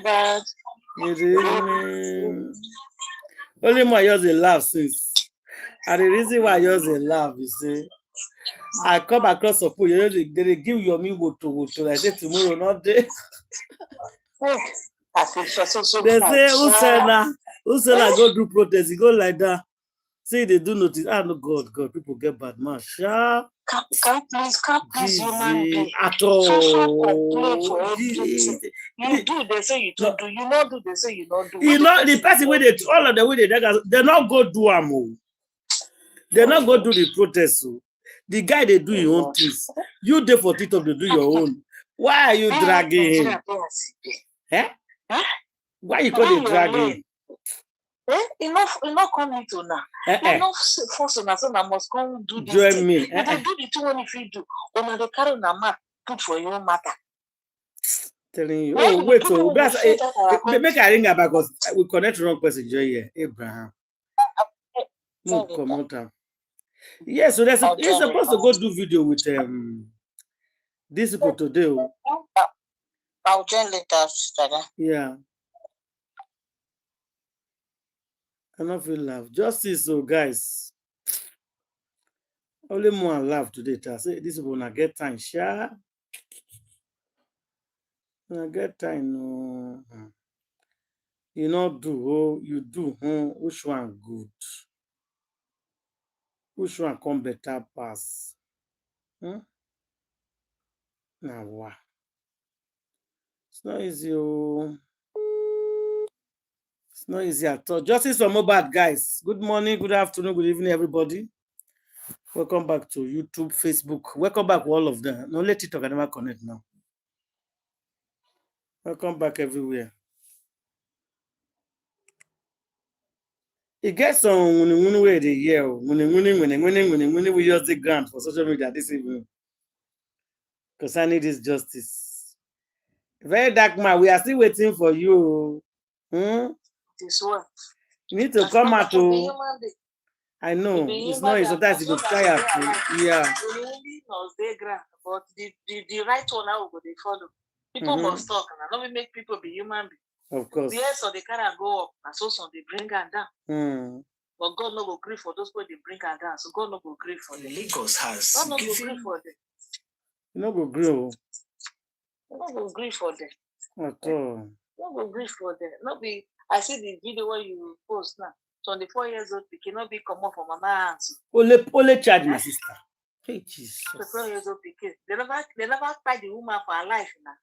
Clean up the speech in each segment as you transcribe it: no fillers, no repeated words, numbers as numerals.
Mohbad. Good evening. Only my yours a laugh since. And the reason why yours a laugh, you see, I come across a pool, they give you me woto. I say tomorrow, not day. They say, Usena go do protest, you go like that. Say they do notice. Ah, no, God, people get bad, man. Can't please, human being. At all. You do, they say you don't do. You not do, they say you don't do. You know, the person where they, all of the way they not go do am. They not go do the protest. So. The guy, they do your own things. You there for TikTok, they do your own. Why are you dragging him? Eh? Why you call it dragging? Enough coming to now. Enough force on us, so I must come do this. Join me. You don't do the two one if you do. Or the carry on a map, put for your matter. Telling you. Oh, wait, so make a ring about because we connect wrong person here. Abraham. No, come on. Yeah, so he's supposed to go do video with these people today. I'll join later, sister. Yeah. I don't feel laugh. Justice, so guys. Only more laugh today. I say this people not get time, sure. Not get time, no. You not do, oh, you do, which one good? Which one come better pass? Now wow. It's not easy, oh. It's not easy at all. Justice for Mohbad, guys. Good morning, good afternoon, good evening, everybody. Welcome back to YouTube, Facebook. Welcome back to all of them. No, let TikTok, I never connect now. Welcome back everywhere. It gets some when way the year. When we use the grant for social media this evening. Because I need this justice. Very dark man, we are still waiting for you. This one. You need to come out to. I know it's not easy. Sometimes you go tired too. Yeah. But the right one now will they follow. People must talk and not make people be human beings. Of course. Yes, so they cannot go up, and so some they bring her down. But God no go agree for those people they bring her down. So God no go agree for them. Lagos has God no go agree for them. You no go agree. You no go agree for them. At all. No go agree for them. Not be. I see the video where you post now. 24 years old, they cannot be come up from my hands. Only charge my sister. Hey Jesus. 24 years old, they never fight the woman for her life now.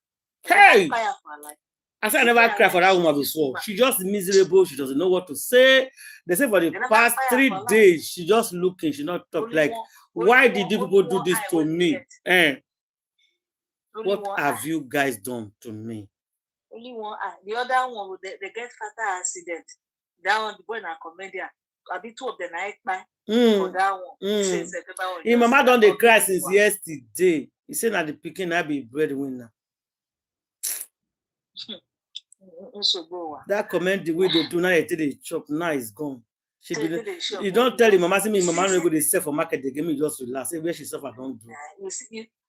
Hey. Fire for her life. I said I never cried for that woman before. She just miserable. She doesn't know what to say. They say for the past 3 days, she just looking. She not talk like, why did you people do this to me? What have you guys done to me? Only one eye. The other one, they get fatal accident. That one, the boy na comedian. I be 2 of them I for that one. His mama done the cry since yesterday. He said that the pikin I be breadwinner. That comment the way they do now, they chop now is gone. You don't tell him, mama, see me, mama, no go they sell for market. They give me just relax. Where she suffer, don't do.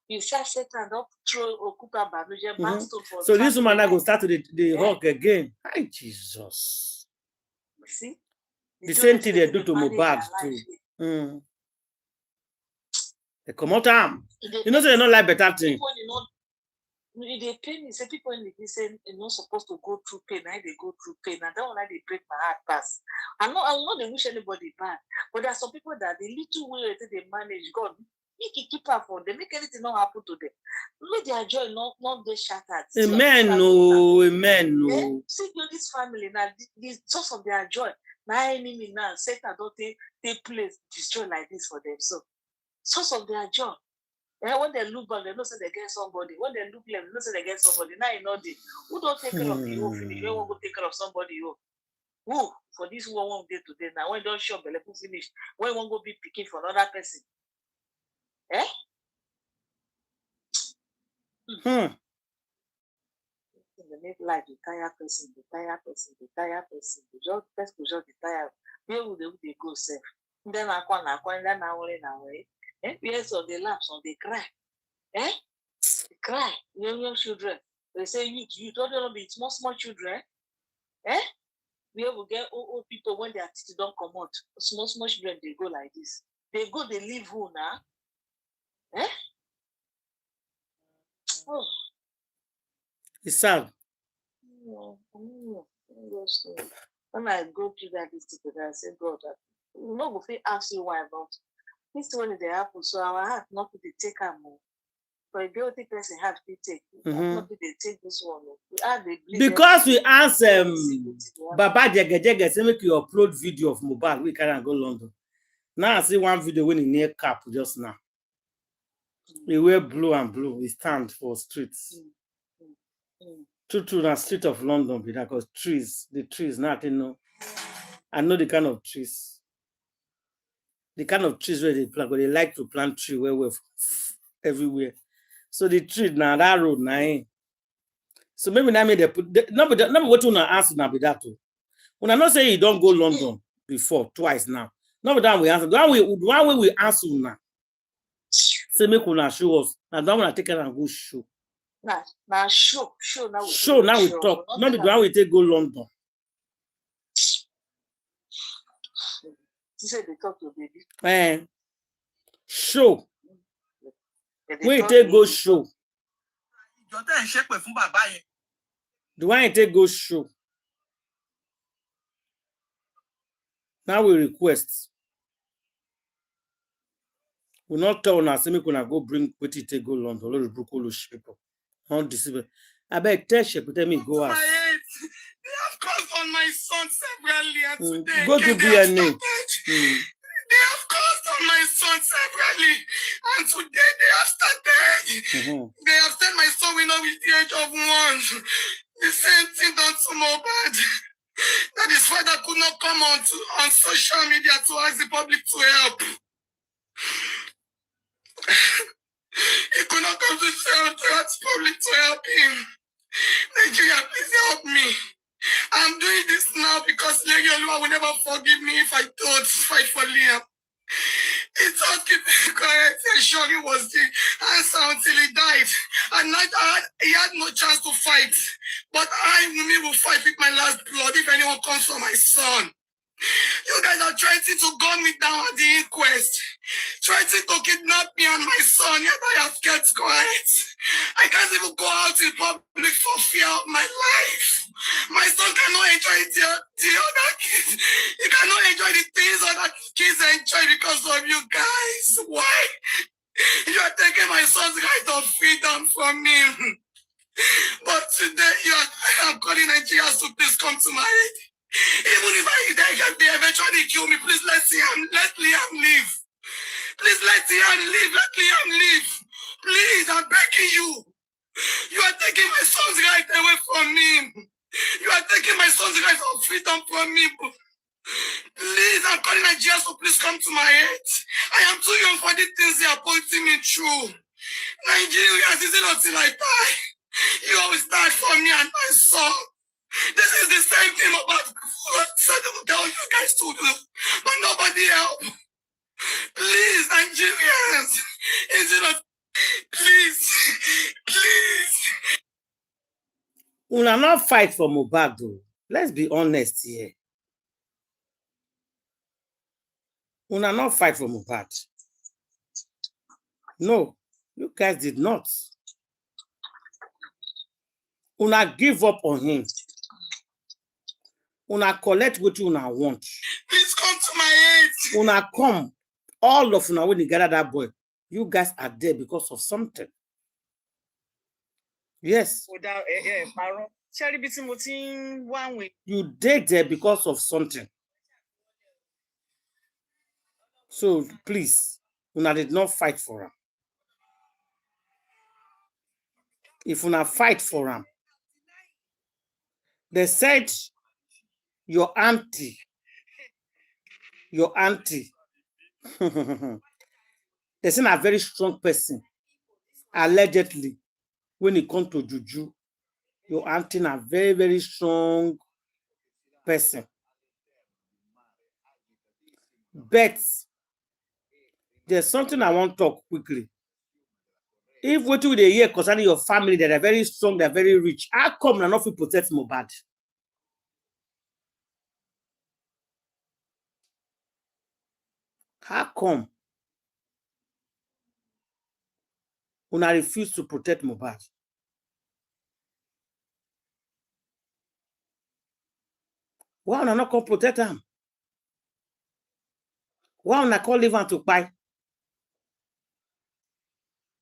You shall set and up throw or cook up for. So this woman now go start to the hawk again. Hi Jesus. You see? The same thing they do to Mohbad too. They come out arm. You know, so they don't like better thing. They pain me. Say people in the listen are not supposed to go through pain. They go through pain. And that one they break my heart pass. I know they wish anybody bad. But there are some people that the little way they manage God. Make it keep up for them. Make anything not happen to them. Make their joy not get shattered. Amen. No, amen. No. See this family now. The source of their joy. Now enemy now. Satan don't take place destroy like this for them. So source of their joy. And when they look back, they know say they get somebody. When they look left, they know say they get somebody. Now you know who don't take care of the whole finish. You won't go take care of somebody. Who for this one day today. Now when don't show belly finish, when you won't go be picking for another person. They make life the tire person. They just the tire. Where would they go safe? Then I then I worry now. Yes, on the laps, on the cry. They cry. Young children. They say you don't be small children. Eh? We will get old people when their teeth don't come out. Small children, they go like this. They go, they leave who now? Eh? Oh. It's sad. When I go through that together, I say, God, I'm not going to ask you why about this one they happen. So our heart not to take a move. But a guilty person have to take. Not to take this one. Because we ask Baba Jege say make you upload video of Mohbad, we can go London. Now I see one video when he near cap just now. He wear blue and blue. He stand for streets. True, na street of London, because the trees, nothing know. I know the kind of trees. The kind of trees where they plant, but they like to plant tree where everywhere. So the tree now that road now. So maybe now they put number what you answer now be that too. When I not say you don't go London before twice now. Number that we answer. The one way we answer now. Say make una show us. Now that one I take it and go show. Now show now we talk. Not the one we take go London. You say they talk to baby. Show. We take go show. The one take go show. Now we request. We not tell una say make una go bring wetin take go London. Lord Brooklyn people. Not deceive. I beg tell Shepu, tell me go ask. They have caused on my son severally, and today go to DNA. They have caused on my son severally, and today they have started. They have said my son will not reach the age of 1. The same thing done to Mohbad. That his father could not come on social media to ask the public to help. He could not come to ask the public to help him. Nigeria, please help me. I'm doing this now because Lady Olua will never forgive me if I don't fight for Liam. He thought keeping quiet and sure he was the answer until he died. And he had no chance to fight. But Wunmi, will fight with my last blood if anyone comes for my son. You guys are trying to gun me down at the inquest. Trying to kidnap me and my son, yet I have kept quiet. I can't even go out in public for fear of my life. My son cannot enjoy the other kids. He cannot enjoy the things other kids enjoy because of you guys. Why? You are taking my son's right of freedom from him. But today, I'm calling Nigerians to please come to my aid. Even if they eventually kill me, please let Liam live. Please let Liam live. Let Liam live. Please, I'm begging you. You are taking my son's right away from me. You are taking my son's right of freedom from me. Please, I'm calling Nigerians to please come to my aid. I am too young for the things they are pointing me through. Nigerians, is it until I die? You always die for me and my son. This is the same thing about what I tell you guys to do, but nobody help. Please, Nigerians, is it not? Please. We will not fight for Mohbad though. Let's be honest here. We will not fight for Mohbad. No, you guys did not. We will give up on him. Una collect what you want. Please come to my aid. Una come. All of una when you gather that boy. You guys are there because of something. Yes. You did there because of something. So please, una did not fight for him. If una fight for him, they said your auntie, they say a very strong person, allegedly, when it comes to juju, your auntie a very, very strong person. But there's something I want to talk quickly. If what you they hear concerning your family that are very strong, they're very rich, how come na not fit protect Mohbad? How come una refuse to protect Mohbad? Why una not come protect him? Why una call leave am to buy?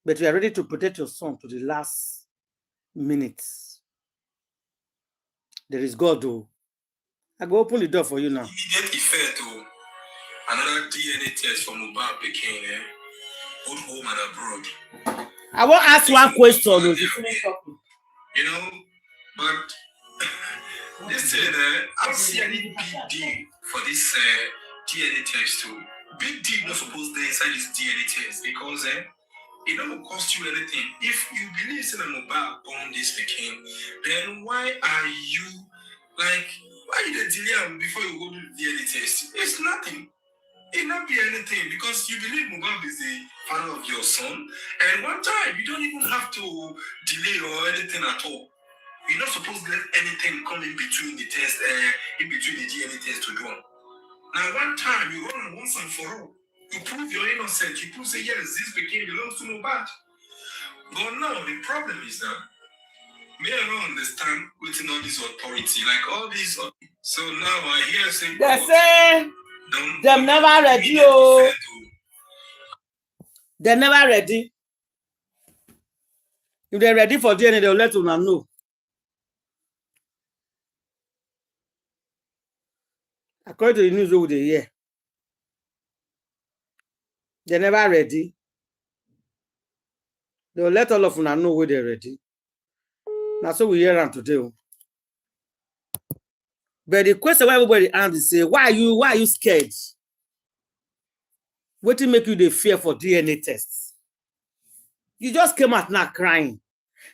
But we are ready to protect your son to the last minutes. There is God, though. I go open the door for you now. Immediate effect to another DNA test from Mohbad became both home and abroad. I want to ask one question. You know, but this thing, I don't see any big deal for this DNA test too. Big deal not supposed to be inside this DNA test because it don't cost you anything. If you believe in a Mohbad on this became, then why are you like? Why you delay before you go to the DNA test? It's nothing. It not be anything because you believe Mohbad is the father of your son, and one time you don't even have to delay or anything at all. You're not supposed to let anything come in between the test, in between the DNA test to do. Now, one time you run once and for all. You prove you're innocent. You prove say yes, this became belongs to Mohbad. But now the problem is that may I not understand within all this authority, like all these. So now I hear saying they say them never ready. Oh, they're never ready. If they're ready for DNA, they'll let una know. According to the news over the year, they're never ready. They'll let all of una know where they're ready. Now, so we hear them today. But the question why everybody answers say, why are you scared? What to make you the fear for DNA tests? You just came out now crying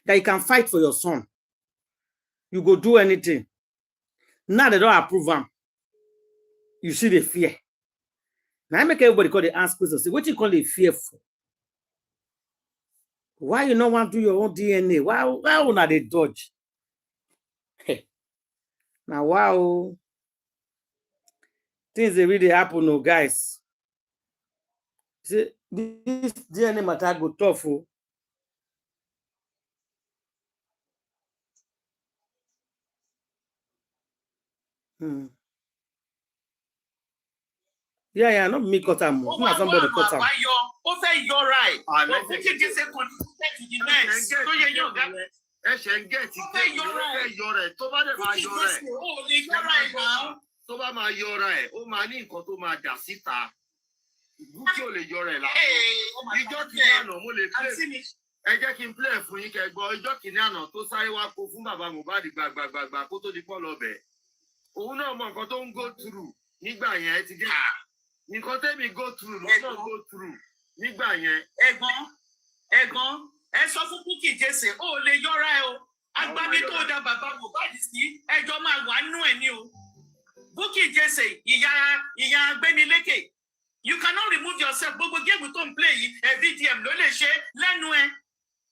that you can fight for your son. You go do anything. Now they don't approve them. You see the fear. Now I make everybody call the answer question. Say, what you call the fear for? Why you not want to do your own DNA? Why not they dodge? Now wow. Things they really happen, no guys. See, this DNA matter go tough. Oh. Yeah, not me cut am. Not somebody cut am. You're right. But we can just say connected to the next. So you're right. Tó bá dé máa yọ rẹ̀. Ó lè yọ rẹ̀ náà. Tó bá máa yọ rẹ̀, ó máa ní nǹkan tó máa dà síta. Bukky ò lè yọ rẹ̀ lá. Ìjọ́ kìíní àná mo lè play. Ẹ jẹ́ kí n play fún yín kẹ́ gbọ́. Ìjọ́ kìíní àná tó sáré wá kó fún bàbá Mohbad gbàgbàgbà kó tó di pọ́ lọ bẹ̀. Òun náà mọ nǹkan tó ń go through nígbà yẹn ti dé. Nǹkan tẹ́mi go through lọ́nà go through nígbà yẹn. Ẹ̀gbọ́n ẹ sọ fún Bukky Jesse ó lè yọra ẹ o. Agbábí tó da bàbá Mohbad sí ẹjọ́ máa wà nú ẹ̀ ní o. Bukky Jesse ìyá Gbémilékè. You cannot remove yourself. Gbogbo géèmù tó ń play yìí VDM ló lè ṣe lẹ́nu ẹ.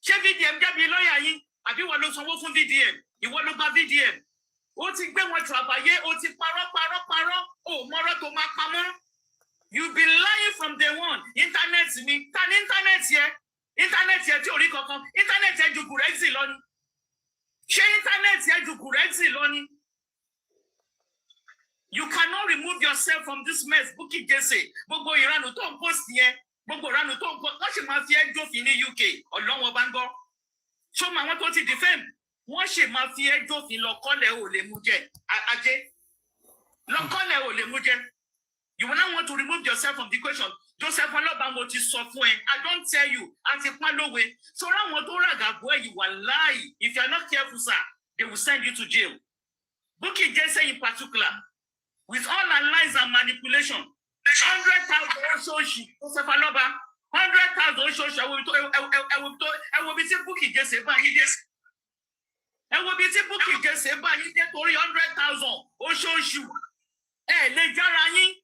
Ṣé VDM jẹ́bi lọ́ọ̀yà yín? Àbí wọ́n ló sanwó fún VDM? Ìwọ ló gba VDM. Ó ti gbé wọn tàbáyé, ó ti parọ́. Ó mọ́rọ́ tó máa pamọ́. You be lying from day one. Internet mi. Ta ni internet yẹ? Internet yẹ tí ò rí kankan. Internet yẹ ju Gurexi lọ ni. Ṣé internet yẹ ju Gurexi lọ ni? You cannot remove yourself from this mess, Bukky Jesse. Gbogbo ìranù tó ń post yẹn. Gbogbo ìranù tó ń post. Wọ́n ṣì máa fi ẹjọ́ fi ní UK. Ọlọ́wọ́n bá ń gbọ́. Ṣé ma wọ́n tó ti defame? Wọ́n ṣì máa fi ẹjọ́ fi lọ kọ́lẹ̀ ò lè mú jẹ. Ajé. Lọ kọ́lẹ̀ ò lè mú jẹ. You will not want to remove yourself from the equation. Joseph Oloba mo ti sọ fún ẹ. I don't tell you. Àti pán lówe. So ráwọn tó ràgàgbọ́ ẹ̀yìn wà láàyè. If you are not careful, sir, they will send you to jail. Bukky Jesse in particular, with all her lies and manipulation, 100,000 oṣooṣù Joseph Oloba, 100,000 oṣooṣù ẹ wo bí tí Bukky Jesse bá yín dé. Ẹ wo bí tí Bukky Jesse bá yín dé torí 100,000 oṣooṣù. Ẹ lè jára yín.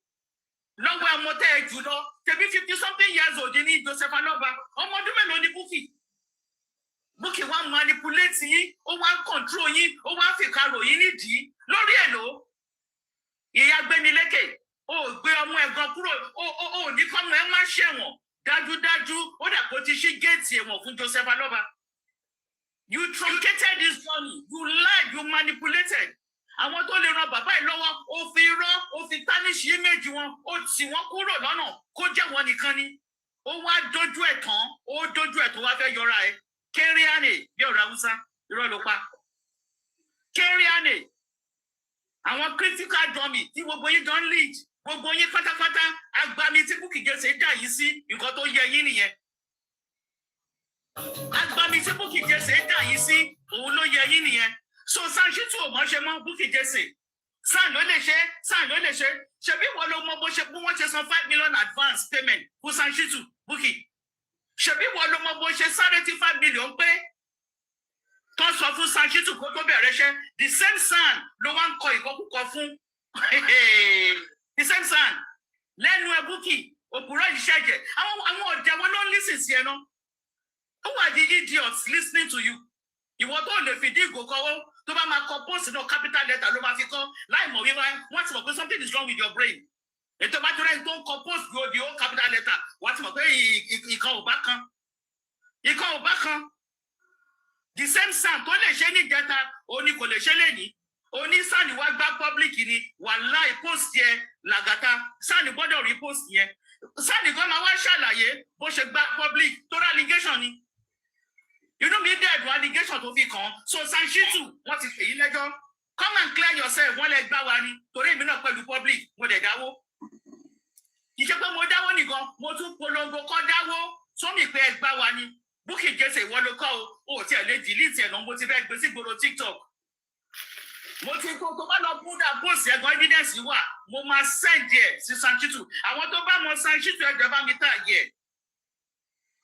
Lọ́wọ́ ọmọ tẹ́ ẹ jù lọ, tẹ̀bí 50-something years old ní Joseph Oloba, ọmọ ọdún mélòó ni Bukky? Bukky wá manipulate yín, ó wá control yín, ó wá fi karo yín nídìí lórí èlò. Ìyá Gbémilékè, ó gbé ọmọ ẹ̀gbọ́n kúrò, ó ní kọ́mọ ẹ má ṣẹ̀wọ̀n. Dájúdájú, ó dà kó ti ṣí géètì ẹ̀wọ̀n fún Joseph Aloba. You truncated this journey, you lied, you manipulated. Àwọn tó lè ran bàbá yìí lọ́wọ́, ó fi irọ́, ó fi tarnish image wọn, ó tì wọ́n kúrò lọ́nà kó jẹ́ wọn nìkan ni. Ó wá dojú ẹ̀ tán, ó dojú ẹ̀ tó wá fẹ́ yọra ẹ̀. Kériane bí ọ̀rọ̀ Haúsá, irọ́ ló pa. Kériane, àwọn critical dummy tí gbogbo yín don lead, gbogbo yín pátápátá, agbami tí Bukky Jesse dà yín sí, nǹkan tó yẹ yín nìyẹn. Agbami tí Bukky Jesse dà yín sí, òun ló yẹ yín nìyẹn. So Sanchitu ò mọ̀ ṣe mọ́ Bukky Jesse. San ló lè ṣe. Ṣebí wọ́n ló mọ bó wọ́n ṣe san 5 million advance payment fún Sanchitu Bukky. Ṣebí wọ́n ló mọ bó ṣe sáré tí 5 million pé tó sọ fún Sanchitu kó tó bẹ̀rẹ̀ ṣẹ́. The same San ló wá ń kọ ìkọkúkọ fún. The same San lẹ́nu ẹ Bukky òpùrọ̀ yìí ṣẹ̀jẹ̀. Àwọn ọ̀dẹ̀ wọn ló ń lísìn sí ẹ náà. Who are the idiots listening to you? Ìwọ tó lè fìdí ìgò kọ́wọ́ tó bá máa kọ post náà capital letter ló máa fi kọ́ láì mọ̀ wíwá wọ́n ti mọ̀ pé something is wrong with your brain. Ètò bá jọra ẹni tó ń kọ post the whole capital letter wọ́n ti mọ̀ pé ìkan ò bá kan. Ìkan ò bá kan. The same Sam tó lè ṣe ní ìjẹta òní kò lè ṣe lẹ́yìn. Oní Sani wá gbá public ni wàláì post yẹn làgàtà Sani gbọ́dọ̀ rí post yẹn. Sani gan máa wá ṣàlàyé bó ṣe gbá public tó rà allegation ni. Inú mi dẹ̀ ẹ̀dùn allegation tó fi kàn. So Sanchitu wọ́n ti fèyí lẹ́jọ́. Come and clear yourself wọ́n lẹ gbá wa ni torí èmi náà pẹ̀lú public mo dẹ̀ dáwó. Kì í ṣe pé mo dáwó nìkan mo tún polongo kọ́ dáwó sómi pé ẹ gbá wa ni. Bukky Jesse ìwọ ló kọ́ o ò tiẹ̀ lè delete ẹ̀ náà mo ti fẹ́ gbé sí gbòòrò TikTok. Mo ti kó tó bá lọ búdà post ẹ̀gbọ́n evidence wà mo máa send ẹ̀ sí Sanchitu. Àwọn tó bá mọ Sanchitu ẹ̀jọ̀ bá mi tà yẹ.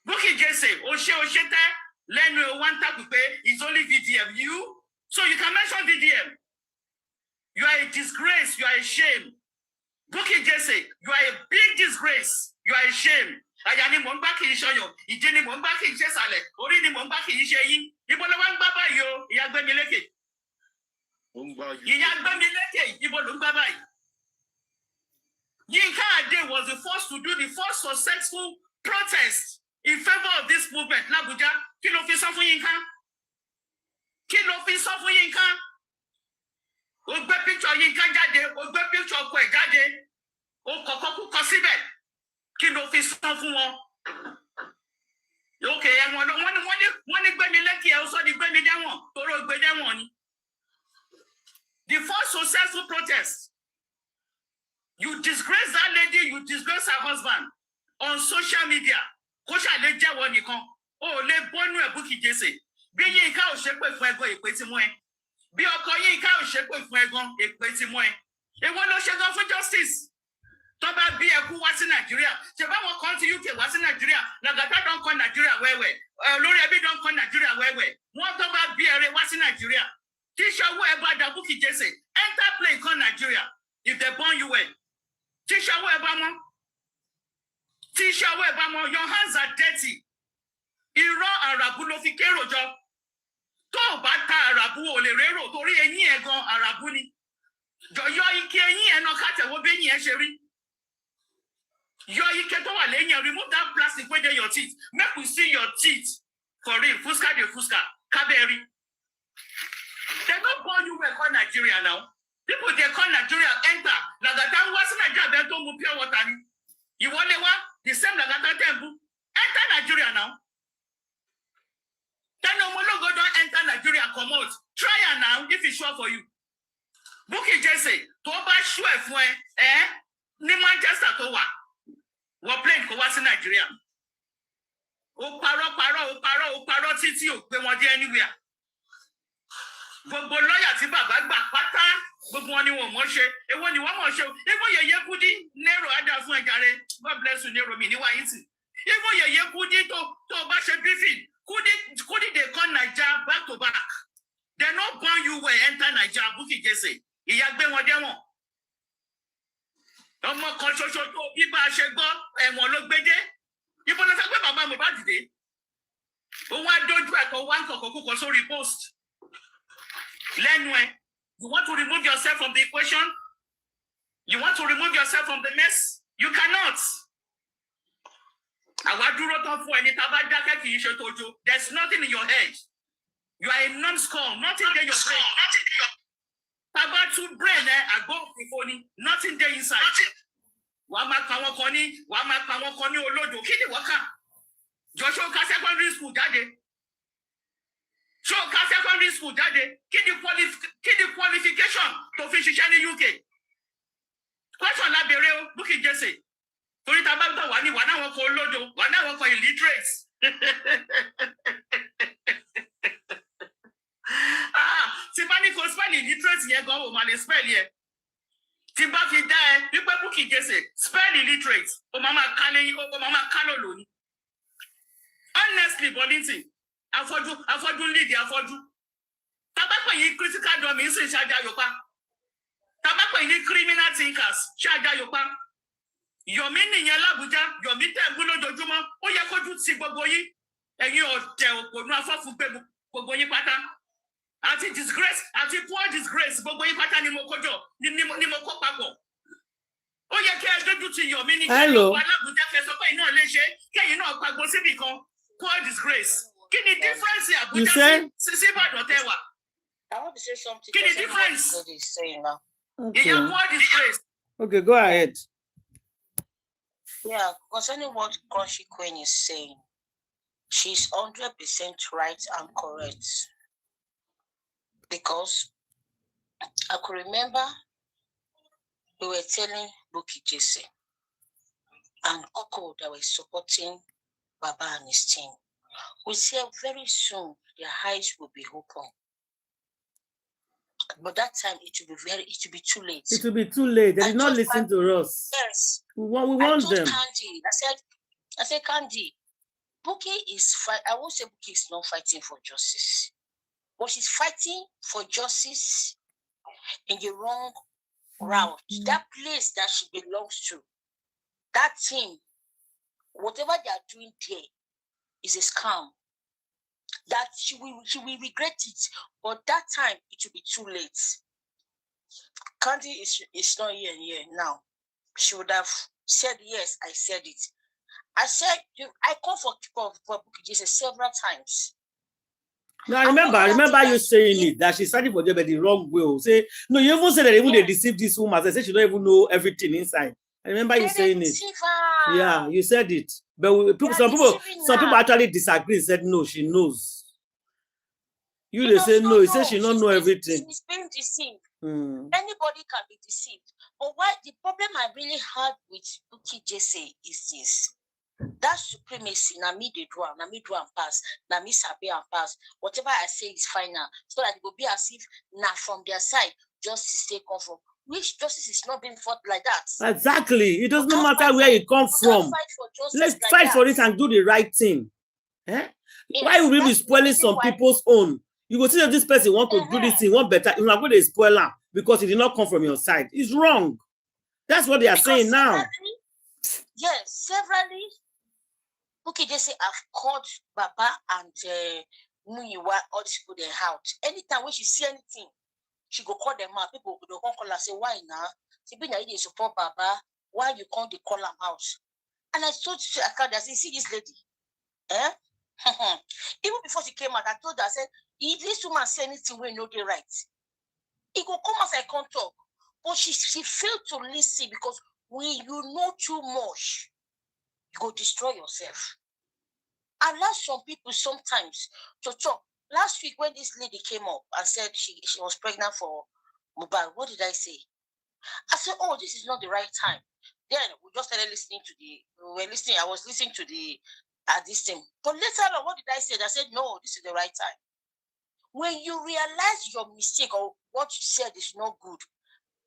Bukky Jesse o ṣe tẹ́. Lẹ́nu ẹ̀ wọ́n ń tàbí pé it's only VDM. You? So you can mention VDM. You are a disgrace. You are a shame. Bukky Jesse, you are a big disgrace. You are a shame. Àyà ni mò ń gbá kì í ṣọyàn. Ìdí ni mò ń gbá kì í ṣe sàlẹ̀. Orí ni mò ń gbá kì í ṣe yín. Ibo ló wá ń gbá báyìí o, Ìyá Gbémilékè. Ìyá Gbémilékè, ibo ló ń gbá báyìí. Yinka Ade was the first to do the first successful protest in favor of this movement l'Abuja. Kí ló fi sọ fún Yinka? Kí ló fi sọ fún Yinka? Ó gbé picture Yinka jáde, ó gbé picture ọkọ ẹ̀ jáde. Ó kọ́kọ́ kú kọ síbẹ̀. Kí ló fi sọ fún wọn? Okay, ẹ̀wọ̀n ló wọ́n ní Gbémilékè ẹ̀ ó sọ ní Gbémi dẹ́wọ̀n toró gbé dẹ́wọ̀n ni. The first successful protest. You disgrace that lady, you disgrace her husband on social media. Kó ṣàlè jẹ́wọ́ nìkan. O lè bọ́nú ẹ̀ Bukky Jesse. Bí Yinka ò ṣépè fún ẹ̀gbọ́n èpè ti mú ẹ. Bí ọkọ Yinka ò ṣépè fún ẹ̀gbọ́n èpè ti mú ẹ. Èwo ló ṣe gan fún justice? Tó bá bí ẹkú wá sí Nàìjíríà. Ṣé báwọn kan ti UK wá sí Nàìjíríà? Làgàtà don kọ́ Nàìjíríà wẹ́wẹ́. Olórí ẹbí don kọ́ Nàìjíríà wẹ́wẹ́. Wọ́n tó bá bí ẹrẹ wá sí Nàìjíríà. Tí ṣọwọ́ ẹ bá da Bukky Jesse. Enter plane kan Nàìjíríà. If they born you well. Tí ṣọwọ́ ẹ bá mọ́. Tí ṣọwọ́ ẹ bá mọ́. Your hands are dirty. Irọ́ àràbù ló fi kérò jọ. Tó o bá ta àràbù ò lè rérò torí eyín ẹ̀ gan àràbù ni. Yọ ike eyín ẹ̀ náà kátẹ̀wọ́ bí eyín ẹ̀ ṣe rí. Yọ ike tó wà lẹ́yìn ẹ̀, remove that plastic wey dey your teeth. Make we see your teeth for real. Fuska dey fuska. Kábẹ́rì. They no born you well call Nigeria now. People dey call Nigeria enter. Làgàtà ń wá sí Nàìjíríà bẹ́ẹ̀ tó mu pure water ni. Ìwọlé wá the same làgàtà tẹ̀ ń bú. Enter Nigeria now. Then Omologo don't enter Nigeria, come out. Try it now if it's sure for you. Bukky Jesse, tó bá sure fún ẹ, ní Manchester tó wà. Wọ́n plane kó wá sí Nigeria. Ó parọ́ títí ò gbé wọn dé anywhere. Gbogbo lọ́yà tí bàbá gbà pátá, gbogbo wọn ni wọ́n mọ̀ ṣe. Èwo ni wọ́n mọ̀ ṣe. Èwo Yèyé Kudi, Nero Ada fún ẹja rẹ̀. God bless you, Nero mi ní wáyìntì. Èwo Yèyé Kudi tó bá ṣe briefing. Kudi they come Naija back to back. They not born you well enter Naija Bukky Jesse. Ìyá gbé wọn dẹ́wọ̀n. Ọmọ kan ṣoṣo tó bí bá a ṣe gbọ́ ẹ̀wọ̀n ló gbé dé. Ibo ló fẹ́ gbé bàbá Mohbad dé. Oh, why don't you have one cocoa also repost? You want to remove yourself from the equation? You want to remove yourself from the mess? You cannot. There's nothing in your head. You are a numbskull, nothing in your brain. About to brain, I go before nothing there inside. Wama kawakoni, olodo, kidi waka. Joshua secondary school, daddy. Show secondary school, daddy. Kidi qualification to fish in the UK. Question la bereo, Buki Jesse. For it about the one wako olodo, one wako illiterates. Timbani ko spell illiterate here go man spell here. Timba fi die, people Buki Jesse, spell illiterate. O mama kalo loni. Honestly, Bolinti, afọdún lead afọdún. Tabakọ yìí critical domain sì ṣáájá yopa. Tabakọ yìí criminal thinkers ṣáájá yopa. Yomi nìyẹn l'Abuja, Yomi tẹ̀ ń gbúlò dojúmọ́, ó yẹ kójú ti gbogbo yín. Ẹ̀yin ọ̀tẹ̀ òpònú afọ́fún pé gbogbo yín pátá. Àti disgrace, àti poor disgrace, gbogbo yín pátá ni mo kójọ, ni mo kó papọ̀. Ó yẹ kí ẹ dójú ti Yomi ní kí ẹ lọ wà l'Abuja kẹsàn pé iná lè ṣe, kẹ́yìn náà pagbo síbì kan. Poor disgrace. Can the difference here? You say? I want to say something. Can the difference? Saying now. Okay. Yeah, poor disgrace. Okay, go ahead. Yeah, concerning what Crunchy Queen is saying, she's 100% right and correct. Because I could remember we were telling Buki Jesse and Oko that were supporting Baba and his team. We say very soon their eyes will be open. But that time it will be too late. It will be too late. They did not listen to us. Yes. We want them. Candy, I said, Candy, Buki is I won't say Buki is not fighting for justice. But she's fighting for justice in the wrong route. That place that she belongs to, that team, whatever they are doing there is a scam. That she will regret it, but that time it will be too late. Candy is not here now. She would have said, yes, I said it. I said, I called for Buki Jesse several times. No, I remember you saying it, that she's fighting for them by the wrong way. Say, no, you even said that even they deceived this woman. They said she don't even know everything inside. I remember you saying it. Yeah, you said it. But some people actually disagree. Said no, she knows. They say no. He said she don't know everything. She's being deceived. Anybody can be deceived. But why the problem I really had with Buki Jesse is this: that supremacy. Na me they do and pass. Na me sabi and pass. Whatever I say is final. So that it will be as if from their side justice they come from. Which justice is not being fought like that. Exactly. It doesn't matter where it comes from. Let's fight for it and do the right thing. Eh? Yes, why will we be spoiling some people's own? You go see that this person want to do this thing, want better. You're not going to spoil them because it did not come from your side. It's wrong. That's what they are saying now. Yes, severally, Buki Jesse have called Baba and Muyiwa, all these people they out. Anytime when she see anything, she go call them out. People will call her and say, why now? She be they support Baba. Why you can't call them out? And I told you, I said, see this lady. Eh? Even before she came out, I told her, I said, if this woman say anything, we know the right. It will come as I can't talk. But she failed to listen because when you know too much, you go destroy yourself. Allow some people sometimes to talk. Last week when this lady came up and said she was pregnant for Mohbad, what did I say? I said, oh, this is not the right time. Then we just started listening to I was listening to this thing. But later on, what did I say? I said, no, this is the right time. When you realize your mistake or what you said is not good,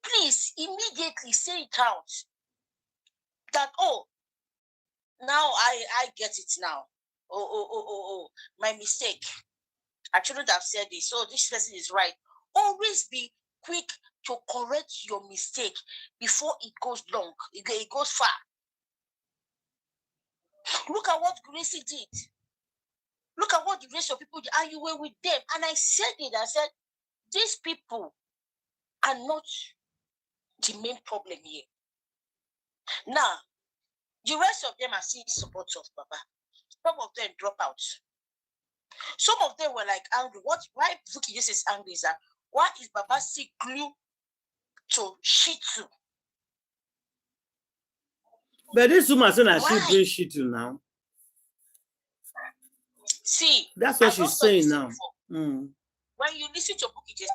please immediately say it out. That, oh, now I get it now. Oh, my mistake. I shouldn't have said this. So this person is right. Always be quick to correct your mistake before it goes long. It goes far. Look at what Gracie did. Look at what the rest of people did, and you were with them. And I said it. I said, these people are not the main problem here. Now, the rest of them are seeing support of Baba. Some of them drop out. Some of them were like angry. Why Vuki just is angry is that why is Baba still glued to Shih Tzu? But this woman said that she's doing Shih Tzu now. See, that's what she's saying now. When you listen to Bukky Jesse,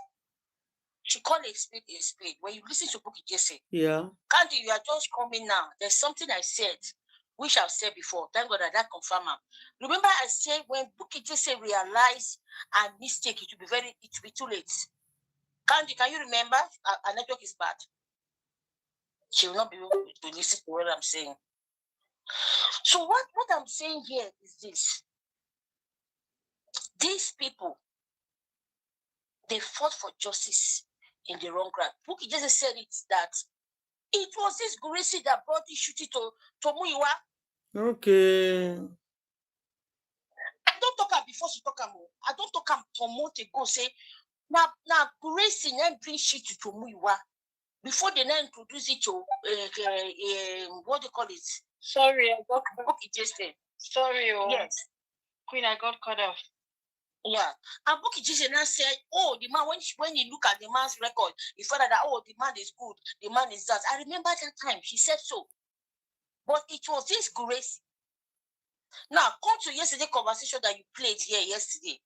she call a spade a spade. When you listen to Bukky Jesse, Candy, you are just coming now. There's something I said, which I've said before. Thank God that confirmed. Remember, I said when Bukky Jesse realized a mistake, it will be too late. Candy, can you remember? Our network is bad. She will not be able to listen to what I'm saying. So what I'm saying here is this. These people, they fought for justice in the wrong ground. Bukky Jesse said it that it was this Gracie that brought the shooting to Muyiwa. Okay. I don't talk her before she talk her more. I don't talk her for months ago. Say now Gracie then bring shit to Muyiwa before they now introduce it to what do you call it? Sorry, I got Bukky Jesse. Sorry, yes. Queen, I got cut off. Yeah, and Bukky Jesse now said, "Oh, the man when you look at the man's record, he found out that the man is good, the man is that." I remember that time she said so, but it was this Grace. Now come to yesterday's conversation that you played here yesterday.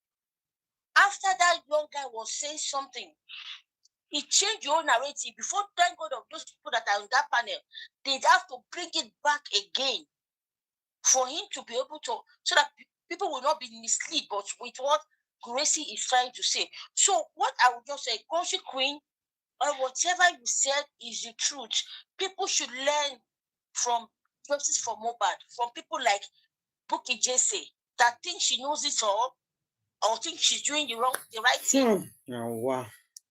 After that young guy was saying something, he changed your narrative. Before, thank God of those people that are on that panel, they'd have to bring it back again for him to be able to, so that people will not be misled, but with what Gracie is trying to say. So what I would just say, Gracie Queen, or whatever you said is the truth. People should learn from justice for Mohbad, from people like Bukky Jesse, that think she knows it all, or think she's doing the right thing. Oh, wow.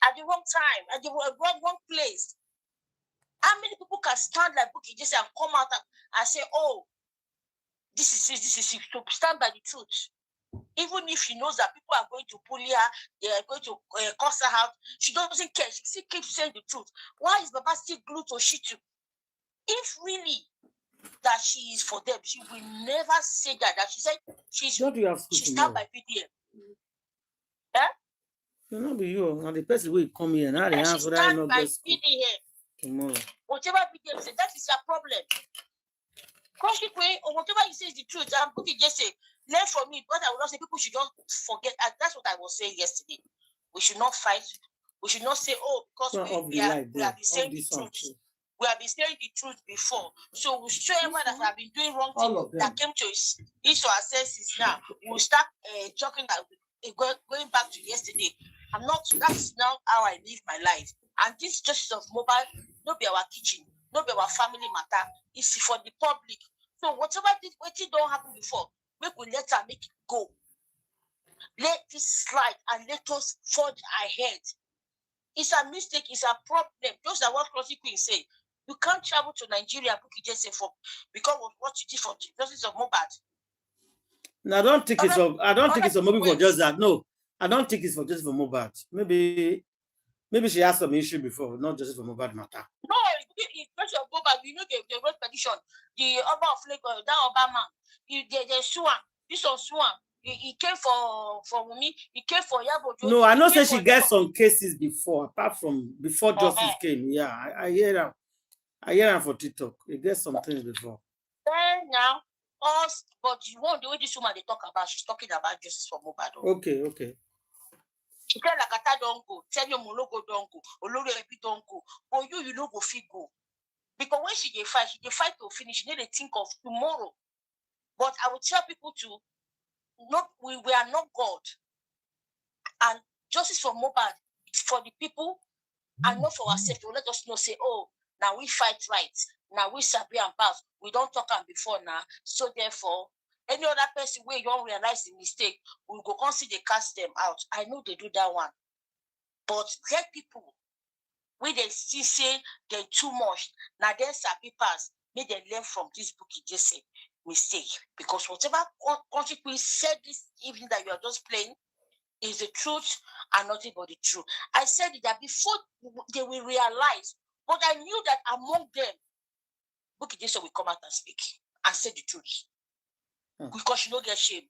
At the wrong time, at the wrong place. How many people can stand like Bukky Jesse and come out and say, "Oh, this is it," to stand by the truth? Even if she knows that people are going to bully her, they are going to curse her out, she doesn't care. She still keeps saying the truth. Why is Baba still glued to Shih Tzu? If really that she is for them, she will never say that. That she said she's stand by VDM. Yeah? It will not be you. Now the person will come here. Now the answer that I not get tomorrow. Whatever VDM said, that is your problem. Consequently, or whatever you say is the truth. I'm Bukky Jesse. Learn from me, but I will not say people should not forget. And that's what I was saying yesterday. We should not fight. We should not say, "Oh, because we have been saying the truth. We have been saying the truth before." So we show everyone that have been doing wrong things that came to his our senses now. We'll start talking about going back to yesterday. That's not how I live my life. And this justice of Mohbad, not be our kitchen, not be our family matter. It's for the public. So whatever don't happen before, make it go. Let this slide and let us forge ahead. It's a mistake, it's a problem. Just like what Crossy Queen said. You can't travel to Nigeria, Bukky Jesse, because of what you did for justice of Mohbad. No, I don't think it's for Mohbad for just that. No, I don't think it's for just for Mohbad. Maybe she has some issue before, not just for Mohbad matter. No, it's just of Mohbad. You know the road petition, the Oba of Lagos, that Obama, the Swan, this one Swan. He came for me. He came for Iyabo. No, I know say she gets some cases before, apart from before justice came. Yeah, I hear that. I hear that for TikTok. He gets some things before. Then now, but you want the way this woman they talk about, she's talking about justice for Mohbad. Okay. She tell Lakata don't go, tell your Mologo don't go, Olori Ebi don't go, but you know go fit go. Because when she fight to finish. She need to think of tomorrow. But I will tell people to we are not God. And justice for Mohbad is for the people and not for ourselves. To let us know, say, "Oh, now we fight right. Now we sabi and pass. We don't talk on before now. So therefore, any other person where you don't realize the mistake, we'll go consider they cast them out." I know they do that one. But let people, when they still say they're too much, now then sabi pass, may they learn from this Bukky Jesse. mistake, because whatever country queen said this evening that you are just playing is the truth and nothing but the truth. I said it that before they will realize, but I knew that among them, Bukky Jesse will come out and speak and say the truth. Because she don't get shame.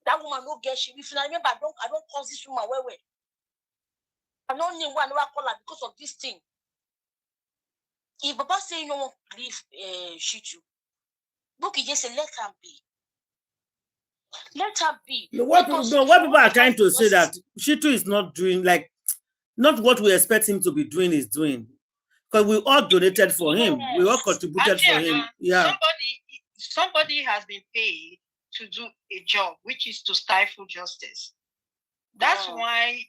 That woman don't get shame. If you remember, I don't call this woman well. I don't need one never call her because of this thing. If Baba say no one leave Shitu, Bukky Jesse let her be. Let her be. What people are trying to say that Shitu is not doing, like, not what we expect him to be doing is doing. Because we all donated for him. We all contributed for him. Yeah. Somebody has been paid to do a job, which is to stifle justice. That's why,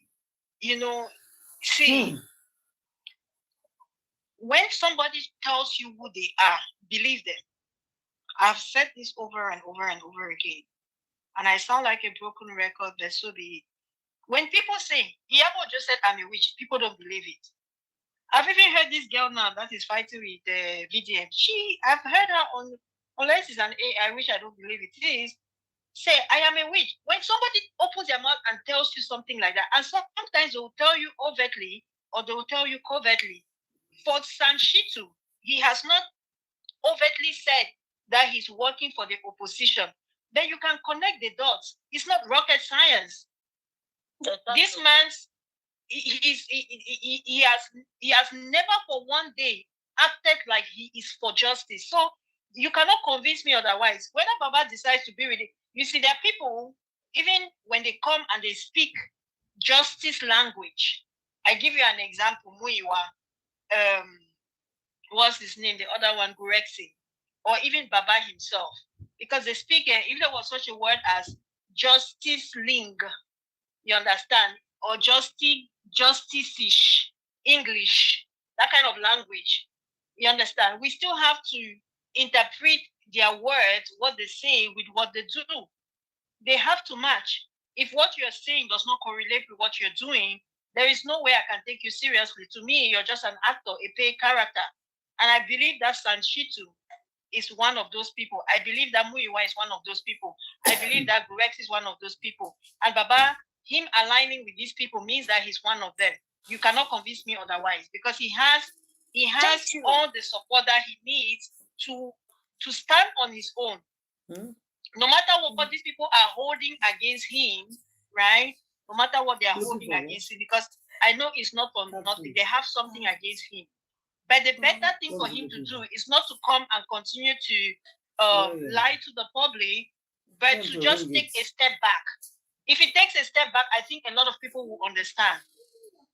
see, when somebody tells you who they are, believe them. I've said this over and over and over again. And I sound like a broken record, but so be it. When people say, Iyabo just said I'm a witch, people don't believe it. I've even heard this girl now that is fighting with the VDM. I've heard her on, unless it's an AI, which I don't believe it is, say, I am a witch. When somebody opens their mouth and tells you something like that, and sometimes they will tell you overtly or they will tell you covertly. For Shitu, he has not overtly said that he's working for the opposition. Then you can connect the dots. It's not rocket science. This man's he has never for one day acted like he is for justice. So you cannot convince me otherwise. Whether Baba decides to be with it, you see, there are people, even when they come and they speak justice language. I give you an example, Muyiwa, what's his name? The other one, Gurexi, or even Baba himself. Because they speak, if there was such a word as justice ling, you understand, or justice-ish, English, that kind of language, you understand, we still have to interpret their words, what they say, with what they do. They have to match. If what you're saying does not correlate with what you're doing, there is no way I can take you seriously. To me, you're just an actor, a paid character. And I believe that Shitu is one of those people. I believe that Muyiwa is one of those people. I believe that Gurex is one of those people. And Baba, him aligning with these people means that he's one of them. You cannot convince me otherwise, because he has all the support that he needs to stand on his own. No matter what these people are holding against him, right? No matter what they are holding against him, because I know it's not for nothing. They have something against him. But the better thing for him to do is not to come and continue to lie to the public, but to just take a step back. If he takes a step back, I think a lot of people will understand.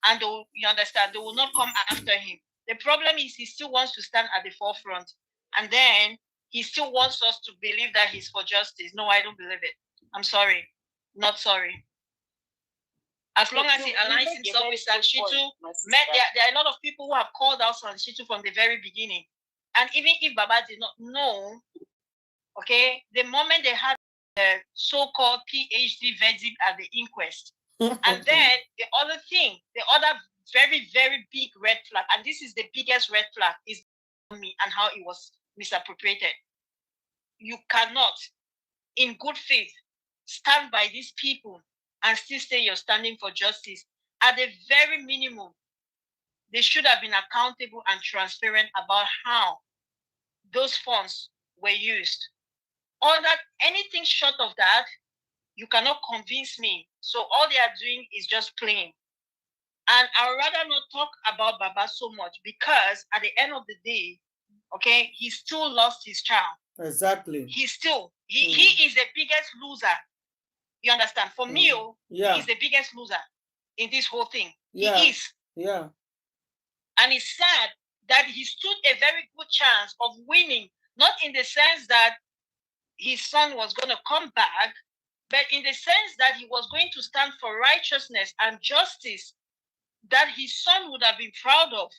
And they will not come after him. The problem is he still wants to stand at the forefront. And then he still wants us to believe that he's for justice. No, I don't believe it. I'm sorry. Not sorry. As long as he aligns himself with Shitu, there are a lot of people who have called out Shitu from the very beginning. And even if Baba did not know, okay, the moment they had the so-called PhD verdict at the inquest, and then the other very, very big red flag, and this is the biggest red flag, is me and how it was misappropriated. You cannot, in good faith, stand by these people and still say you're standing for justice. At the very minimum, they should have been accountable and transparent about how those funds were used. Or that anything short of that, you cannot convince me. So all they are doing is just playing. And I would rather not talk about Baba so much, because at the end of the day, okay, he still lost his child. Exactly. He is the biggest loser. You understand? For me, he's the biggest loser in this whole thing. Yeah. He is. Yeah. And it's sad that he stood a very good chance of winning, not in the sense that his son was going to come back, but in the sense that he was going to stand for righteousness and justice that his son would have been proud of.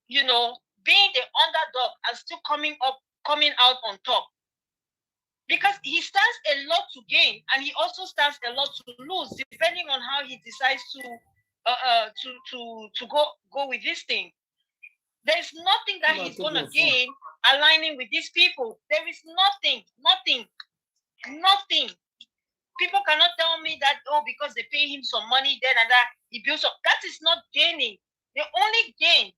You know, being the underdog and still coming out on top. Because he stands a lot to gain, and he also stands a lot to lose, depending on how he decides to go with this thing. There's nothing that he's going to gain aligning with these people. There is nothing. People cannot tell me that, oh, because they pay him some money, then and that, he builds up. That is not gaining. The only gain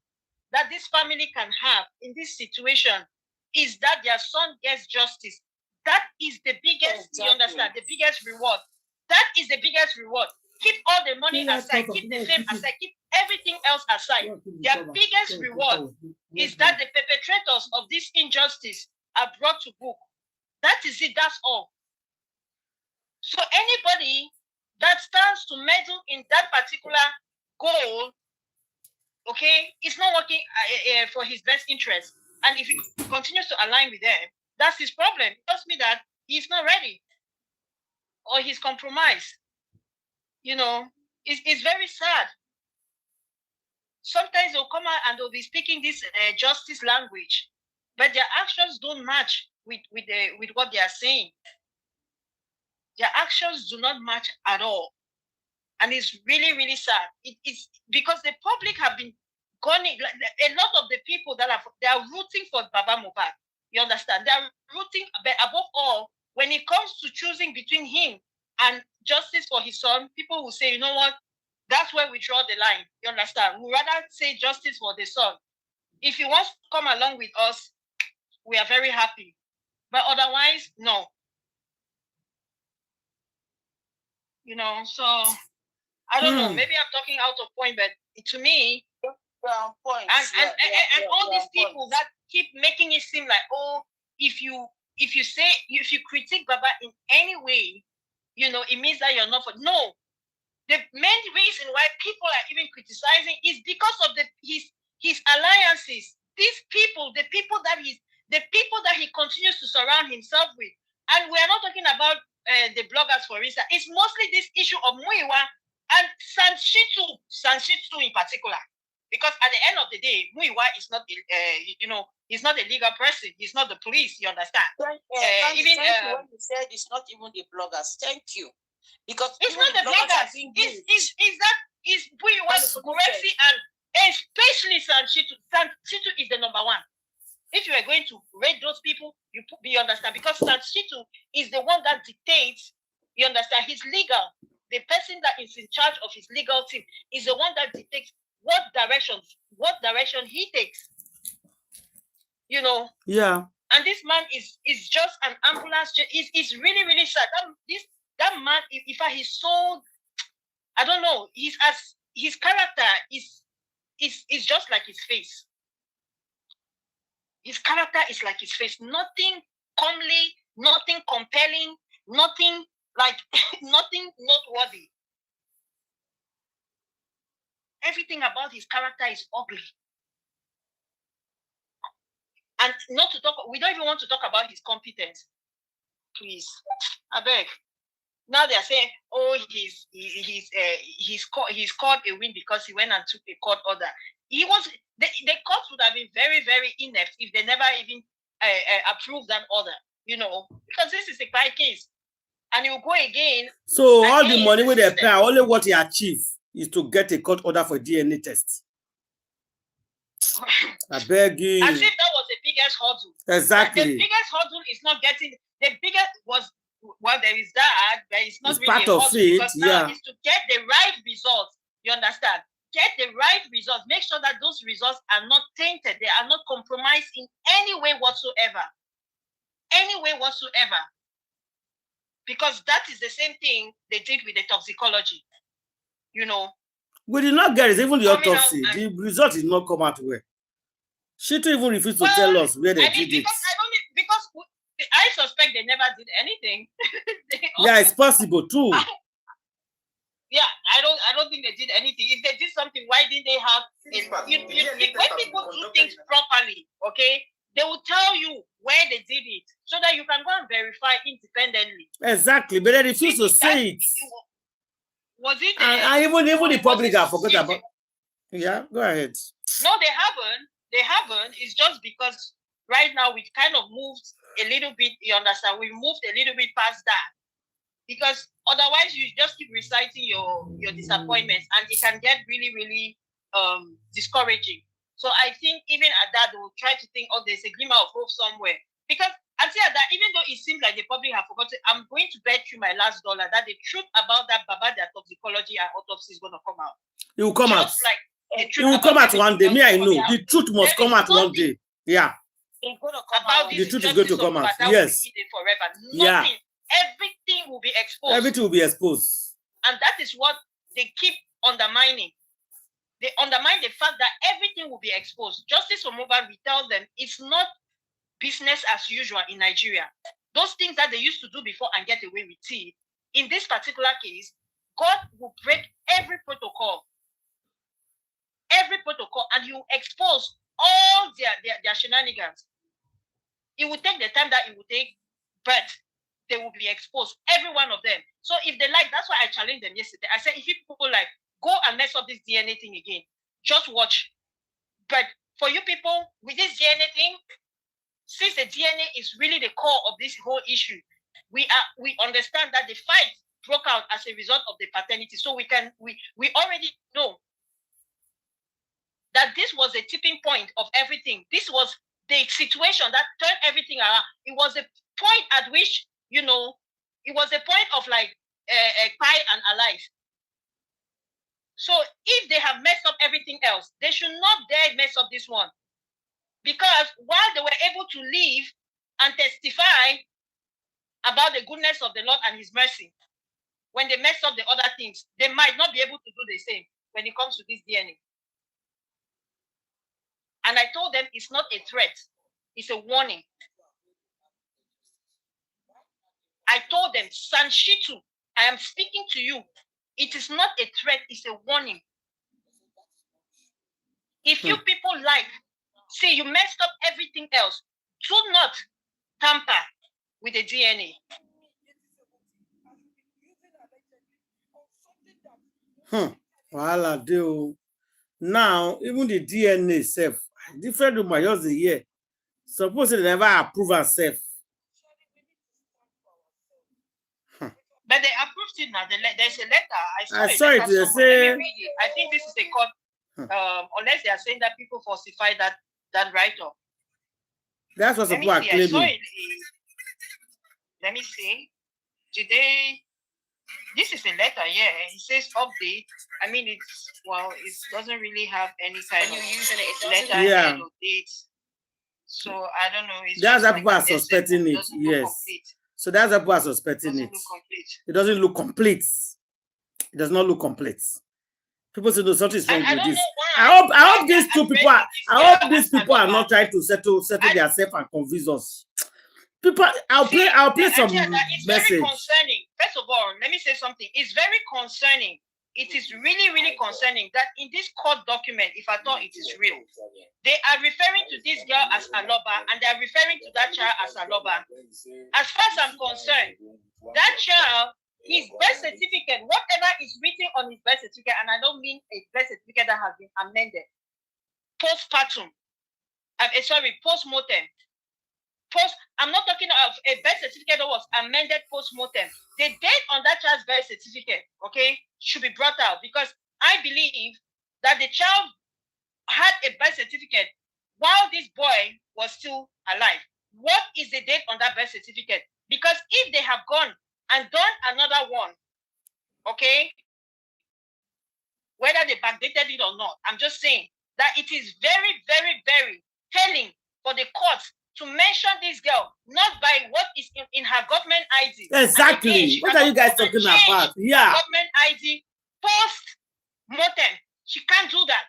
that this family can have in this situation is that their son gets justice. That is the biggest, you understand, the biggest reward. That is the biggest reward. Keep all the money aside, keep the fame aside, keep everything else aside. Their biggest reward is that the perpetrators of this injustice are brought to book. That is it, that's all. So anybody that stands to meddle in that particular goal, okay, it's not working for his best interest. And if he continues to align with them, that's his problem. It tells me that he's not ready or he's compromised. You know, it's very sad. Sometimes they'll come out and they'll be speaking this justice language, but their actions don't match with what they are saying. Their actions do not match at all. And it's really, really sad. It's because the public have been going, a lot of the people they are rooting for Baba Mohbad. You understand? They are rooting, but above all, when it comes to choosing between him and justice for his son, people will say, you know what? That's where we draw the line. You understand? We'd rather say justice for the son. If he wants to come along with us, we are very happy. But otherwise, no. You know, so I don't know. Maybe I'm talking out of point, but to me, and all these people that keep making it seem like, oh, if you critique Baba in any way, you know, it means that you're not for. No, the main reason why people are even criticizing is because of his alliances. These people, the people that he continues to surround himself with, and we are not talking about the bloggers, for instance. It's mostly this issue of Muiwa and Sanshitu in particular. Because at the end of the day, Muiwa is not, he's not a legal person. He's not the police. You understand? Thank you when you said it's not even the bloggers. Thank you, because it's not the bloggers. It's Muiwa's Gurexi and especially Sanshitu. Sanshitu is the number one. If you are going to rate those people, you understand, because Sanshitu is the one that dictates. You understand? He's legal. The person that is in charge of his legal team is the one that dictates what direction he takes. You know. Yeah. And this man is just an ambulance. It's really, really sad. That man, if he's so, I don't know. His character is just like his face. His character is like his face. Nothing comely, nothing compelling, nothing like nothing noteworthy. Everything about his character is ugly. And not to talk, we don't even want to talk about his competence. Please, I beg. Now they are saying, oh, he's called a win because he went and took a court order. The court would have been very, very inept if they never even approved that order, you know, because this is a bad case. And you go again. So all the money with they pay, only what he achieved is to get a court order for DNA test. I beg you. As if that was the biggest hurdle. Exactly. The biggest hurdle is not getting, the biggest was, well, there is that, there is not it's really part a of hurdle, it, because yeah. now is to get the right results. You understand? Get the right results. Make sure that those results are not tainted. They are not compromised in any way whatsoever. Any way whatsoever. Because that is the same thing they did with the toxicology. You know. We did not get it. Even the autopsy. The result did not come out well. She too even refused to tell us where they did it. Because I suspect they never did anything. Yeah, it's possible too. Yeah, I don't think they did anything. If they did something, why didn't they have? When people do things properly, okay, they will tell you where they did it, so that you can go and verify independently. Exactly, but they refuse to say it. Was it? And even the public have forgot about. Yeah, go ahead. No, they haven't. They haven't. It's just because right now we kind of moved a little bit. You understand? We moved a little bit past that. Because otherwise you just keep reciting your disappointments, and it can get really, really discouraging. So I think even at that, they will try to think, oh, there's a glimmer of hope somewhere. Because I say that even though it seems like they probably have forgotten, I'm going to bet you my last dollar that the truth about that Baba, their toxicology and autopsy is going to come out. It will come out. Like it will come out one day. Me, I know. The truth must come out one day. Yeah. It's going to come about out. The truth is going to come out. Yes. Forever. Yeah. Nothing. Everything will be exposed. Everything will be exposed. And that is what they keep undermining. They undermine the fact that everything will be exposed. Justice for Mohbad, we tell them it's not business as usual in Nigeria. Those things that they used to do before and get away with it, in this particular case, God will break every protocol. Every protocol, and you expose all their shenanigans. It will take the time that it will take, but they will be exposed, every one of them. So if they like, that's why I challenged them yesterday. I said, if you people like, go and mess up this DNA thing again, just watch. But for you people, with this DNA thing, since the DNA is really the core of this whole issue, we understand that the fight broke out as a result of the paternity. So we already know that this was a tipping point of everything. This was the situation that turned everything around. It was a point at which, it was a point of like a pie and alive. So if they have messed up everything else, they should not dare mess up this one. Because while they were able to live and testify about the goodness of the Lord and his mercy, when they mess up the other things, they might not be able to do the same when it comes to this DNA. And I told them it's not a threat, it's a warning. I told them, Sanshitu, I am speaking to you. It is not a threat, it's a warning. If you people like, see, you messed up everything else, do not tamper with the DNA. Well, do now, even the DNA itself, different with my just the year. Suppose they never approve herself. But they approved it now. There's a letter. I saw it. They say, I think this is a court. Unless they are saying that people falsify that write-up. That's what people are claiming. Let me see. Today, this is a letter. Yeah, it says update. I mean, it doesn't really have any kind of letter head or date. So I don't know. That's how people are suspecting it. Yes. So that's how people are suspecting it. It doesn't look complete. It does not look complete. People say no, something is wrong with this. I hope these two people are. I hope these people are not trying to settle themselves and convince us. People, I'll play some it's message. Very concerning. First of all, let me say something. It's very concerning. It is really, really concerning that in this court document, if I thought it is real, they are referring to this girl as Aloba and they are referring to that child as Aloba. As far as I'm concerned, that child, his birth certificate, whatever is written on his birth certificate, and I don't mean a birth certificate that has been amended, postpartum, post-mortem. I'm not talking of a birth certificate that was amended post-mortem. The date on that child's birth certificate, okay, should be brought out because I believe that the child had a birth certificate while this boy was still alive. What is the date on that birth certificate? Because if they have gone and done another one, okay, whether they backdated it or not, I'm just saying that it is very, very, very telling for the courts to mention this girl, not by what is in her government ID. Exactly. What are you guys talking about? Yeah. Government ID post-mortem. She can't do that.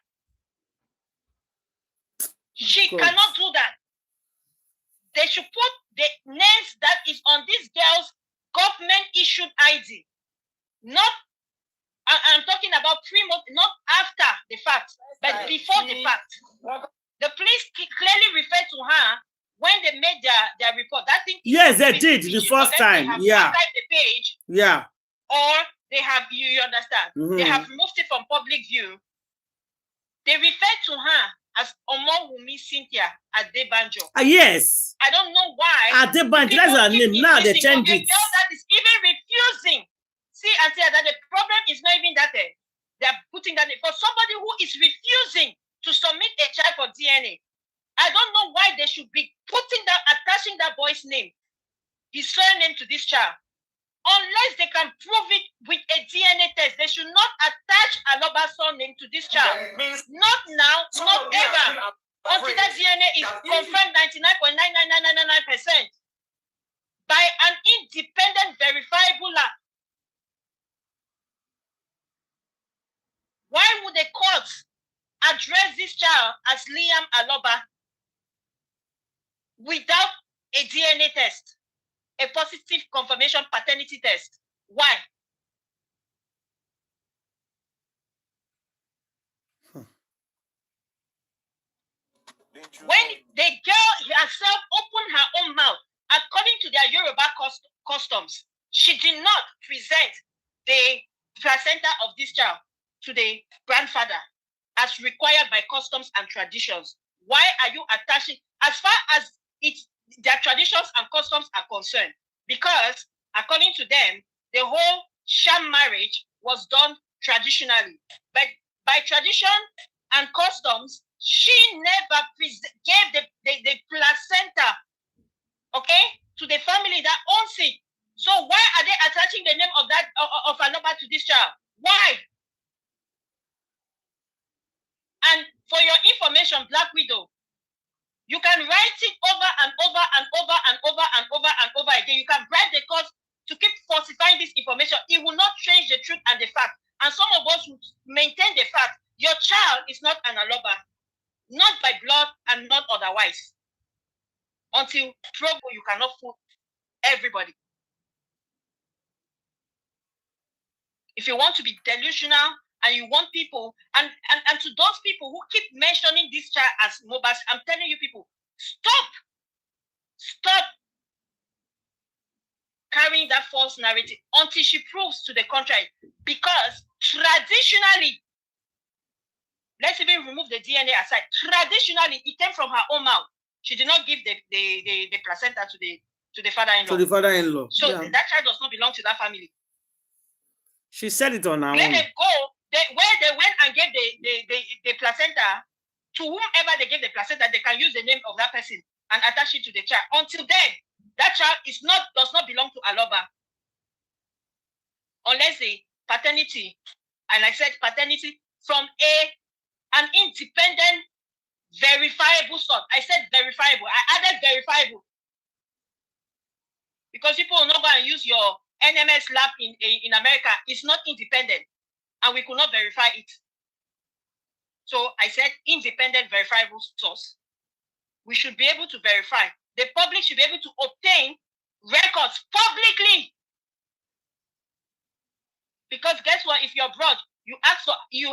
She cannot do that. They should put the names that is on this girl's government-issued ID. Not, I'm talking about not after the fact, but before the fact. The police clearly referred to her when they made their report. That thing. Yes, they did the first time. Yeah. The page. Yeah. Or they have you understand? They have removed it from public view. They referred to her as Omowumi Cynthia Adebanjo. Yes. I don't know why. Adebanjo, that's her name. Now they change it. Girl that is even refusing. See, Auntie, that the problem is not even that they're putting that in. For somebody who is refusing to submit a child for DNA. I don't know why they should be attaching that boy's name, his surname to this child. Unless they can prove it with a DNA test, they should not attach Aloba's surname to this child. Not now, not ever. Until that DNA is confirmed 99.99999% by an independent verifiable lab. Why would the court address this child as Liam Aloba without a DNA test, a positive confirmation paternity test? Why? When the girl herself opened her own mouth, according to their Yoruba customs, she did not present the placenta of this child to the grandfather as required by customs and traditions. Why are you attaching, as far as their traditions and customs are concerned? Because according to them, the whole sham marriage was done traditionally. But by tradition and customs, she never gave the placenta, okay, to the family that owns it. So why are they attaching the name of that of Aloba to this child? Why? And for your information, Black Widow, you can write it over and over and over and over and over and over again. You can bribe the court to keep falsifying this information. It will not change the truth and the fact. And some of us will maintain the fact your child is not an Aloba, not by blood and not otherwise. Until proven, you cannot fool everybody. If you want to be delusional and you want people, and to those people who keep mentioning this child as Mohbad, I'm telling you people, stop carrying that false narrative until she proves to the contrary. Because traditionally, let's even remove the DNA aside, traditionally it came from her own mouth. She did not give the placenta to the father-in-law. To the father-in-law. So that child does not belong to that family. She said it on her own. Let them go. Where they went and gave the placenta to whomever they gave the placenta, they can use the name of that person and attach it to the child. Until then, that child does not belong to Aloba. Unless the paternity, and I said paternity from an independent, verifiable source. I said verifiable. I added verifiable. Because people will not go and use your NMS lab in America. It's not independent. And we could not verify it. So I said independent, verifiable source. We should be able to verify. The public should be able to obtain records publicly. Because guess what? If you're abroad, you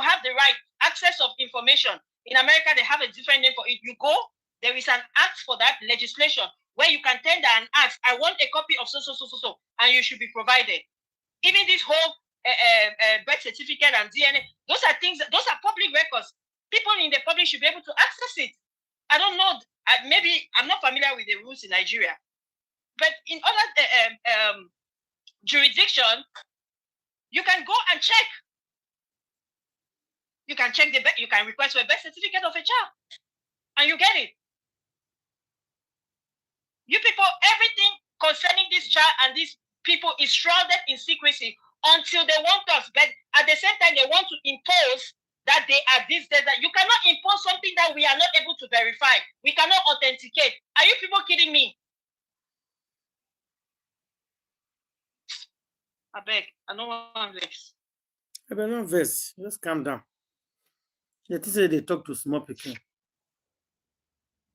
have the right access of information. In America, they have a different name for it. You go, there is an act for that legislation where you can tender and ask, I want a copy of so, and you should be provided. Even this whole birth certificate and DNA, those are public records. People in the public should be able to access it. I don't know, maybe I'm not familiar with the rules in Nigeria, but in other jurisdiction, you can go and check. You can check you can request for a birth certificate of a child, and you get it. You people, everything concerning this child and these people is shrouded in secrecy until they want us. But at the same time, they want to impose that they are this, that. You cannot impose something that we are not able to verify. We cannot authenticate. Are you people kidding me? I beg. I don't want this. I beg no vex. Just calm down. They say they talk to small people.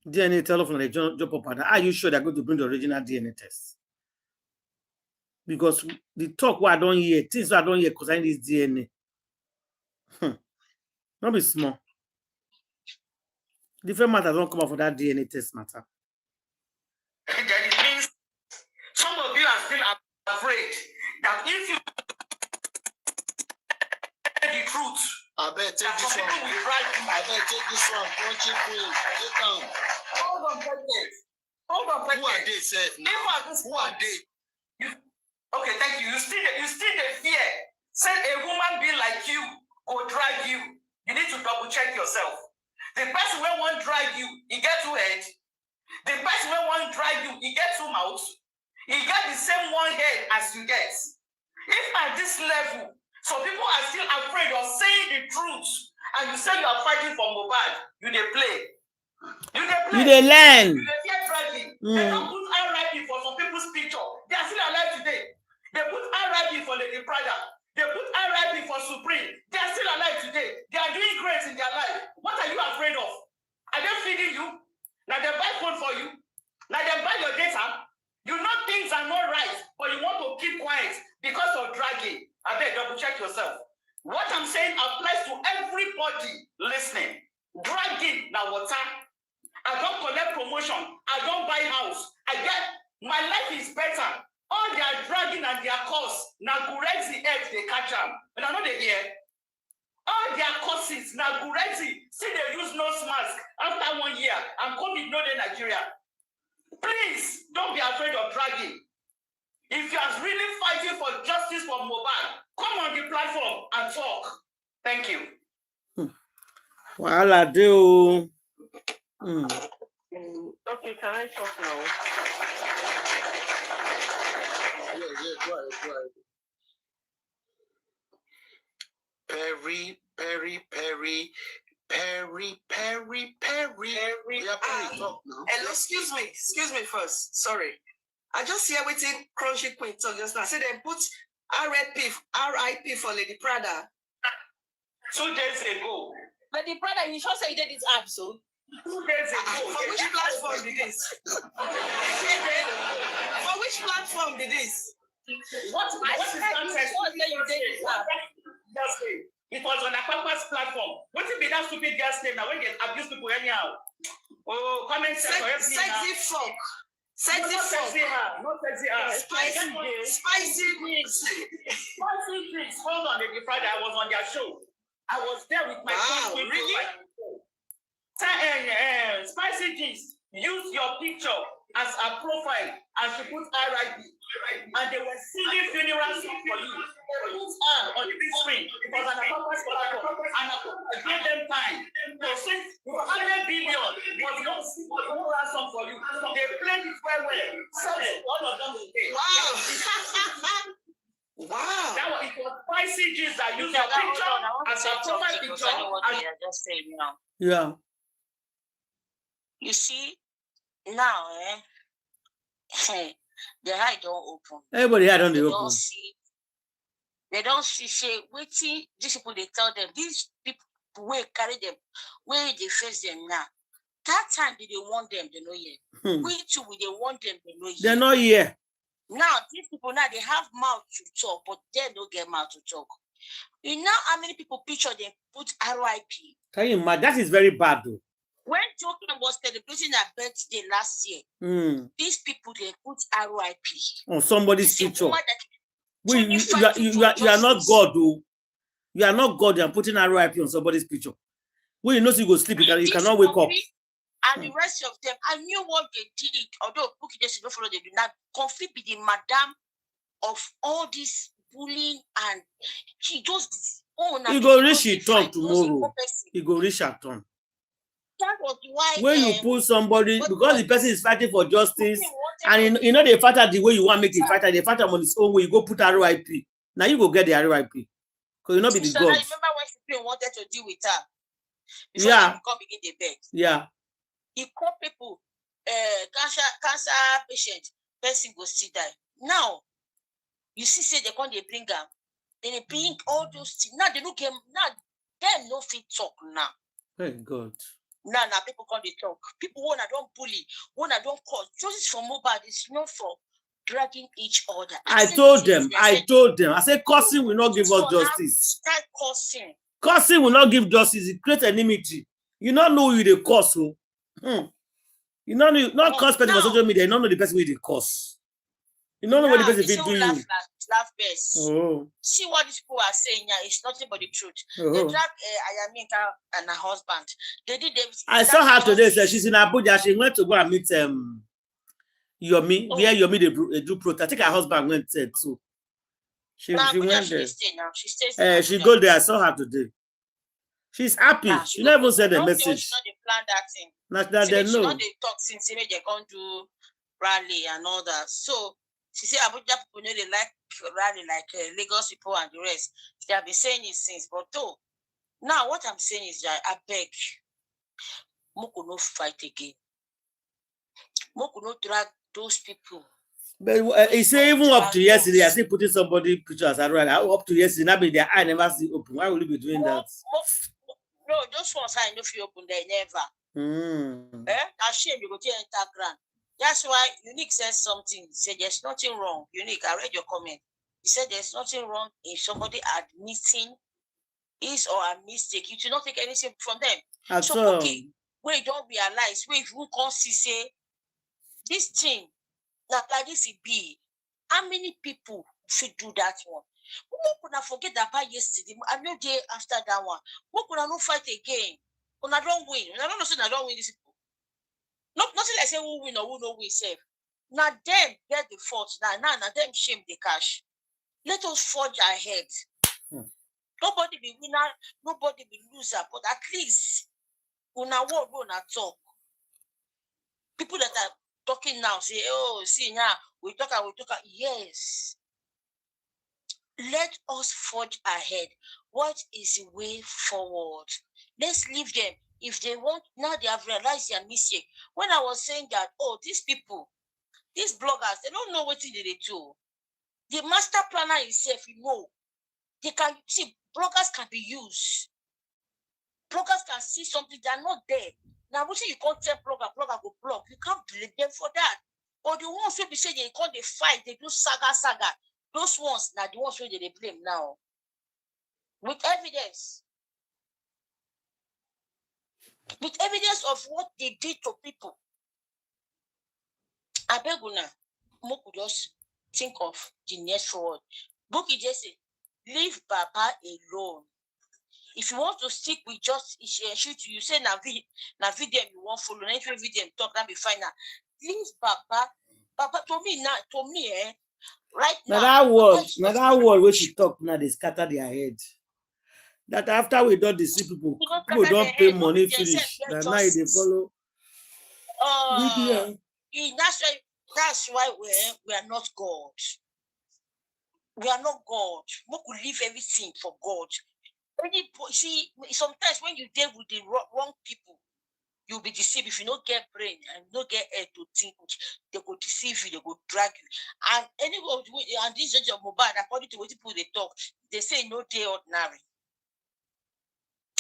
DNA telephone, they jump up and are you sure they're going to bring the original DNA test? Because the talk what I don't hear, things I don't hear because I need this DNA. Not be small. Different matters don't come out for that DNA test matter. That it means some of you are still afraid that if you the truth, I bet take this one. I bet take this one. Crunchy queen. Take them. hold on, president. Hold on, president. Who are they, sir? Who are they? Okay, thank you. You still the fear. Said a woman be like you or drag you. You need to double check yourself. The person who won't drag you, he get two head. The person who won't drag you, he get two mouths. He get the same one head as you get. If at this level, some people are still afraid of saying the truth, and you say you are fighting for Mohbad, you dey play. You dey play. You dey learn. You dey fear dragging. They don't put RIP for some people's picture. They are still alive today. They put RIP for Lady Prada. They put RIP for Supreme. They are still alive today. They are doing great in their life. What are you afraid of? Are they feeding you? Like they buy phone for you? Like they buy your data? You know things are not right, but you want to keep quiet because of dragging. I beg, double check yourself. What I'm saying applies to everybody listening. Dragging now water. I don't collect promotion. I don't buy house. I get my life is better. All they are dragging and their costs now Gurezi eggs they catch them. And I know they hear. All their courses now Gurezi see they use nose mask after 1 year and COVID no in Nigeria. Please don't be afraid of dragging. If you are really fighting for justice for Mohbad, come on the platform and talk. Thank you. Well, I do. Okay, can I talk now? Yeah, go ahead. Perry. Yeah, talk now. Hello, excuse me first. Sorry. I just hear waiting Crunchy Queen talk just now. Say they put RIP for Lady Prada 2 days ago. Lady Prada, you sure say you did this app, so? 2 days ago. For which platform did this? For which platform did this? What is context? It was on a purpose platform. What if be that stupid girl's name now when they abuse people anyhow? Oh, comment section. Sexy fuck. Sexy fuck. Not sexy ass. Spicy drinks. Hold on, Lady Friday. I was on their show. I was there with my friend. Really? Spicy drinks. Use your picture as a profile and she put RIP. And they were singing funeral song for you. On the big screen. It was an purpose platform. And I gave them time. So since 100 billion was not funeral song for you, they played it well. So all of them will pay. Wow. Wow. That was, it was spicy juice that used your picture as a profile picture. Just saying now. Yeah. You see, now, the eye don't open. Everybody had on the open. They don't see, say, waiting, these people, they tell them, these people will carry them, where they face them now. That time, they want them, they know here. We too, they want them, they know here. They're not here. Now, these people now, they have mouth to talk, but they don't get mouth to talk. You know how many people picture them put RIP? Can you imagine? That is very bad, though. When Joker was celebrating her birthday last year, these people, they put RIP on somebody's picture. You are not God, though. You are not God. You are putting RIP on somebody's picture. When you know you go sleep, you cannot wake up. And the rest of them, I knew what they did. Although Bookie just don't follow, they do not. Conflict be the madam of all this bullying, and she just he go reach her turn tomorrow. He go reach her turn. That was why when you put somebody because the person is fighting for justice, and you know they fight the way you want to make it fight, they fight on his own way. You go put RIP. Now you go get the RIP because you not be the God. I remember when Supreme wanted to deal with her. Before yeah. They come begin the beg. Yeah. He called people, cancer patient, person go see die. Now, you see, say they come, they bring them. Then they bring all those things. Now they look at now, them no fit talk now. Thank God. Now people come they talk. People wanna don't bully, wanna don't cause. Justice for Mohbad is not for dragging each other. I told them. I said, cursing will not give us justice. Start cursing. Cursing will not give justice. It creates enmity. You don't know who they curse. So. You know, not curse person on social media. You don't know the person with the curse. You don't know what the person is doing. Laugh best. Oh. See what these people are saying here. It's nothing but the truth. They dragged Ayaminka and her husband. They did them. I saw her today. So she's in Abuja. She went to go and meet Yomi. Where Yomi they do protest. I think her husband went there too. She went there. She stays. She go there. I saw her today. She's happy. Nah, She never said a don't message. She not dey plan that thing. Not that they She know. not dey talk since they can't do rally and all that. So she said Abuja people know they like rally like Lagos people and the rest. They have been saying it since, but though now what I'm saying is that I beg, Moko no fight again. Moko no drag those people. But he say even up to yesterday, I still putting somebody pictures around. Up to yesterday, that means their eye never see open. Why will you be doing that? No, those ones I know if you open, they never. I shame you go to enter ground. That's why Unique says something. He said there's nothing wrong. Unique, I read your comment. He said there's nothing wrong if somebody admitting his or a mistake. You should not take anything from them. So okay, we don't realize we can't see say this thing like this it be. How many people should do that one? Who could not forget that by yesterday? I know day after that one. Who could not fight again? When I don't win. I don't know say I don't win this people. Nothing like say who win or who no win safe. Now them get the fault. Now them shame the cash. Let us forge ahead. Nobody be winner, nobody be loser, but at least when I won't go and talk. People that are talking now say, oh, see now, we talk. Yes. Let us forge ahead. What is the way forward? Let's leave them. If they want, now they have realized their mistake. When I was saying that, oh, these people, these bloggers, they don't know what they do. The master planner himself, they can see, bloggers can be used. Bloggers can see something they are not there. Now, what you can't tell blogger go blog. You can't blame them for that. But the ones who be saying they can't, they fight, they do saga. Those ones, now the ones who they blame now. With evidence. With evidence of what they did to people. I beg you now, Moku just think of the next word. Bookie just say, leave Baba alone. If you want to stick with just shoot, you say na VDM you want follow, na if VDM talk, that be fine now. Leave Baba to me, right now. That word which you talk now, they scatter their head. That after we don't deceive people don't pay money finish. That now they follow. That's why we are not God. We are not God. We could leave everything for God. See, sometimes when you deal with the wrong people, you'll be deceived. If you don't get brain and you don't get head to think, they go deceive you, they go drag you. And anyway, and this judge of Mohbad, according to what people they talk, they say no day ordinary.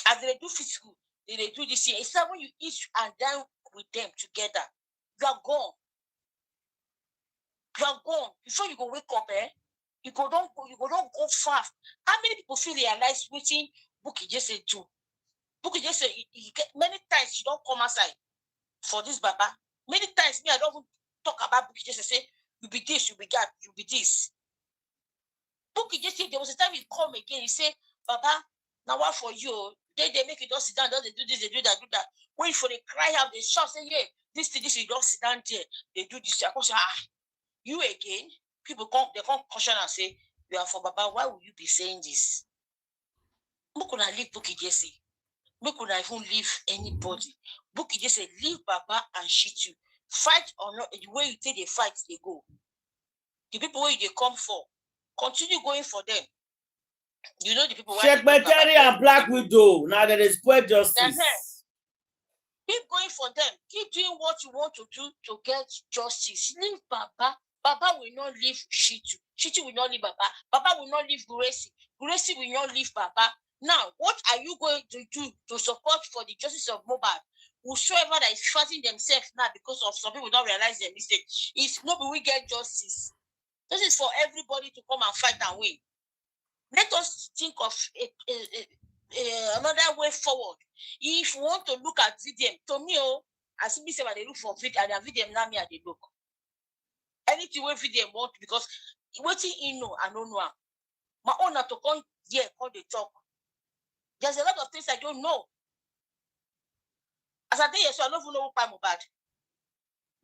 As they do physical, they do this here. It's like when you eat and dine with them together, you are gone. You are gone. Before you go wake up, you don't go far. How many people feel realize waiting Bookie just say do? Bookie just say he get many times you don't come outside for this Baba. Many times me, I don't even talk about Bookie just say you be this, you be that, you be this. Bookie just say there was a time he come again, he say, Baba, now what for you? They make you don't sit down, they do this, they do that. Wait for they cry out, they shout, say, yeah, this, you don't sit down there, they do this. I say, you again? People come, they come caution and say, you are for Baba, why would you be saying this? We could not leave Bookie Jesse. We could not even leave anybody. Bookie Jesse, leave Baba and shit you. Fight or not, the way you take the fight, they go. The people where they come for, continue going for them. You know the people where Paternity and Black Widow. Now there is poor justice. Keep going for them. Keep doing what you want to do to get justice. Leave Baba. Baba will not leave Shitu. Shitu will not leave Baba. Baba will not leave Gracie. Gracie will not leave Baba. Now, what are you going to do to support for the justice of Mohbad? Whosoever that is fighting themselves now because of some people don't realize their mistake, is nobody will get justice. This is for everybody to come and fight and win. Let us think of another way forward. If you want to look at VDM, to me, I simply say they look for VDM, and VDM now me they look. Anything where VDM want, because waiting in know, I don't know. My owner to come here, come they talk. There's a lot of things I don't know. As I tell you, so I don't even know what Mohbad.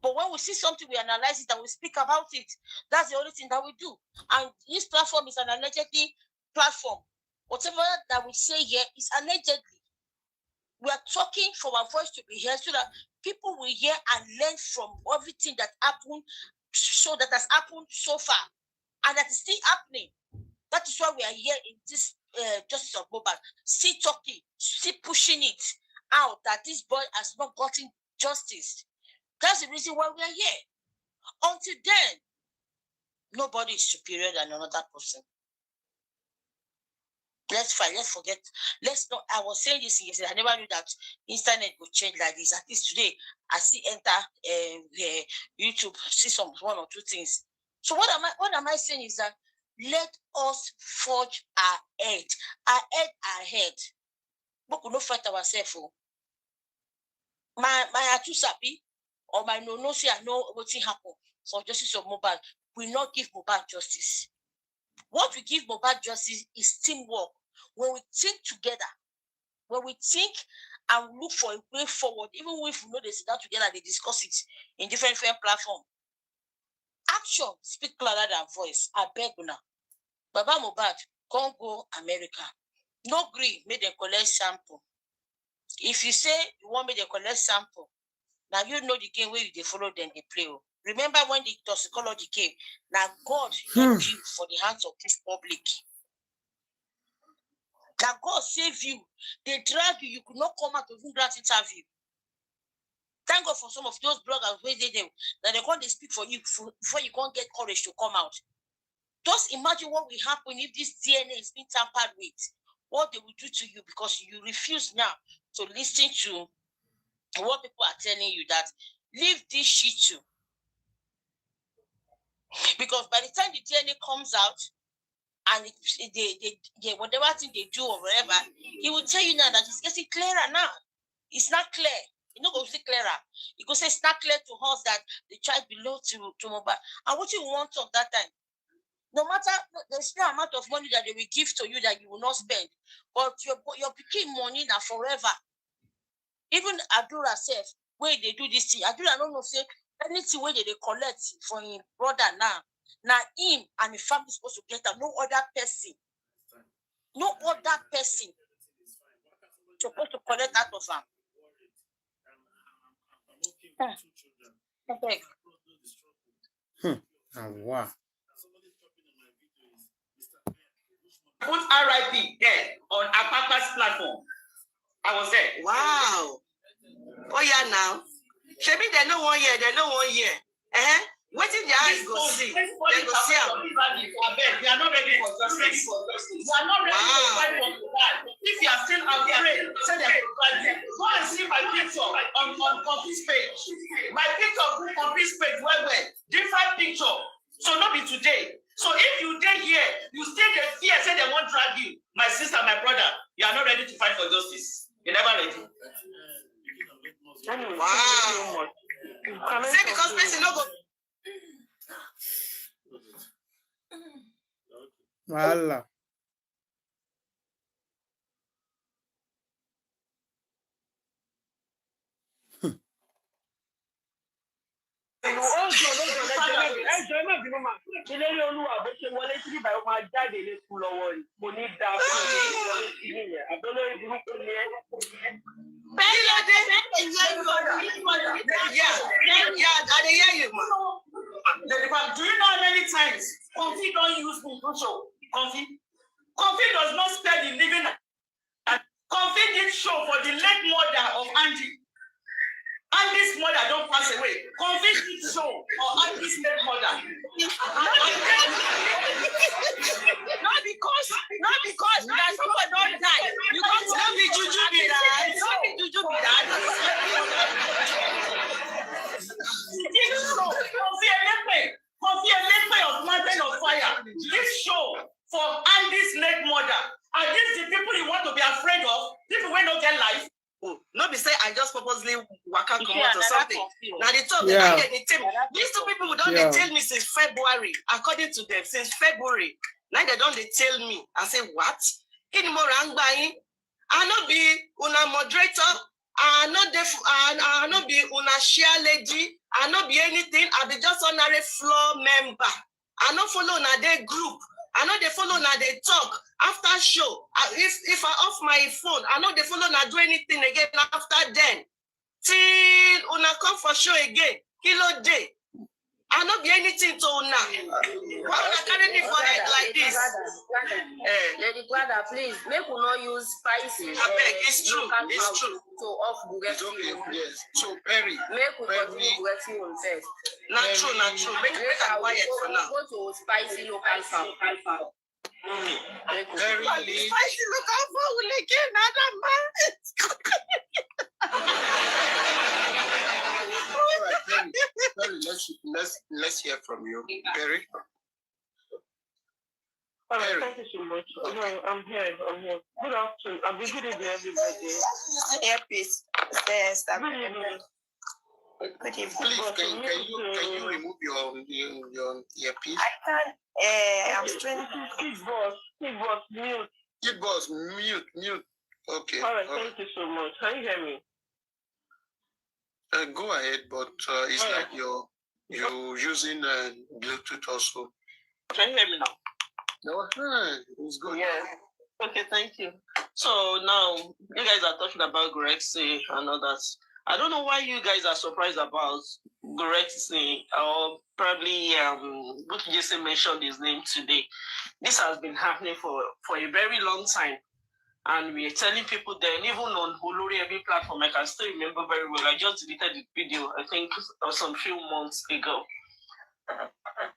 But when we see something, we analyze it and we speak about it. That's the only thing that we do. And this platform is an allegedly platform. Whatever that we say here is allegedly. We are talking for our voice to be heard so that people will hear and learn from everything that happened, so that has happened so far, and that is still happening. That is why we are here in this Justice of Mohbad, still talking, still pushing it out that this boy has not gotten justice. That's the reason why we are here. Until then, nobody is superior than another person. Let's fight, let's forget. Let's not. I was saying this yesterday. I never knew that internet would change like this. At least today, I see enter YouTube, see some one or two things. So what am I saying is that let us forge ahead. Ahead. We could not fight ourselves. My atu sabi or my no say I know what happened for Justice of Mohbad will not give Mohbad justice. What we give Mohbad justice is teamwork. When we think together, when we think and look for a way forward, even if we know they sit down together, they discuss it in different platforms. Action speak louder than voice. I beg you now. Baba Mohbad, can't go America. No green, make them collect sample. If you say you want me to collect sample, now you know the game where they follow them, they play. Remember when the toxicology came? Now God help you for the hands of this public. Now God save you. They drag you. You could not come out to even grant interview. Thank God for some of those bloggers where they that they can't speak for you before you can't get courage to come out. Just imagine what will happen if this DNA is being tampered with. What they will do to you because you refuse now to listen to what people are telling you, that leave this shit too. Because by the time the DNA comes out and they whatever thing they do or whatever, he will tell you now that it's getting clearer now. It's not clear. It's not going to be clearer. He could say it's not clear to us that the child belongs to Mohbad. And what you want to talk that time? No matter, there's no amount of money that they will give to you that you will not spend. But your picking money now forever. Even Adura self, where they do this thing, Adura don't know say anything where they collect for his brother now. Now him and the family supposed to get them. No other person. No other person supposed to collect out of them. Wow. Put RIP there on Apapa's platform. I was there. Wow. Oh yeah, now. Maybe they know 1 year. They know 1 year. What did the eyes go see? They go see. We are not ready for justice. We are not ready to fight for Mohbad. If you are still afraid, say they will fight them. Go and see my picture on Confuse page. My picture on Confuse page, well, different picture. So not be today. So if you stay here, you still the fear, say they won't drag you. My sister, my brother, you are not ready to fight for justice. You're never ready. Wow. Say because person no go. Voila. I hear you. Do you know how many times Confi don't use me to show? Confi does not spare the living. Confi did show for the late mother of Andy. Andy's mother don't pass away. Confi did show for Andy's late mother. Not because that someone don't die. You can't tell me juju be that. Not be juju be that. Confi a late of mountain of fire. This show for Andy's late mother. Are these the people you want to be afraid of? People who don't get life. Oh, not be say I just purposely work out come out or something. Now they talk, Yeah. they tell me. These two people who don't they tell me since February, according to them, since February. Now they don't they tell me. I say, what? Any more buying? I not be una moderator, I not be una share lady, I not be anything, I be just honorary floor member. I not follow na their group. I know they follow now, they talk after show. If I off my phone, I know they follow now do anything again after then. Till una come for show again, kilo day. I not be anything to una. Why would I carry me for head like this? Lady Glada, please, make we not use spices. It's true. It's true. To off Google. Yes. So Perry. Make we continue Google first. Not true, not true. Make it quiet for now. Go to spicy local farm. Very late. Spicy local farm will again another man. All right, Perry, let's hear from you. Perry. All right, thank you so much. I'm here. Good afternoon. I'm good evening, everybody. Earpiece. Yes, Good evening. good evening. Please, can you remove your earpiece? I can't. I'm straight. Big boss, mute. It was mute. Okay. All right, thank you so much. Can you hear me? Go ahead, but it's like you're using Bluetooth also. Can you hear me now? No, it's good. Yes. Okay, thank you. So now you guys are talking about Gorexy and all that. I don't know why you guys are surprised about Gorexy, or probably Jesse mentioned his name today. This has been happening for a very long time. And we are telling people then, even on Olori every platform, I can still remember very well. I just deleted the video, I think, some few months ago.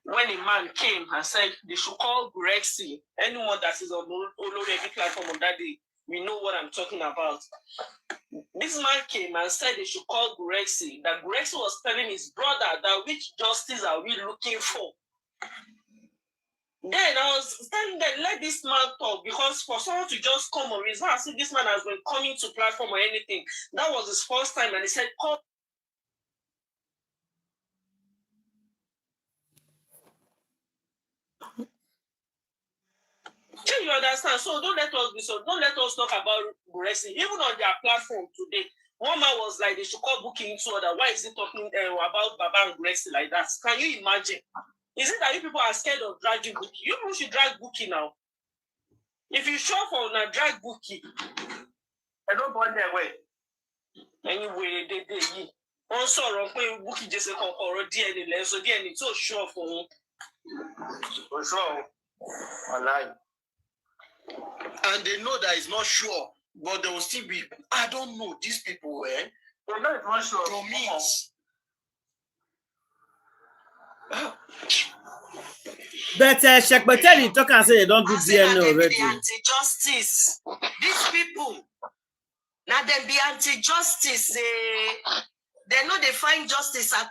When a man came and said they should call Gorexy, anyone that is on Olori every platform on that day, we know what I'm talking about. This man came and said they should call Gorexy, that Gorexy was telling his brother that which justice are we looking for? Then I was telling them, let this man talk, because for someone to just come on his house, this man has been coming to platform or anything. That was his first time, and he said, call. Do you understand? So don't let us talk about Gorexy. Even on their platform today, one man was like, they should call Booking to other. Why is he talking about Baba and Gorexy like that? Can you imagine? Is it that you people are scared of dragging Bookie? You people should drag Bookie now. If you show for now, drag Bookie. I don't want their way. Anyway, they also wrong Bookie just a or DNA, so DNA so sure for him. For sure. I lie. And they know that it's not sure, but they will still be. I don't know these people. Well, no, it's not sure. Promise. But Paternity talk and say they don't do DNA already. Anti-justice. These people, now they be anti-justice. They know they find justice at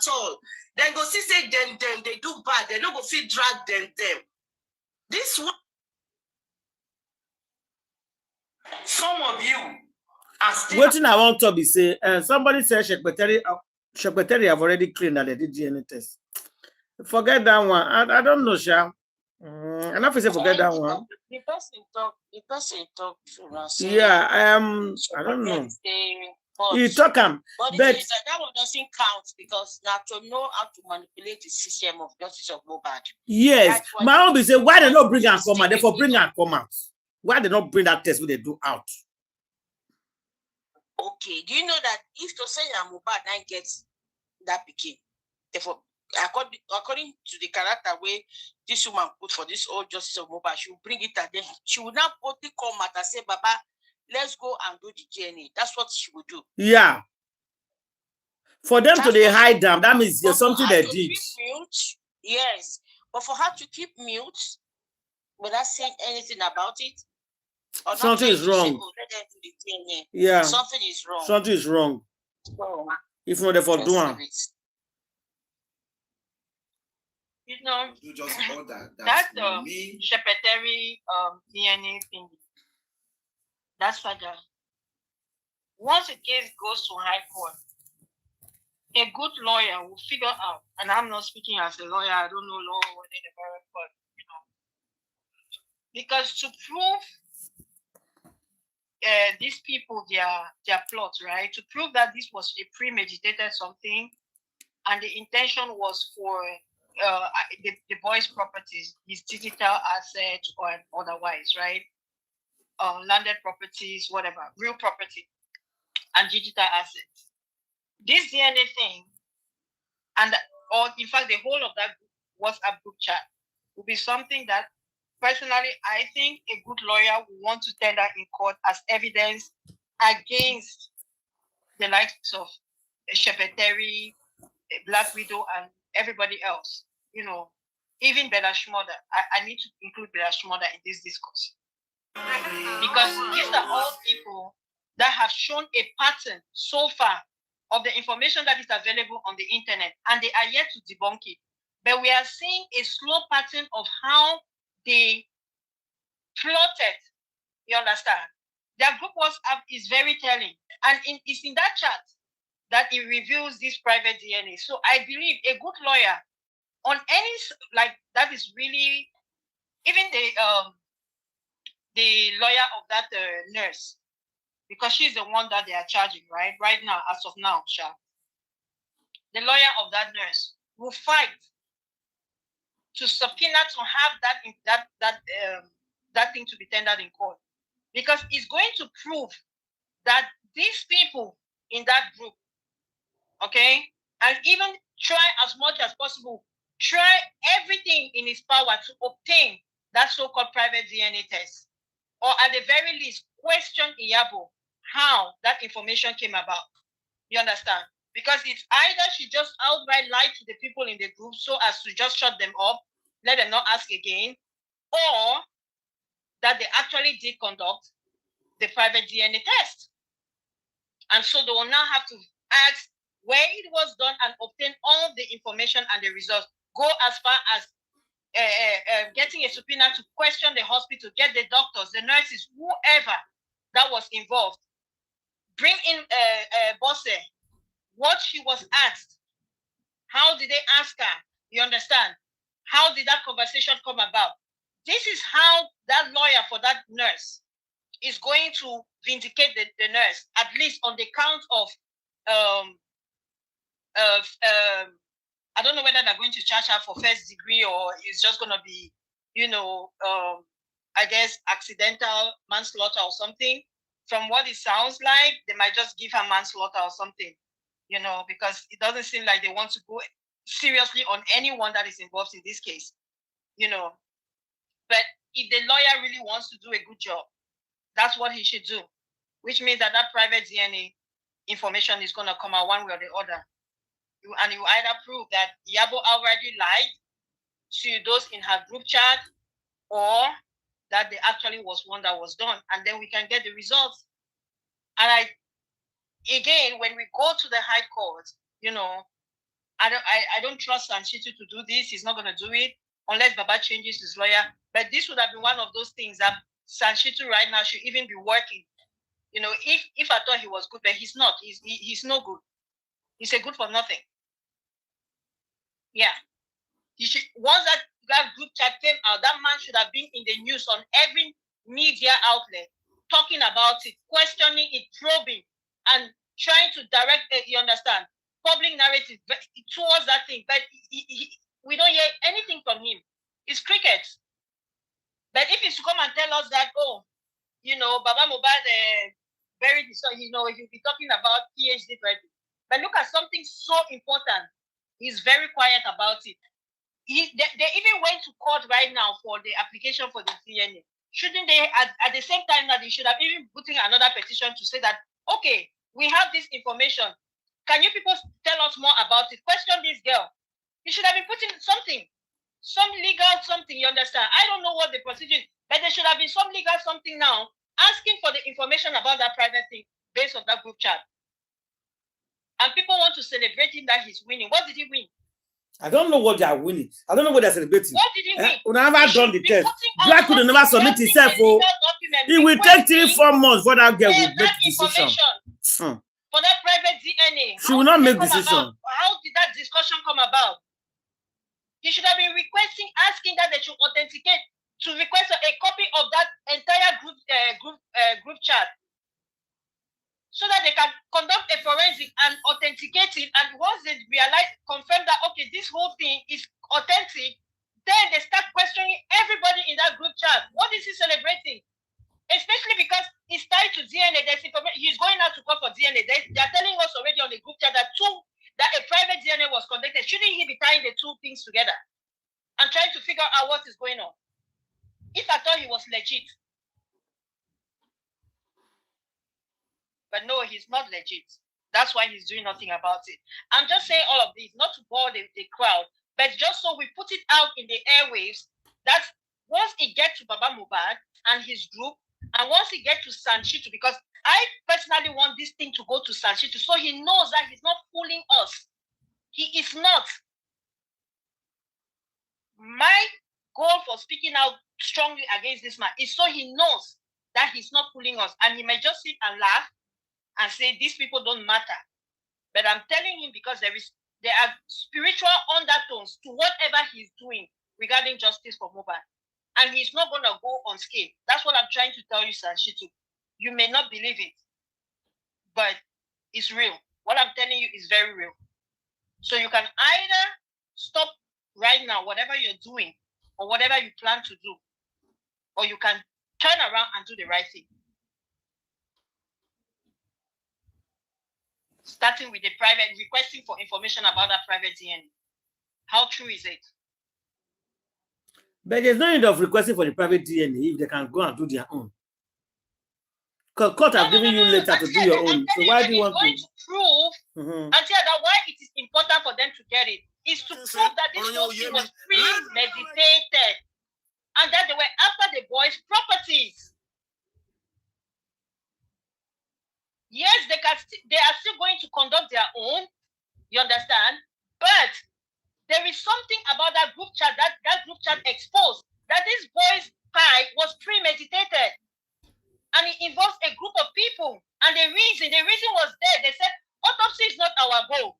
all. Then go see say them they do bad. They don't go feel drag them. This one. Some of you are still. What thing I want to be say, somebody said Paternity have already cleaned that they did DNA test. Forget that one. I don't know, Sha. Enough is forget that one. The person talk to us. Yeah, I don't know. He talk him, but but that one doesn't count because now to know how to manipulate the system of justice of Mohbad. yes, my own be say why they not bring and come out? Therefore bring and come out. Why they not bring that test when they do out? Okay, do you know that if to say Mohbad now gets that pikin, therefore according to the character where this woman put for this old justice of Mohbad, she will bring it and then she will now boldly come out and say, Baba, let's go and do the DNA. That's what she will do. Yeah. For them to they hide them, that means there's something they did. Mute, yes. But for her to keep mute without saying anything about it, or something is wrong. Yeah. Something is wrong. Something is wrong. Oh, if not, therefore do it. You know, You just hold that Shepherdary DNA thing. That's what once a case goes to high court, a good lawyer will figure out, and I'm not speaking as a lawyer, I don't know law or whatever, but because to prove these people their plot, right? To prove that this was a premeditated something, and the intention was for the boy's properties, his digital assets or otherwise, right? Landed properties, whatever, real property and digital assets. This DNA thing, or in fact, the whole of that WhatsApp group chat will be something that, personally, I think a good lawyer will want to tender in court as evidence against the likes of Shepeteri, Black Widow, and everybody else. Even Bella Shmurda. I need to include Bella Shmurda in this discourse. Because these are all people that have shown a pattern so far of the information that is available on the internet, and they are yet to debunk it. But we are seeing a slow pattern of how they plotted. You understand? Their group WhatsApp is very telling, and it's in that chat that it reveals this private DNA. So I believe a good lawyer on any that is really, even the lawyer of that nurse, because she's the one that they are charging right now, as of now, Sha. The lawyer of that nurse will fight to subpoena to have that thing to be tendered in court, because it's going to prove that these people in that group, okay, and even try as much as possible, try everything in his power to obtain that so-called private DNA test, or at the very least question Iyabo how that information came about. You understand? Because it's either she just outright lied to the people in the group so as to just shut them up, let them not ask again, or that they actually did conduct the private DNA test. And so they will now have to ask where it was done and obtain all the information and the results. Go as far as getting a subpoena to question the hospital, get the doctors, the nurses, whoever that was involved. Bring in Bosse, what she was asked. How did they ask her? You understand? How did that conversation come about? This is how that lawyer for that nurse is going to vindicate the nurse, at least on the count of I don't know whether they're going to charge her for first degree or it's just going to be, I guess, accidental manslaughter or something. From what it sounds like, they might just give her manslaughter or something, because it doesn't seem like they want to go seriously on anyone that is involved in this case, But if the lawyer really wants to do a good job, that's what he should do, which means that private DNA information is going to come out one way or the other. And you either prove that Iyabo already lied to those in her group chat, or that there actually was one that was done, and then we can get the results. And again, when we go to the High Court, I don't trust Sanshitu to do this. He's not going to do it unless Baba changes his lawyer. But this would have been one of those things that Sanshitu right now should even be working. If I thought he was good, but he's not. He's no good. He's a good for nothing. Yeah. Once that group chat came out, that man should have been in the news on every media outlet, talking about it, questioning it, probing, and trying to direct, you understand, public narrative towards that thing. But we don't hear anything from him. It's crickets. But if he's to come and tell us that, Baba Mohbad buried his son, he'll be talking about PhD credit. But look at something so important. He's very quiet about it. They even went to court right now for the application for the DNA. Shouldn't they, at the same time that they should have even put in another petition to say that, okay, we have this information. Can you people tell us more about it? Question this girl. You should have been putting something, some legal something, you understand? I don't know what the procedure is, but there should have been some legal something now asking for the information about that private thing based on that group chat. And people want to celebrate him that he's winning. What did he win? I don't know what they are winning. I don't know what they're celebrating. What did he win? We never done the test. Black could never submit himself. It will take 3-4 months for that girl will make decision. For that private DNA. She will not make decision. How did that discussion come about? He should have been asking that they should authenticate, to request a copy of that entire group chat, so that they can conduct a forensic and authenticate it. And once they confirm that, okay, this whole thing is authentic, then they start questioning everybody in that group chat. What is he celebrating? Especially because he's tied to DNA. There's information. He's going out to call for DNA. They're telling us already on the group chat that a private DNA was conducted. Shouldn't he be tying the two things together and trying to figure out what is going on? If I thought he was legit. But no, he's not legit. That's why he's doing nothing about it. I'm just saying all of this, not to bore the crowd, but just so we put it out in the airwaves that once it gets to Baba Mohbad and his group, and once it gets to Sanchitu, because I personally want this thing to go to Sanchitu so he knows that he's not fooling us. He is not. My goal for speaking out strongly against this man is so he knows that he's not fooling us. And he may just sit and laugh and say these people don't matter. But I'm telling him because there are spiritual undertones to whatever he's doing regarding justice for Mohbad. And he's not going to go on scale. That's what I'm trying to tell you, Sanchitu. You may not believe it, but it's real. What I'm telling you is very real. So you can either stop right now, whatever you're doing, or whatever you plan to do, or you can turn around and do the right thing. Starting with the private, requesting for information about that private DNA. How true is it? But there's no need of requesting for the private DNA if they can go and do their own. Because court have given you later to do your own. So why do you want to prove until that why it is important for them to get it is to prove that this whole thing was premeditated and that they were after the boys' properties. Yes, they are still going to conduct their own, you understand? But there is something about that group chat that group chat exposed that this boy's pie was premeditated. And it involves a group of people. And the reason was there. They said, autopsy is not our goal.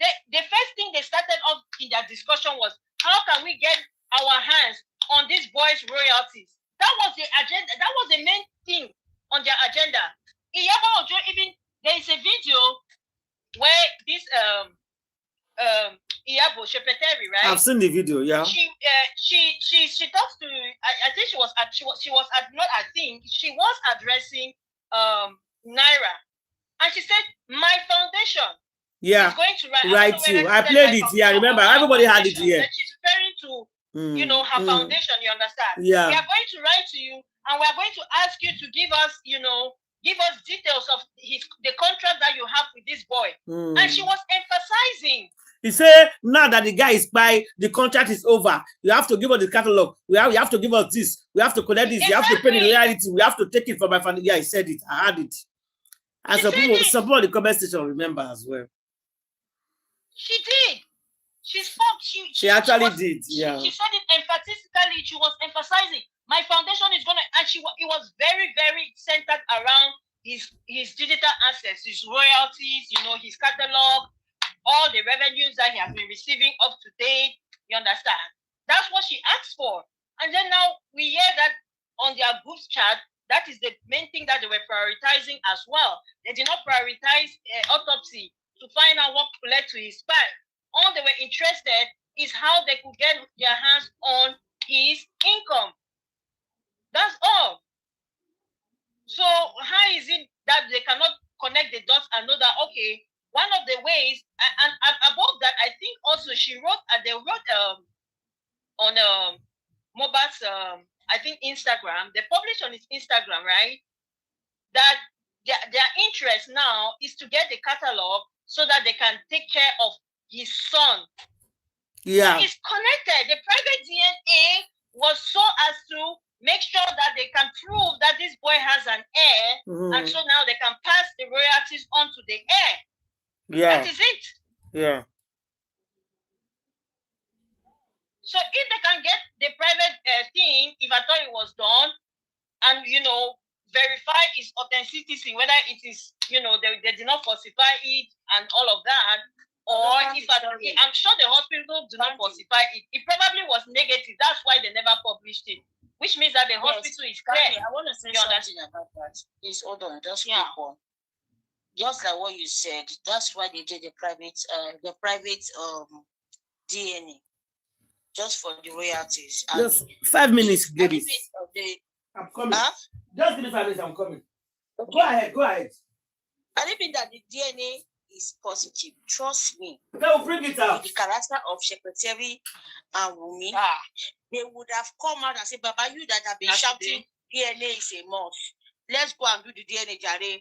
The first thing they started off in their discussion was, how can we get our hands on this boy's royalties? That was the agenda. That was the main thing on their agenda. Iyabo, even there is a video where this Iyabo Paternity, right? I've seen the video, yeah. She talks to I think she was addressing Naira, and she said my foundation is going to write you. I played it, yeah. Remember, everybody had it here. She's referring to her foundation. You understand? Yeah. We are going to write to you, and we are going to ask you to give us details of the contract that you have with this boy. And she was emphasizing. He said, now that the guy is by, the contract is over. You have to give us the catalog. You have to give us this. We have to collect this. You have to pay the reality. We have to take it from my family. Yeah, he said it. I had it. And some people in the comment section remember as well. She did. She spoke. She actually did. Yeah. She said it emphatically. She was emphasizing. My foundation is gonna, and it was very, very centered around his digital assets, his royalties, his catalog, all the revenues that he has been receiving up to date. You understand? That's what she asked for. And then now we hear that on their group chat, that is the main thing that they were prioritizing as well. They did not prioritize autopsy to find out what led to his death. All they were interested is how they could get their hands on his income. That's all. So how is it that they cannot connect the dots and know that, okay, one of the ways, and above that, I think also they wrote on Mohbad's, I think Instagram, they published on his Instagram, right, that their interest now is to get the catalog so that they can take care of his son. Yeah. So it's connected. The private DNA was so as to make sure that they can prove that this boy has an heir, and so now they can pass the royalties on to the heir. Yeah. That is it. Yeah. So if they can get the private thing, if I thought it was done, and verify its authenticity, whether it is, they did not falsify it and all of that, or if I'm sure the hospital do not falsify it. It probably was negative. That's why they never published it. Which means that the hospital is clear. I want to say something about that. Please hold on, just quick one. Just like what you said, that's why they did the private DNA. just for the royalties. Just 5 minutes, ladies. I'm coming. Huh? Just give me 5 minutes, I'm coming. Okay. Go ahead. And even that the DNA is positive, trust me. They'll bring it out. With the character of Secretary and Wumi, they would have come out and said, Baba, you that have been shouting DNA is a must. Let's go and do the DNA, Jare.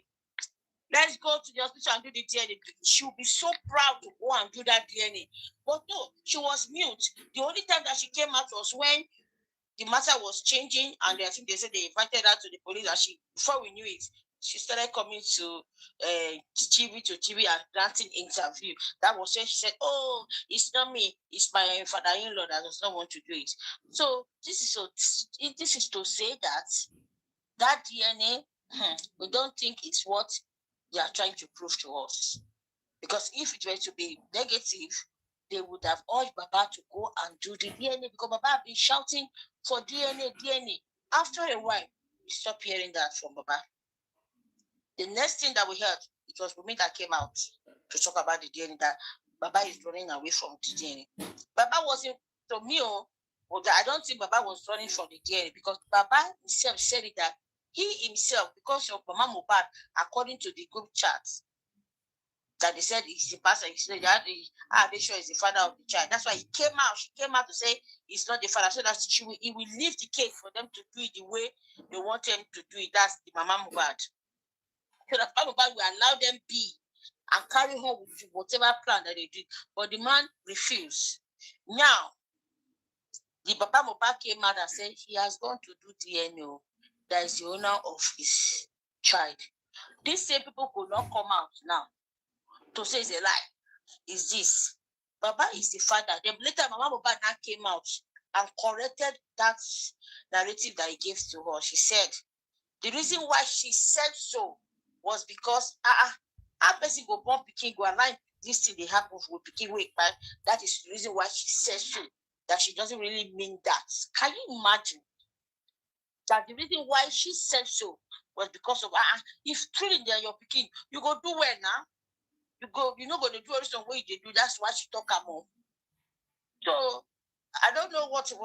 Let's go to the hospital and do the DNA. She will be so proud to go and do that DNA. But no, she was mute. The only time that she came out was when the matter was changing, and I think they said they invited her to the police, and she, before we knew it, she started coming to TV and granting interview. That was when she said, oh, it's not me, it's my father-in-law that does not want to do it. So this is to say that DNA, we don't think it's what they are trying to prove to us. Because if it were to be negative, they would have urged Baba to go and do the DNA, because Baba had been shouting for DNA. After a while, we stopped hearing that from Baba. The next thing that we heard, it was Wumi that came out to talk about the DNA, that Baba is running away from the DNA. Baba wasn't, to me, I don't think Baba was running from the DNA, because Baba himself said it, that he himself, because of Mama Mohbad, according to the group chat, that they said he's the pastor, he said they sure is the father of the child. That's why she came out to say he's not the father, so that he will leave the case for them to do it the way they want them to do it. That's the Mama Mohbad. So that Mama Mohbad will allow them be and carry on with whatever plan that they do. But the man refused. Now, the Papa Mohbad came out and said he has gone to do DNA. That is the owner of his child. These same people could not come out now to say it's a lie. Is this Baba is the father? Then later Mama Mohbad now came out and corrected that narrative that he gave to her. She said the reason why she said so was because our person go born Pikin, go align this thing they happen with Pikin wait, but that is the reason why she said so. That she doesn't really mean that. Can you imagine that the reason why she said so was because of if truly they're your Pikin, you go do well now. You're not going to do everything way they do. That's why she talk about. So I don't know whatever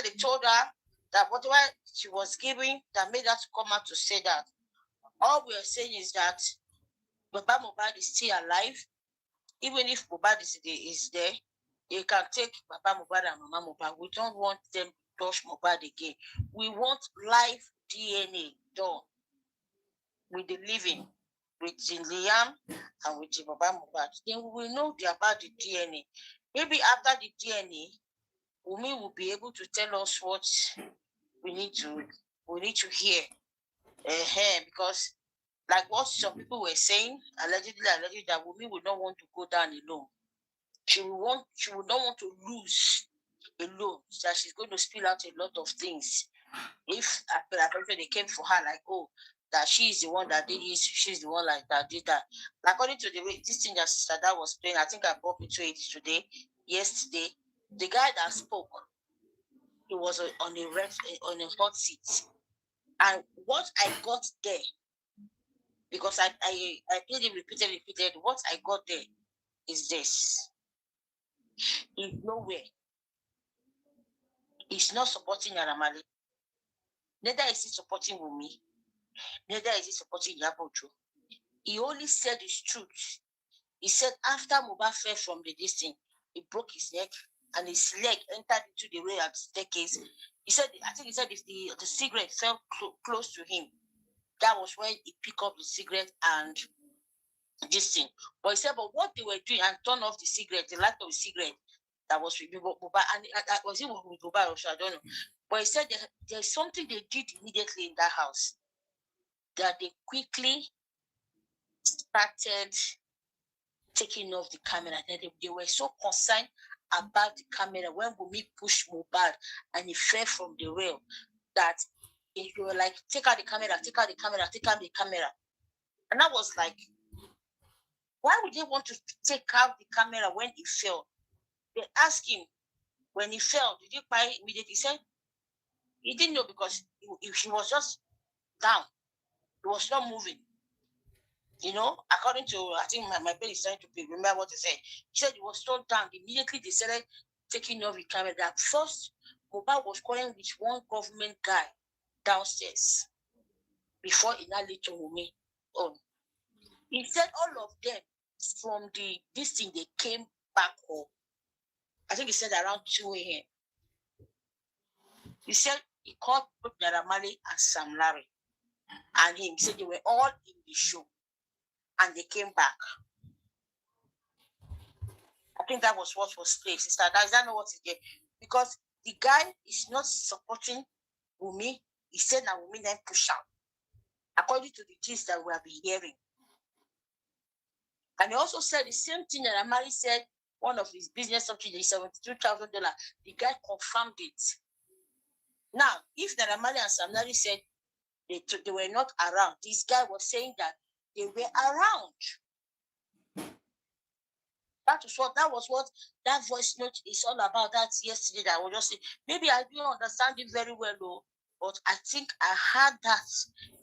they told her, that whatever she was giving that made her to come out to say that. All we are saying is that Baba Mohbad is still alive. Even if Mohbad is there, you can take Baba Mohbad and Mama Mohbad. We don't want them to touch Mohbad again. We want live DNA done with the living, with Liam and with Baba Mohbad. Then we will know about the DNA. Maybe after the DNA, Wumi will be able to tell us what we need to hear. Because like what some people were saying, allegedly that Wumi would not want to go down alone. She would not want to lose alone. That she's going to spill out a lot of things. If they came for her like, oh, that she's the one that did this, she's the one like that did that. According to the way this thing that Sister Dad was playing, I think I brought into it yesterday. The guy that spoke, he was on a hot seat. And what I got there, because I played it repeated, what I got there is this. He's nowhere. He's not supporting Yaramali. Neither is he supporting Wumi. Neither is he supporting Iyabo. He only said his truth. He said after Mohbad fell from the distance, he broke his neck and his leg entered into the rail at the staircase. He said if the cigarette fell close to him, that was when he picked up the cigarette and this thing. But he said, but what they were doing and turned off the cigarette, the light of the cigarette, that was with Mohbad, and that was it with Mohbad also, I don't know. But he said there's something they did immediately in that house, that they quickly started taking off the camera. And they were so concerned about the camera when Wumi pushed Mohbad and he fell from the rail, that they were like, take out the camera. And I was like, why would they want to take out the camera when he fell? They asked him, when he fell, did he cry immediately? He said he didn't know, because he was just down. He was not moving. According to, I think my brain is trying to remember what he said. He said he was so down. Immediately they started taking off the camera that first Mohbad was calling with one government guy downstairs before he now later Wunmi on. He said all of them from this thing they came back home. I think he said around 2 a.m. He said he called both Naira Marley and Sam Larry and him. He said they were all in the show and they came back. I think that was what was played. Sister, is that not what it is? Because the guy is not supporting Wunmi. He said that Wunmi then push out, according to the gist that we have been hearing. And he also said the same thing that Amari said, one of his business subsidies, $72,000. The guy confirmed it. Now, if Naira Marley and Sam Larry said they were not around, this guy was saying that they were around. That was what that voice note is all about. That yesterday that I was just saying. Maybe I didn't understand it very well, though, but I think I heard that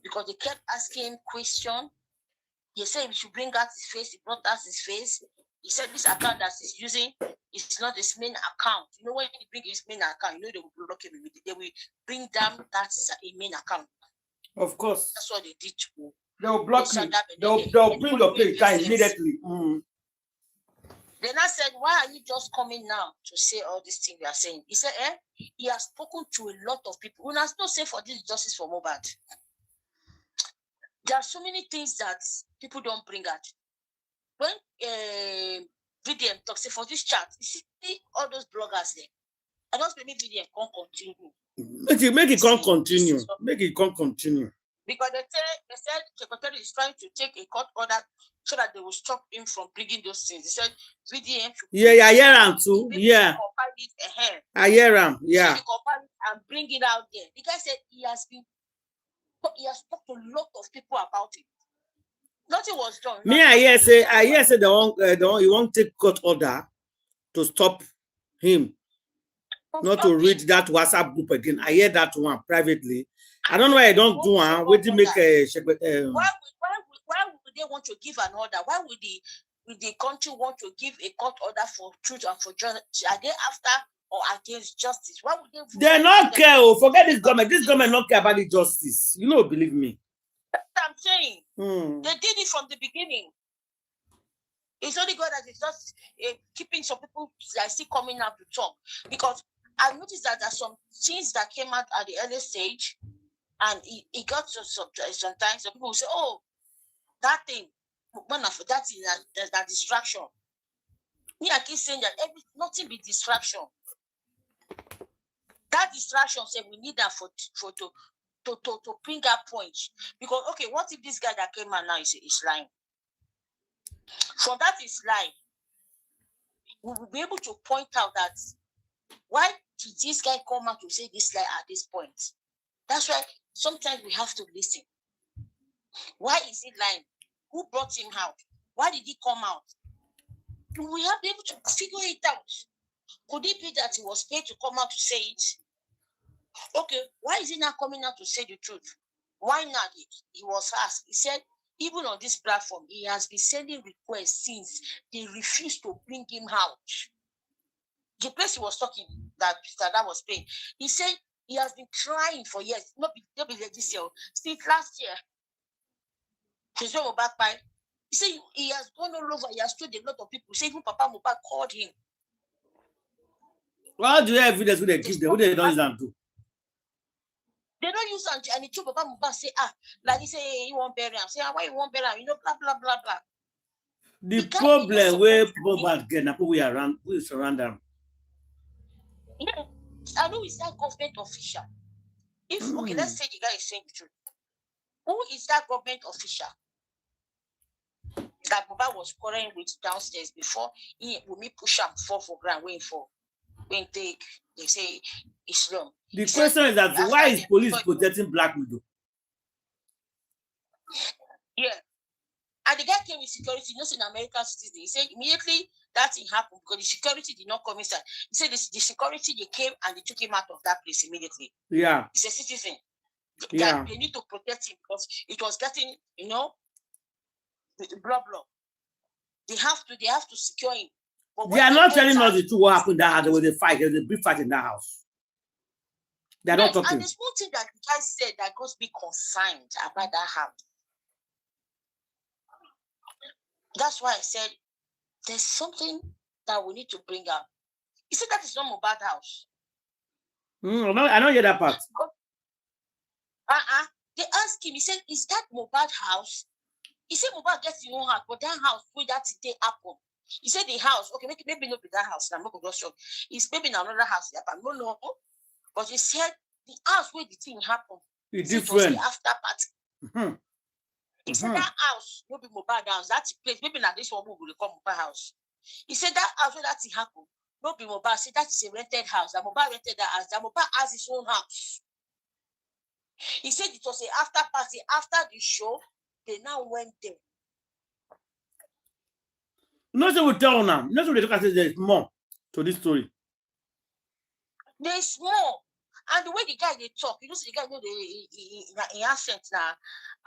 because they kept asking question. He said we should bring out his face. He brought out his face. He said this account that he's using is not his main account. You know, when he bring his main account, you know they will block him. They will bring down that a main account. Of course. That's what they did to. They'll block you. They'll bring your page down immediately. Then I said, why are you just coming now to say all these things you are saying? He said, he has spoken to a lot of people. We must not say for this justice for Mohbad. There are so many things that people don't bring out. When VDM talks, say for this chat, you see all those bloggers there. I don't believe VDM can't continue. Make it can't continue. Make it can't continue. Because they said Secretary is trying to take a court order so that they will stop him from bringing those things. They said VDM should I hear him too. Yeah. I hear him. Yeah. And bring it out there. The guy said he has talked to a lot of people about it. Nothing was done. Me, I hear say the one you won't take court order to stop him. Not to read that WhatsApp group again. I hear that one privately. I don't know why I don't do one. Wait to make a why would they want to give an order? Why would the country want to give a court order for truth and for justice? Are they after or against justice? Why would they not care? Oh, forget this government. This government not care about the justice. You know, believe me. That's what I'm saying. They did it from the beginning. It's only God that is just keeping some people that still coming out to talk. Because I noticed that there's some things that came out at the early stage, and it got to sometimes some people will say, oh, that thing, that is that distraction. Me, I keep saying that nothing be distraction. That distraction said we need that to bring up points. Because okay, what if this guy that came out now is lying? From that is lying. We will be able to point out that why did this guy come out to say this lie at this point? That's why sometimes we have to listen. Why is he lying? Who brought him out? Why did he come out? We have to be able to figure it out. Could it be that he was paid to come out to say it? Okay, why is he not coming out to say the truth? Why not? He was asked. He said, even on this platform, he has been sending requests since they refused to bring him out. The place he was talking, that was paying, he said he has been trying for years, not be this year, since last year. He's going back by. He said he has gone all over, he has told a lot of people. He said even Papa Mohbad called him. Well, do you have evidence when they give them? What they don't use them to? They don't use them, and he told Papa Mohbad, say, like he say, you won't bury him. Say, why you won't bury him? You know, blah, blah, blah, blah. The problem where Mohbad get, we surround them. Yeah, I know it's that government official. Okay, let's say the guy is saying the truth. Who is that government official that Mohbad was quarreling with downstairs before we push him for ground, when they say Islam? The question is that why is police protecting Black Widow? Yeah. And the guy came with security, not in American citizen. He said immediately that thing happened because the security did not come inside. He said the security, they came and they took him out of that place immediately. Yeah. He's a citizen. Yeah. They need to protect him because it was getting, blah, blah. They have to secure him. But They when are not telling us enter, the truth. What happened in that house? There was a fight. There was a big fight in that house. They are not yes, talking. and there's one thing that the guy said that got me concerned about that house. That's why I said there's something that we need to bring up. He said that is not Mohbad house. I don't hear that part. They asked him, he said, is that Mohbad house? He said Mohbad gets his own house, but that house where that day happened. He said the house, okay, maybe not be that house. I'm not going to show. It's maybe in another house. No. But he said the house where the thing happened. It's It was different. the after party. He said that house, maybe Mohbad house, that place, maybe not this one will call Mohbad house. He said that house where that thing happened, not be Mohbad. Said that is a rented house. That Mohbad rented that house. That Mohbad has his own house. He said it was an after party. After the show, they now went there. Nothing will tell now. Nothing will talk. There's more to this story. There's more. And the way the guy they talk, you know, the guy know the accent now,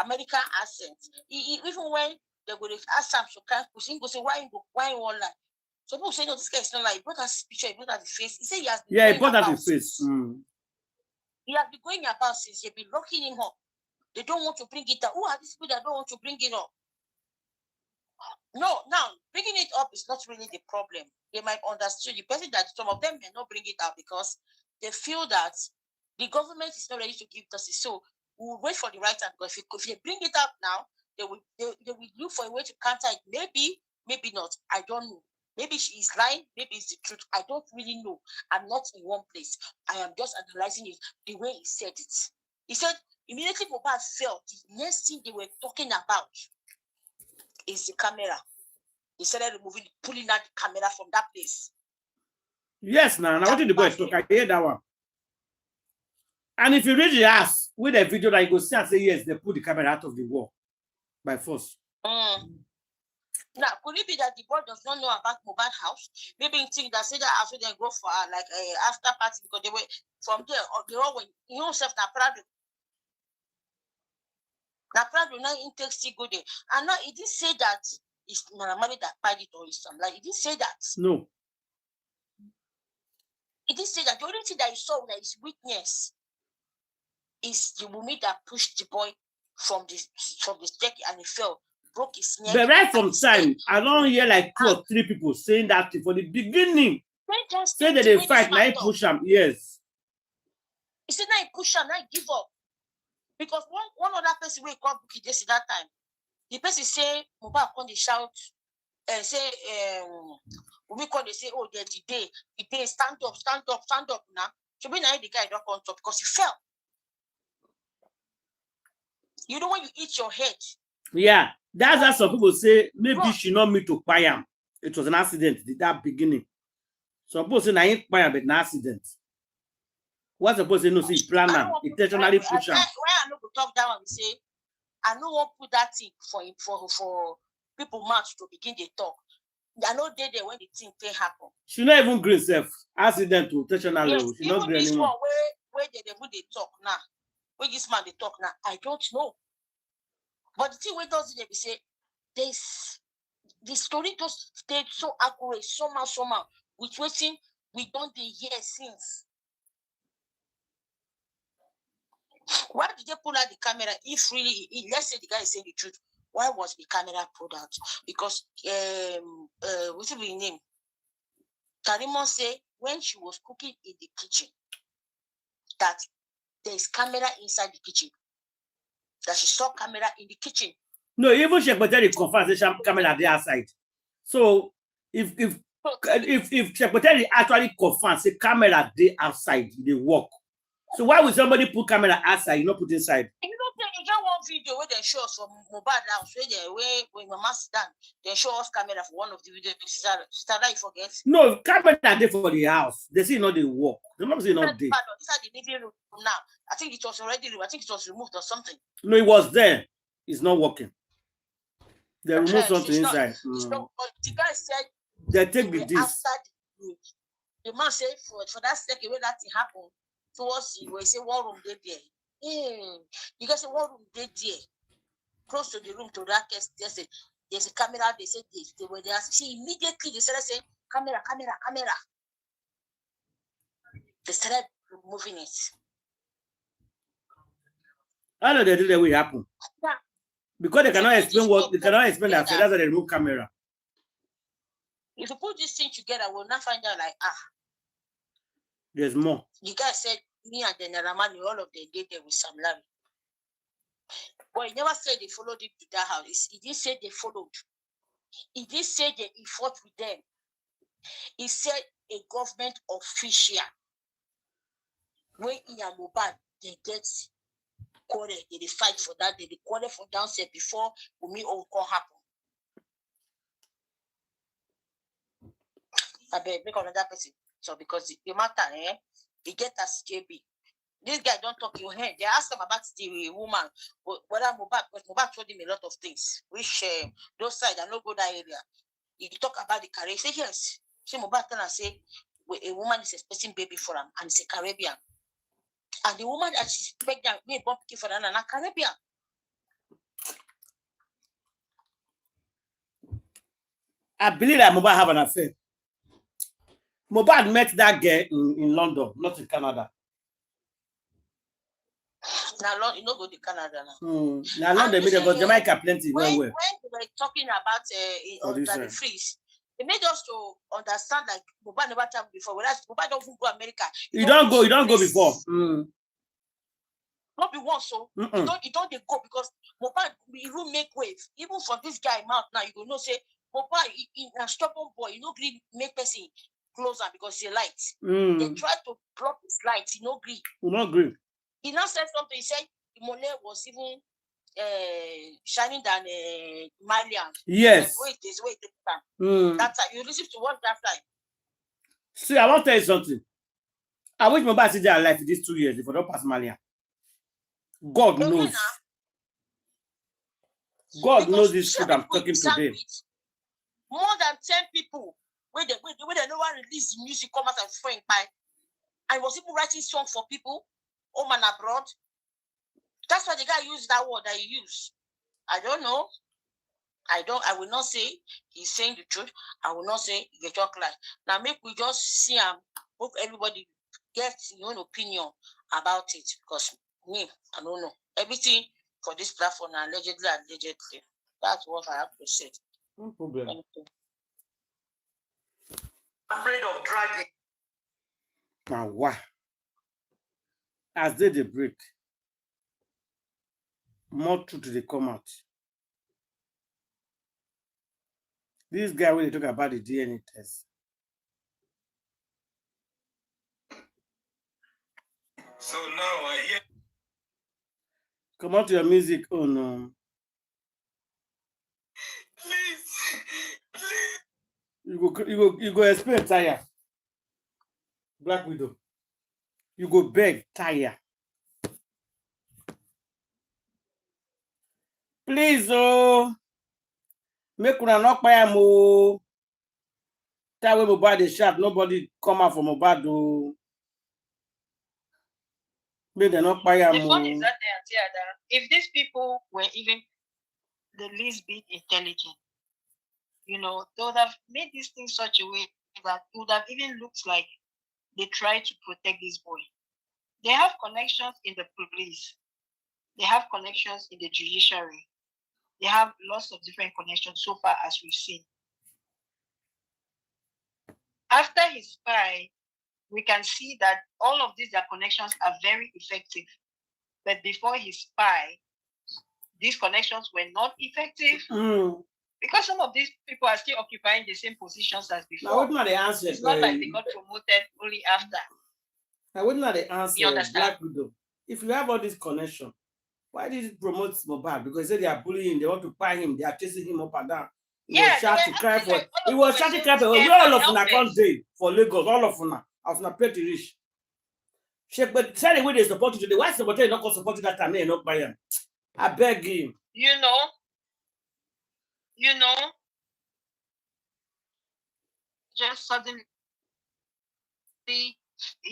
American accent. Even when they go to ask him some kind of question, he go say, why you want like? So people say, no, this guy is not like, he brought out his picture, he brought out his face. He said he has been he brought out his face. He has been going about since they've been locking him up. They don't want to bring it up. Who are these people that don't want to bring it up? No, now bringing it up is not really the problem. They might understand the person that some of them may not bring it up because they feel that the government is not ready to give justice. So we'll wait for the right time. Because if they bring it up now, they will look for a way to counter it. Maybe not. I don't know. Maybe she is lying. Maybe it's the truth. I don't really know. I'm not in one place. I am just analyzing it the way he said it. He said immediately Mohbad fell. The next thing they were talking about is the camera. They started removing, pulling out the camera from that place. Yes, now I wanted to go and talk. I hear that one. And if you read the ass with a video that you go see and say, yes, they put the camera out of the wall by force. Now, could it be that the boy does not know about Mohbad house? Maybe he think that say that after they go for like a after party because they were from there or they all went himself na proud. Now proud now intake still go there. And now he didn't say that it's normally that party or something. Like he didn't say that. No. He didn't say that. The only thing that he saw that his witness is the woman that pushed the boy from the staircase and he fell, broke his neck. But right from time, I don't hear like 2 or 3 people saying that thing for the beginning. Say that they fight, now he push him. Yes. He said now he push him, now he give up. Because one other person will come book this that time. The person say, Mohbad come they shout and say, we call they say, oh, the day, stand up now. So be now the guy don't come top because he fell. You know when you eat your head. Yeah, that's how some people say maybe she not meant to buy him. It was an accident at that beginning. Some people say I ain't buy him, but an accident. What's the person no see plan him, intentionally push him. Why I no go talk down and say I no want put that thing for people mouth to begin the talk. I know they there when the thing can happen. She not even green self accident to intentionally. Yes, she not even this anymore. one where they talk now. Where this man they talk now, I don't know. But the thing where does it be say this the story just stayed so accurate, somehow, which waiting we don't hear since. Why did they pull out the camera? If really, let's say the guy is saying the truth, why was the camera pulled out? Because what's the name? Karima said when she was cooking in the kitchen that there's camera inside the kitchen. That she saw camera in the kitchen. No, even she Paternity conversation camera there outside. So if she Paternity actually confirms the camera there outside, they work. So why would somebody put camera outside, you not put inside? You know, you got one video where they show us from Mohbad house where when Mama sit down, they show us camera for one of the videos. Sister, you forget. No, camera there for the house. They see not they work. They not say not there. These are the living room now. I think it was already removed. I think it was removed or something. No, it was there. It's not working. They removed something inside. Not, the guy said they take the disc. After the man said for that second when that thing happened. Towards you, we say one room they there. You guys say one room they there. Close to the room to that case. They say there's a camera. They said they were there. She immediately they started saying, camera. They started removing it. How do they do that will happen? Yeah. Because they cannot explain what they cannot explain that. So that's why they remove camera. If you put this thing together, we'll not find out like There's more. the guy said me and the Naramani, all of them dated with Sam Larry. But he never said they followed him to that house. He didn't say they followed. He didn't say that he fought with them. He said a government official. When Ian Mohbad, they get quarrel, they fight for that, they quarrel for downstairs before Umi Oko happen. I beg, make another person. So because the matter, he get as JB. This guy don't talk your hand. They ask him about the woman, whether Mohbad, because Mohbad told him a lot of things, which those sides are not go that area. He talk about the Caribbean. He say yes. See Mohbad tell us say a woman is expecting baby for him, and it's a Caribbean. And the woman that she's pregnant, me born pikin for them, and a Caribbean. I believe that Mohbad have an affair. Mohbad met that girl in London, not in Canada. Now, you know, go to Canada now. Now, London, because Jamaica plenty. When we were talking about the freeze, it made us to understand like Mohbad never traveled before. Whereas Mohbad don't even go to America. You don't go before. Not be once, so you don't go because Mohbad will make wave. Even for this guy mouth now, you go know say Mohbad in a stubborn boy, you know, make person closer because he light. They try to block his light, he no agree. He now said something. He said Mole was even shining than Malian. Yes. Wait. That time you receive to watch that time. See, I want to tell you something. I wish Mohbad see their life these 2 years if I don't pass Malian. God knows. God knows this truth I'm talking to them. More than 10 people when they no one release the music come out and friend by. And was even writing songs for people home and abroad. That's why the guy used that word that he used. I don't know. I will not say he's saying the truth. I will not say he talk like. Now make we just see him. Hope everybody gets your own opinion about it. Because me, I don't know. Everything for this platform allegedly. That's what I have to say. No problem. Afraid of dragging. Now why? As they break, more truth they come out. This guy, when they talk about the DNA test. So now I hear. Come out to your music. Oh no. Please. You go explain tire. Black Widow. You go beg tire. Please, make una not buy am. That way Mohbad the shot. Nobody come out from Mohbad. Make them not buy am. The fun is that if these people were even the least bit intelligent, you know, they would have made this thing such a way that it would have even looked like they tried to protect this boy. They have connections in the police. They have connections in the judiciary. They have lots of different connections so far as we've seen. After his spy, we can see that all of these their connections are very effective. But before his spy, these connections were not effective because some of these people are still occupying the same positions as before. Now, what not the answer? It's not like they got promoted only after. Now, what not the answer? You understand? Black Widow. If you have all this connection, why did it promote Mohbad? Because they are bullying him, they want to buy him, they are chasing him up and down. He was shouting, cry for. He was shouting, cry for. We all of them can't day for Lagos. All of them. Of na pay to reach. But tell the way they support you today. Why somebody not going to support you that time? Not buy him. I beg him. You know. Just suddenly he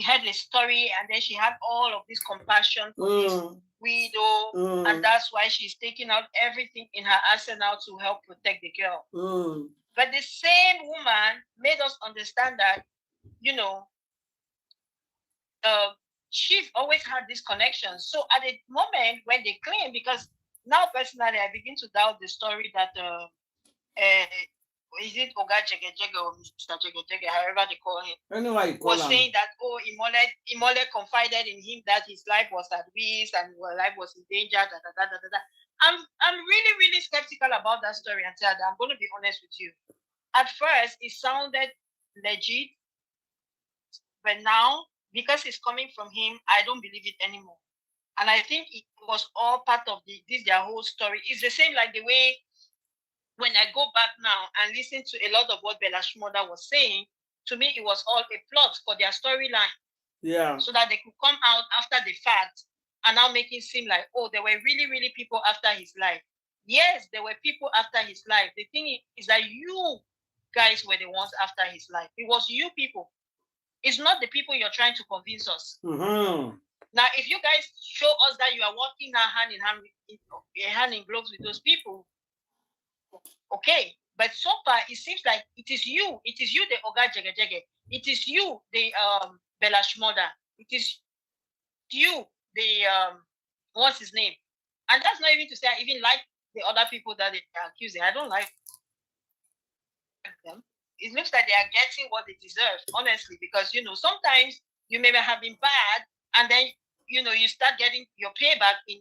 had a story, and then she had all of this compassion for this widow, and that's why she's taking out everything in her arsenal to help protect the girl. But the same woman made us understand that, you know, she's always had this connection. So at the moment when they claim, because now personally I begin to doubt the story that is it Oga Jege or Mr. Jege, however they call him, was saying that, oh, Imole confided in him that his life was at risk and his life was in danger. I'm really, really skeptical about that story, and I'm going to be honest with you. At first, it sounded legit, but now, because it's coming from him, I don't believe it anymore. And I think it was all part of their whole story. It's the same like the way when I go back now and listen to a lot of what Bella Shmurda was saying, to me, it was all a plot for their storyline. Yeah. So that they could come out after the fact and now make it seem like, oh, there were really, really people after his life. Yes, there were people after his life. The thing is that you guys were the ones after his life. It was you people. It's not the people you're trying to convince us. Now, if you guys show us that you are working hand in gloves with those people, okay. But so far, it seems like it is you, the Oga Jege Jege. It is you, the Bella Shmurda. It is you, the what's his name? And that's not even to say I even like the other people that they are accusing. I don't like them. It looks like they are getting what they deserve, honestly, because, you know, sometimes you may have been bad and then, you know, you start getting your payback in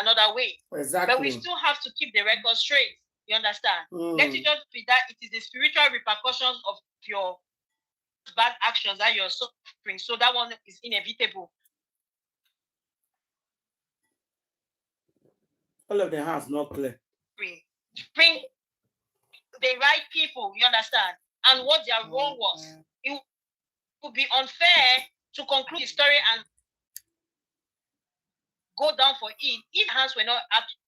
another way. Exactly. But we still have to keep the record straight. You understand? Let it just be that it is the spiritual repercussions of your bad actions that you're suffering. So that one is inevitable. All of them have not clear. Bring the right people, you understand, and what their role was. It would be unfair to conclude the story and go down for it if hands were not actually.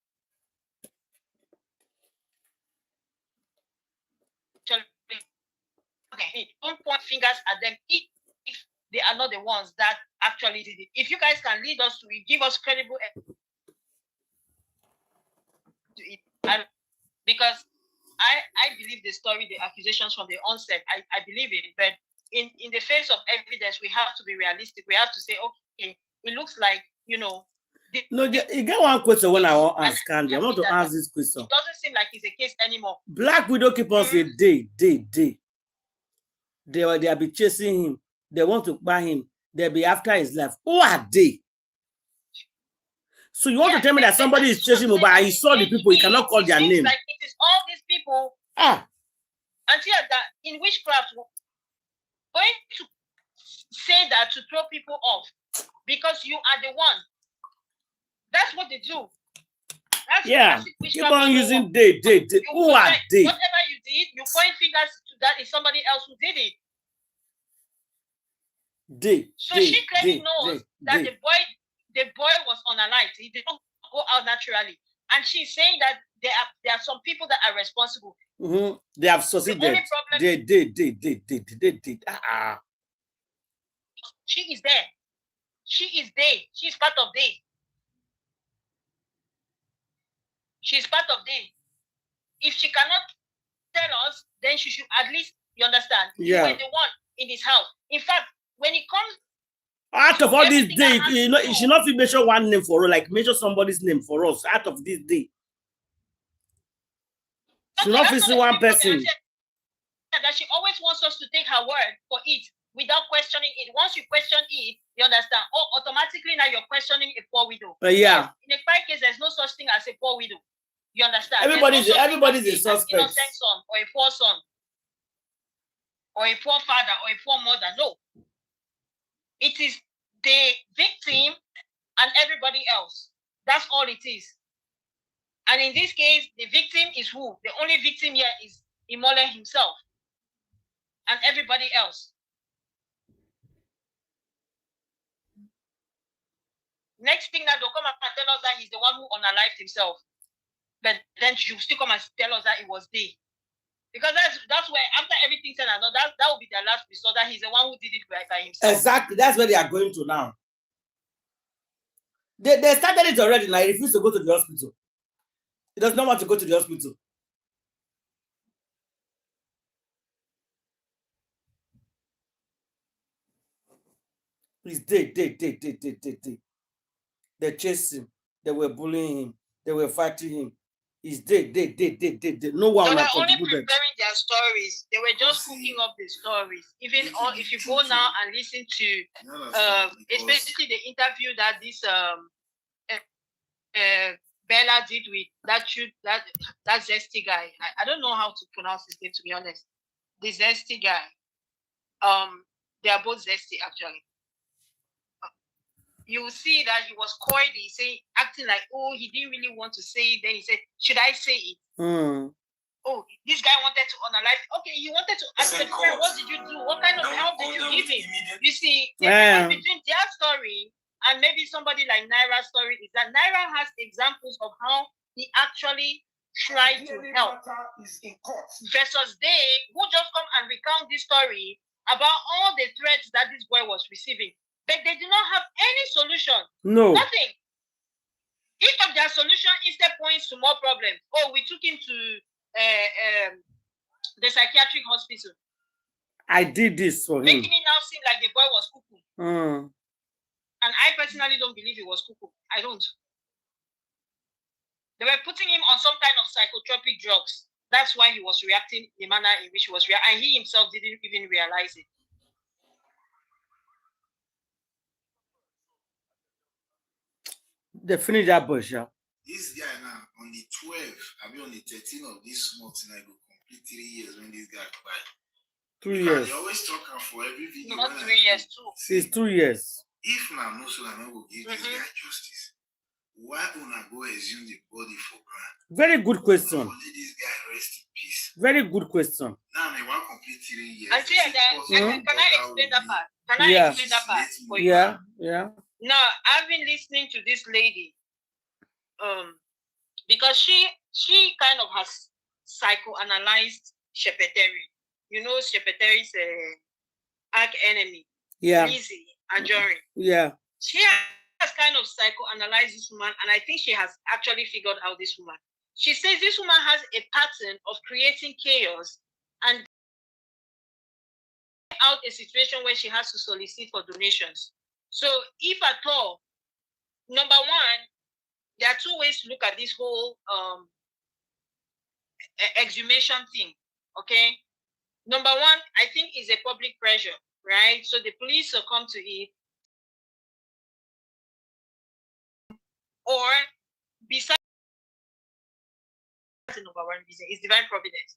Okay, don't point fingers at them if they are not the ones that actually did it. If you guys can lead us to it, give us credible to it, because I believe the story, the accusations from the onset. I believe it, but in the face of evidence, we have to be realistic. We have to say, okay, it looks like, you know. No, you get one question when I want to ask Candy. I want to ask this question. It doesn't seem like it's a case anymore. Black Widow keep on saying day. They'll be chasing him. They want to buy him. They'll be after his life. Who are they? So you want to tell me that somebody is chasing him, but he saw the people, he cannot call their name. Like it is all these people. Until that in witchcraft, going to say that to throw people off because you are the one. That's what they do. That's keep on using day. Who are they? Whatever you did, you point fingers to that is somebody else who did it. She clearly knows that the boy was unalive. He did not go out naturally. And she's saying that there are some people that are responsible. They have succeeded. The only problem They. She is there. She is they. She's part of they. She's part of they. If she cannot tell us, then she should at least, you understand? You were the one in this house. In fact, when it comes out of all this day, you know, you should not mention one name for her, like mention somebody's name for us out of this day. She not see one person. That she always wants us to take her word for it without questioning it. Once you question it, you understand. Oh, automatically now you're questioning a poor widow. Yeah. In a fire case, there's no such thing as a poor widow. You understand? Everybody's a suspect. An innocent son or a poor son or a poor father or a poor mother. No. It is the victim and everybody else. That's all it is. And in this case, the victim is who? The only victim here is Imole himself and everybody else. Next thing that they'll come and tell us that he's the one who unalived himself. But then she'll still come and tell us that it was they. Because that's where, after everything said and done, that will be their last resort, that he's the one who did it by himself. Exactly. That's where they are going to now. They started it already. Now he refused to go to the hospital. He does not want to go to the hospital. He's dead. They chased him. They were bullying him. They were fighting him. He's dead. No one They will were only contribute. preparing their stories. They were just cooking up the stories. Even if you go now and listen to, especially the interview that this Bella did with that zesty guy. I don't know how to pronounce his name, to be honest. The zesty guy. They are both zesty actually. You will see that he was coyly acting like, oh, he didn't really want to say it. Then he said, should I say it? Oh, this guy wanted to unalive. Okay, you wanted to ask the friend, what did you do? What kind of help did you give him? You see, the difference between their story and maybe somebody like Naira's story is that Naira has examples of how he actually tried to help. Versus they who just come and recount this story about all the threats that this boy was receiving. But they do not have any solution. No. Nothing. Each of their solution instead points to more problems. Oh, we took him to the psychiatric hospital. I did this for him. Making it now seem like the boy was cuckoo. And I personally don't believe he was cuckoo. I don't. They were putting him on some kind of psychotropic drugs. That's why he was reacting the manner in which he was reacting. And he himself didn't even realize it. They finished that bush, yeah. This guy now, on the 12th, I mean on the 13th of this month, and I go complete 3 years when this guy died. 2 years. They always talk for every video. Not 3 years too. It's 2 years. If now no so I will give this guy justice, why una go assume the body for grant? Very good question. Let this guy rest in peace. Very good question. Now they want complete 3 years. And see, can I explain that part? Can I explain that part for you? Yeah. Now, I've been listening to this lady, because she kind of has psychoanalyzed Shepeteri. You know, Shepeteri's arch enemy, Lizzie Anjorin. Yeah. She has kind of psychoanalyzed this woman, and I think she has actually figured out this woman. She says this woman has a pattern of creating chaos and out a situation where she has to solicit for donations. So if at all, number one, there are two ways to look at this whole exhumation thing, okay? Number one, I think is a public pressure, right? So the police will come to it. Or besides the number one reason is divine providence.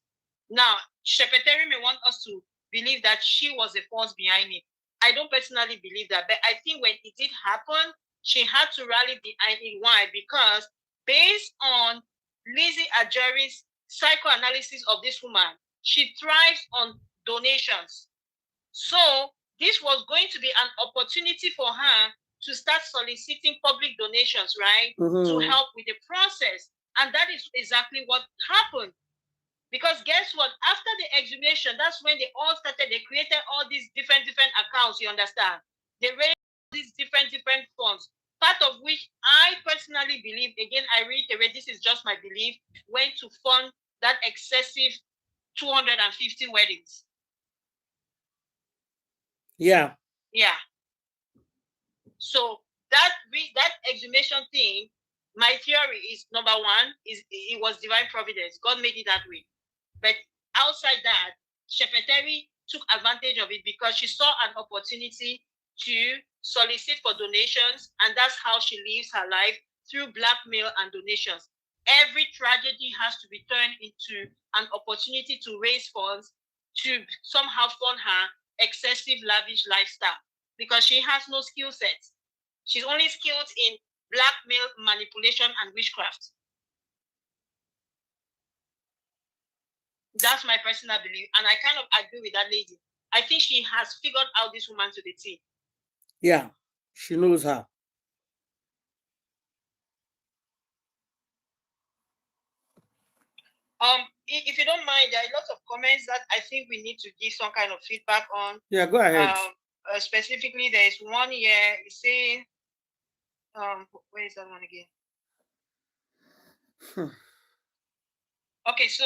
Now, Shepeteri may want us to believe that she was the force behind it. I don't personally believe that, but I think when it did happen, she had to rally behind it. Why? Because based on Lizzie Anjorin's psychoanalysis of this woman, she thrives on donations. So this was going to be an opportunity for her to start soliciting public donations, right? To help with the process. And that is exactly what happened. Because guess what? After the exhumation, that's when they all started, they created all these different accounts, you understand? They raised these different funds, part of which I personally believe, again, I reiterate, this is just my belief, went to fund that excessive 250 weddings. Yeah. Yeah. So that exhumation thing, my theory is, number one, it was divine providence. God made it that way. But outside that, Shepeteri took advantage of it because she saw an opportunity to solicit for donations, and that's how she lives her life, through blackmail and donations. Every tragedy has to be turned into an opportunity to raise funds to somehow fund her excessive lavish lifestyle, because she has no skill sets. She's only skilled in blackmail, manipulation, and witchcraft. That's my personal belief, and I kind of agree with that lady. I think she has figured out this woman to the T. Yeah, she knows her. If you don't mind, there are lots of comments that I think we need to give some kind of feedback on. Yeah, go ahead. Specifically, there is one here. It's saying, Where is that one again? Okay, so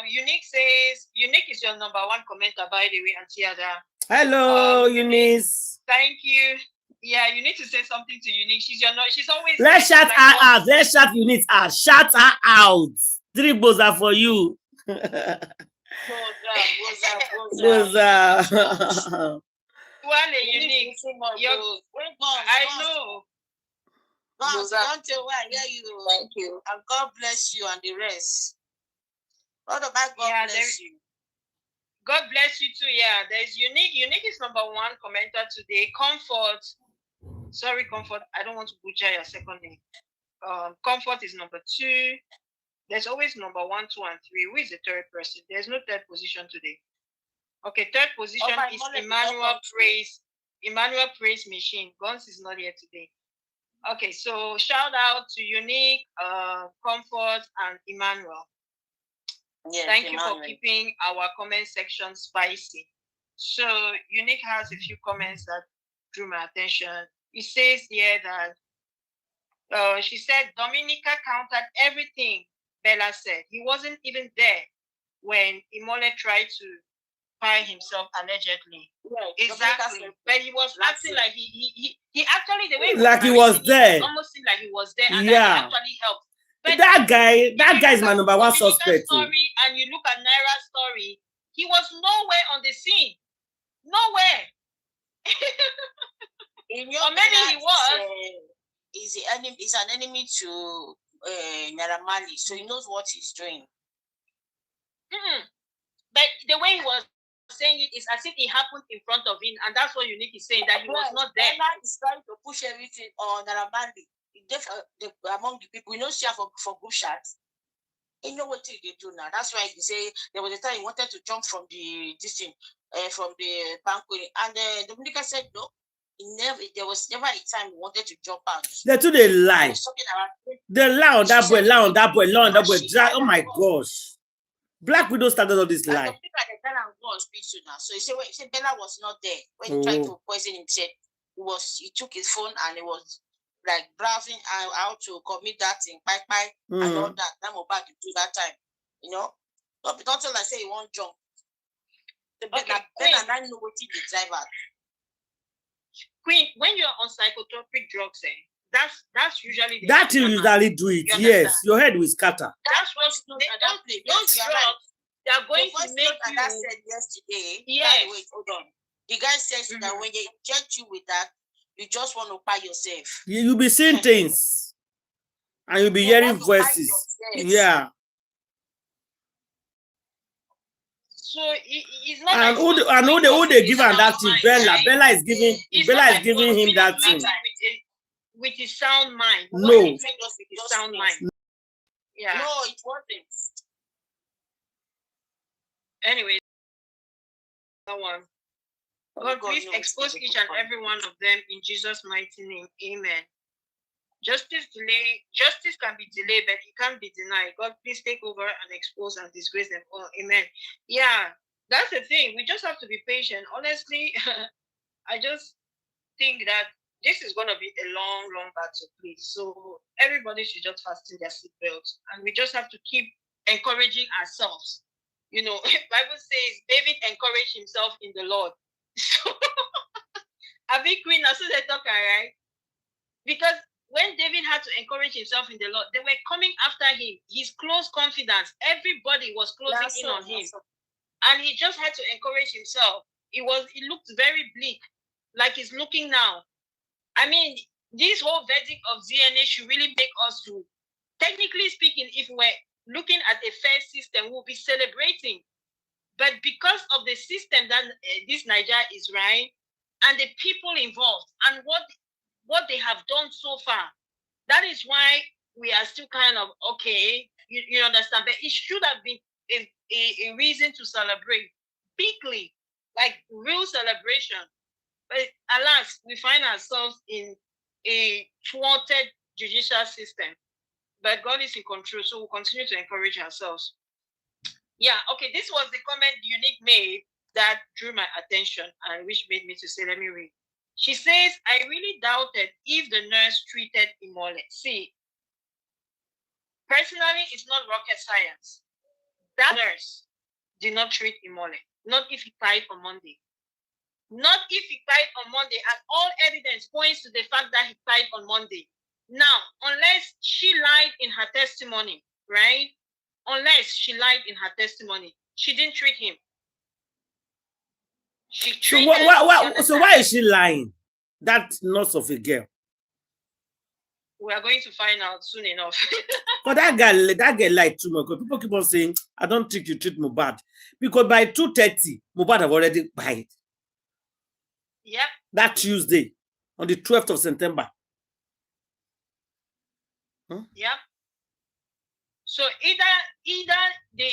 Unique says, Unique is your number one commenter, by the way, and Tiada. Hello, Eunice. Thank you. Yeah, you need to say something to Unique. She's always. Let's shout her out. Let's shout Eunice out. Shout her out. 3 bows are for you. Boza. Well, Unique. I know. God, don't tell why I hear you. Thank you. And God bless you and the rest. What about God bless you? God bless you too. Yeah, there's Unique. Unique is number one commenter today. Comfort. Sorry, Comfort. I don't want to butcher your second name. Comfort is number 2. There's always number 1, 2, and 3. Who is the third person? There's no third position today. Okay, third position is Emmanuel Praise. Emmanuel Praise Machine. Guns is not here today. Okay, so shout out to Unique, Comfort, and Emmanuel. Yes, Thank you for keeping our comment section spicy. So Unique has a few comments that drew my attention. It says here that she said Dominica countered everything Bella said. He wasn't even there when Imole tried to fire himself allegedly. Right. Exactly. But he was acting like he actually, the way he was there. Almost seemed like he was there and that he actually helped. But that guy is my number one suspect. Story, and you look at Naira's story, he was nowhere on the scene. Nowhere. Or maybe he was. He's an enemy to Naira Marley, so he knows what he's doing. But the way he was saying it is as if it happened in front of him, and that's what Unique is saying, that he was not there. Naira is trying to push everything on Naira Marley. Among the people, share for group shots. You know what they do now. That's why they say there was a time he wanted to jump from the from the banquet, and Dominica said no. There was never a time he wanted to jump out. They do they lie. They lie on that boy, lie on that boy, lie on that boy. Oh my gosh. Black Widow started all this lie. So he said Bella was not there when he tried to poison himself. He took his phone and he was like browsing how to commit that thing, bye and all that. That Mohbad to do that time, But don't tell I say he won't jump. Bella and I know what he drive at. Queen, when you're on psychotropic drugs, that's usually that you usually do it. Yes, your head will scatter. That's what those drugs they are going to make you. That said yesterday. Yes. Wait, hold on. The guy says that when they inject you with that, you just want to buy yourself. You'll be seeing things, and you'll be hearing voices. Yeah. So it's not. And who they give him that thing? Bella is giving him that thing. With his sound mind. No. With his sound mind. Yeah. No, it wasn't. Anyway, that one. God, please expose each and every one of them in Jesus' mighty name. Amen. Justice can be delayed, but it can't be denied. God, please take over and expose and disgrace them all. Amen. Yeah, that's the thing. We just have to be patient. Honestly, I just think that this is going to be a long, long battle, please. So everybody should just fasten their seatbelts. And we just have to keep encouraging ourselves. Bible says David encouraged himself in the Lord. So, a big queen, also they talk, right? Because when David had to encourage himself in the Lord, they were coming after him. His close confidence, everybody was closing in on him. And he just had to encourage himself. It looked very bleak, like he's looking now. I mean, this whole verdict of DNA should really make us to, technically speaking, if we're looking at a fair system, we'll be celebrating. But because of the system that this Nigeria is running, and the people involved, and what they have done so far, that is why we are still kind of, okay, you understand, but it should have been a reason to celebrate bigly, like real celebration. But alas, we find ourselves in a thwarted judicial system. But God is in control, so we'll continue to encourage ourselves. Yeah, okay, this was the comment Unique made that drew my attention and which made me to say, let me read. She says, I really doubted if the nurse treated Imole. See, personally, it's not rocket science. That nurse did not treat Imole. Not if he cried on Monday. Not if he cried on Monday. And all evidence points to the fact that he cried on Monday. Now, unless she lied in her testimony, right? Unless she lied in her testimony, she didn't treat him. She treated so why is she lying? That nurse of a girl. We are going to find out soon enough. But that girl lied too much. People keep on saying, I don't think you treat Mohbad. Because by 2:30, Mohbad have already died. Yep. That Tuesday, on the 12th of September. Huh? Yep. So either they,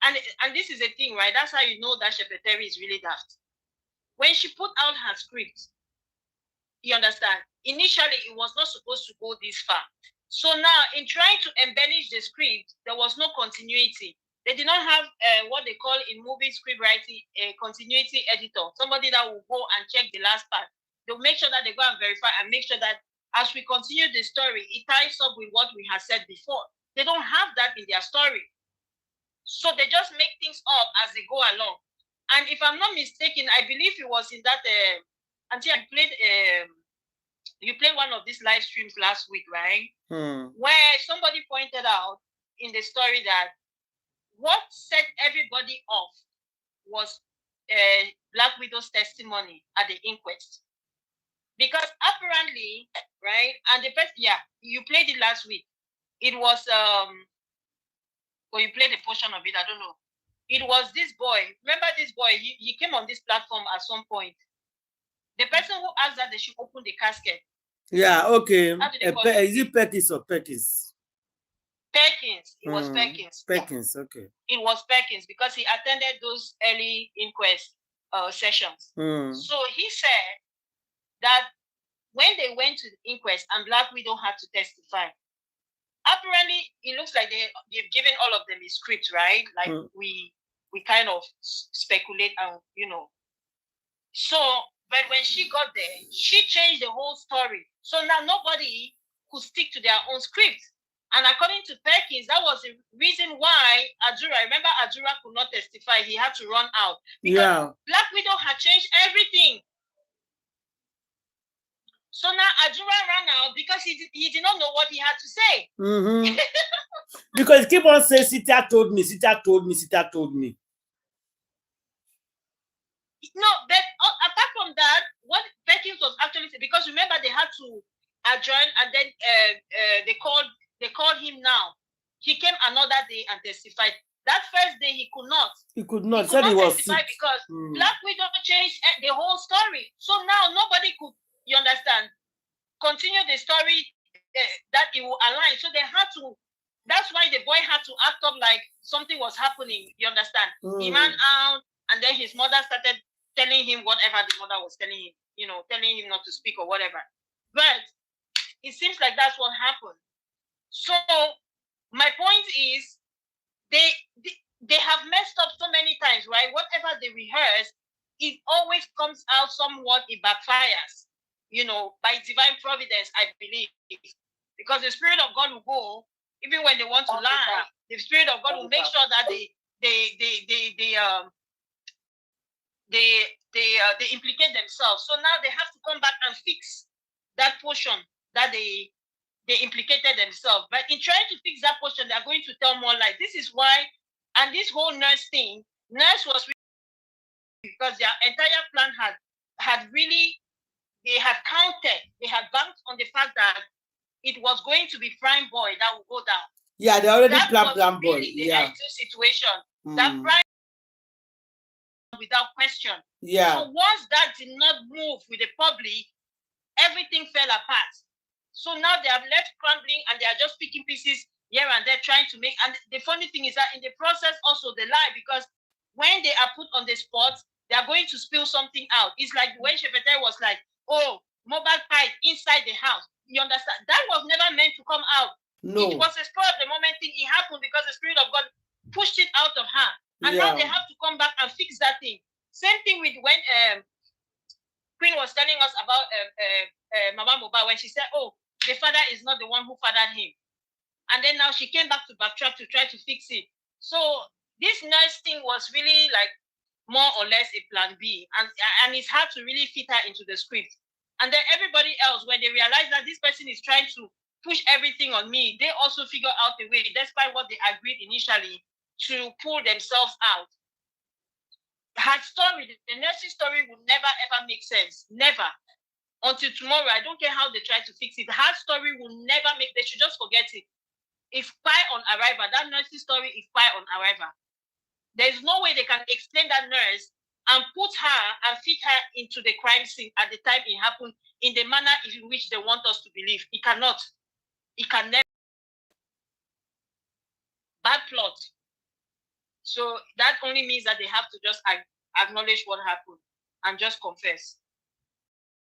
and this is a thing, right? That's how you know that Paternity is really daft. When she put out her script, you understand, initially it was not supposed to go this far. So now, in trying to embellish the script, there was no continuity. They did not have what they call in movie script writing a continuity editor, somebody that will go and check the last part. They'll make sure that they go and verify and make sure that as we continue the story, it ties up with what we have said before. They don't have that in their story. So they just make things up as they go along. And if I'm not mistaken, I believe it was in that, until I played, you played one of these live streams last week, right? Where somebody pointed out in the story that what set everybody off was Black Widow's testimony at the inquest. Because apparently, right, and the person, yeah, you played it last week. It was, or you played a portion of it, I don't know. It was this boy. Remember this boy? He came on this platform at some point. The person who asked that they should open the casket. Yeah, okay. Is it Perkins or Perkins? Perkins. It was Perkins. Perkins, okay. It was Perkins because he attended those early inquest sessions. So he said that when they went to the inquest and Black Widow had to testify, apparently it looks like they've given all of them a script, right? Like we kind of speculate and, you know. So, but when she got there, she changed the whole story. So now nobody could stick to their own script. And according to Perkins, that was the reason why Adura, remember Adura could not testify. He had to run out. Because Black Widow had changed everything. So now Adura ran out because he did not know what he had to say. Because keep on saying, Sita told me, Sita told me, Sita told me. No, but apart from that, what Perkins was actually saying, because remember they had to adjourn and then they called him now. He came another day and testified. That first day he could not. He could not testify because Black Widow changed the whole story. So now nobody could, you understand, continue the story that it will align. So they had to, that's why the boy had to act up like something was happening, you understand? He ran out and then his mother started telling him whatever the mother was telling him, you know, telling him not to speak or whatever. But it seems like that's what happened. So my point is, they have messed up so many times, right? Whatever they rehearse, it always comes out somewhat, it backfires, you know, by divine providence, I believe. Because the Spirit of God will go, even when they want to lie, the Spirit of God will make sure that they implicate themselves. So now they have to come back and fix that portion that they implicated themselves. But in trying to fix that portion, they're going to tell more lies. This is why, and this whole nurse thing, nurse was really, because their entire plan had really, they had counted, they had banked on the fact that it was going to be Prime Boy that would go down. Yeah, they already planned Prime Boy. Really the ideal situation. That Prime without question. Yeah. So once that did not move with the public, everything fell apart. So now they have left crumbling and they are just picking pieces here and there trying to make, and the funny thing is that in the process also they lie, because when they are put on the spot, they are going to spill something out. It's like when Shepete was like, oh, mobile pipe inside the house. You understand? That was never meant to come out. No. It was a spur of the moment thing. It happened because the Spirit of God pushed it out of her. And now they have to come back and fix that thing. Same thing with when Queen was telling us about Mama Mohbad when she said, oh, the father is not the one who fathered him. And then now she came back to backtrack to try to fix it. So this nurse thing was really like more or less a plan B. And it's hard to really fit her into the script. And then everybody else, when they realize that this person is trying to push everything on me, they also figure out a way, despite what they agreed initially, to pull themselves out. Her story, the nurse's story, would never ever make sense. Never. Until tomorrow. I don't care how they try to fix it. Her story will never make, they should just forget it. If pie on arrival, that nurse's story is pie on arrival. There's no way they can explain that nurse and put her and fit her into the crime scene at the time it happened in the manner in which they want us to believe. It cannot. It can never. Bad plot. So that only means that they have to just acknowledge what happened and just confess.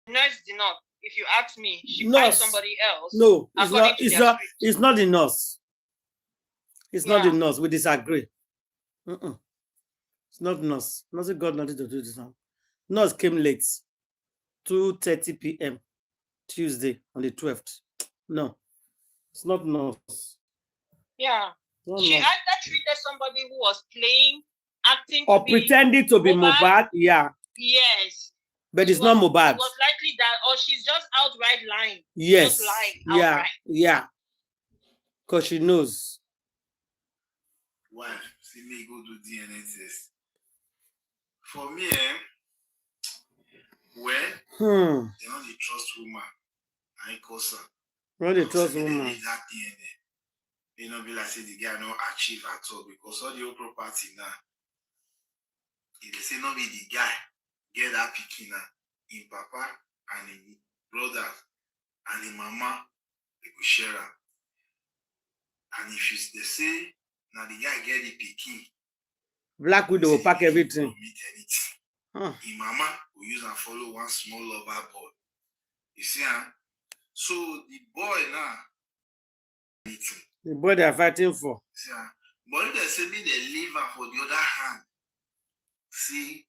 Nurse did not. If you ask me, she find somebody else. No, it's not. It's not the nurse. It's not the nurse. We disagree. It's not nurse. Nurse got nothing to do this now. Nurse came late, 2:30 p.m. Tuesday on the 12th. No, it's not nurse. Yeah. She either treated somebody who was playing, acting, or pretending to be Mohbad. Yeah. Yes. But it's not Mohbad. It was likely that, or she's just outright lying. Yes. Just lying outright. Yeah. Because she knows. Why? See me go do DNA test. For me, they don't trust woman. I cause her. When they trust woman. That DNA. They don't be like say the guy not achieve at all because all the whole property now. If they say not be the guy get that picking now, in papa and in brother and in mama, they go share her. And if they say now the guy get the picking, Black Widow will pack everything. In mama will use and follow one small lover boy. You see, so the boy now. The boy they are fighting for. See, but if they say me they leave her for the other hand. See,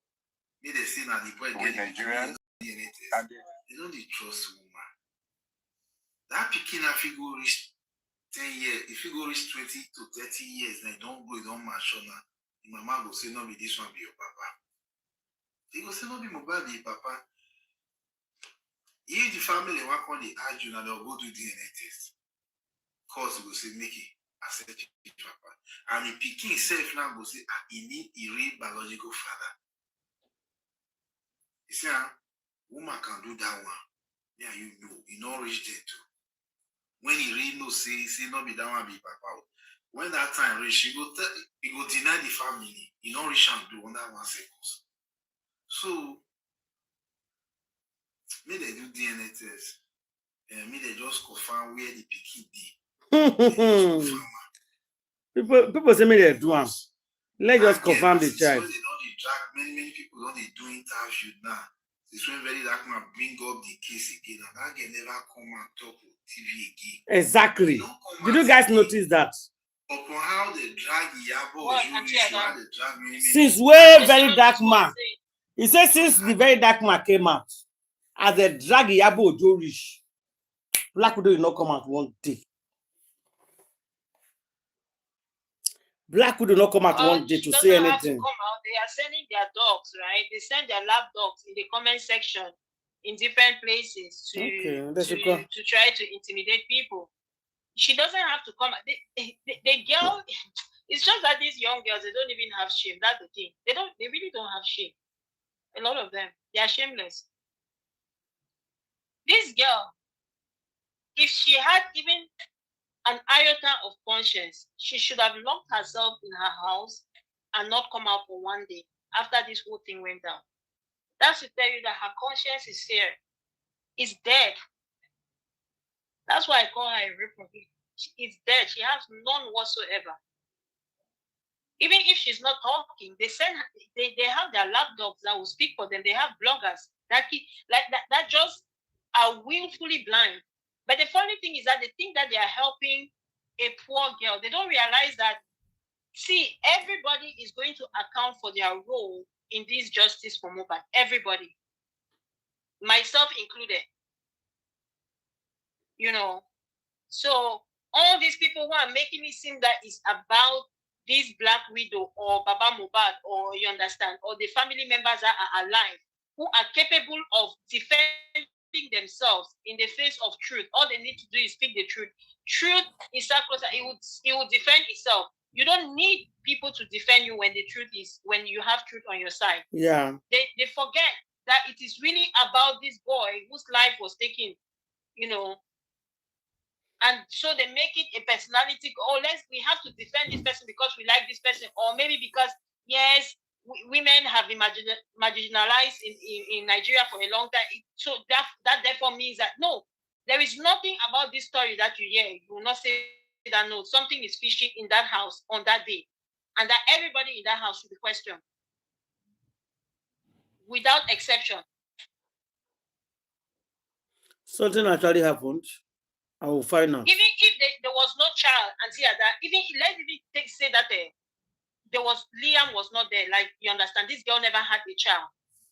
me they say now the boy get Nigerian. They don't trust woman. That picking if you go reach 10 years, if you go reach 20 to 30 years, then don't go, don't mature now. The mama go say, no, be this one be your papa. They go say, no, be Mohbad be your papa. If the family want to argue, now they'll go do DNA test. Cause go say, make it accept your papa. And the picking itself now go say, he need a real biological father. You see, woman can do that one. Yeah, you know, you don't reach there too. When he really knows, say not be that one be papa. When that time reach, he go deny the family. He don't reach and do under 1 second. So, me they do DNA test. Me they just confirm where the pikin be. People say me they do one. Let's just confirm the child. So they don't drag many people don't they do interview now. It's when very dark man bring up the case again, and that can never come and talk on TV again. Exactly. Did you guys notice that? Upon how they drag Iyabo, since way very dark man. He said since the very dark man came out, as they drag Iyabo Ojorish, Black Widow did not come out one day. Black Widow not come out one day to say anything. To come out. They are sending their dogs, right? They send their lab dogs in the comment section in different places to try to intimidate people. She doesn't have to come. The girl, it's just that these young girls, they don't even have shame. That's the thing. They really don't have shame. A lot of them, they are shameless. This girl, if she had even an iota of conscience, she should have locked herself in her house and not come out for one day after this whole thing went down. That should tell you that her conscience is here. It's dead. That's why I call her a reprobate. She is dead. She has none whatsoever. Even if she's not talking, they have their lapdogs that will speak for them. They have bloggers that just are willfully blind. But the funny thing is that they think that they are helping a poor girl. They don't realize that, see, everybody is going to account for their role in this justice for Mohbad. Everybody. myself included. You know, so all these people who are making it seem that it's about this Black widow or Baba Mohbad, or you understand, or the family members that are alive, who are capable of defending themselves in the face of truth. All they need to do is speak the truth. Truth is sacrosanct. It would defend itself. You don't need people to defend you when the truth is, when you have truth on your side. Yeah. They forget that it is really about this boy whose life was taken, you know. And so they make it a personality. Oh, we have to defend this person because we like this person, or maybe because, yes, women have been marginalized in Nigeria for a long time. So that therefore means that no, there is nothing about this story that you hear. You will not say that no, something is fishy in that house on that day, and that everybody in that house should be questioned without exception. Something actually happened. I will find out. Even if there was no child until that, even let's even say that Liam was not there. Like, you understand, this girl never had a child,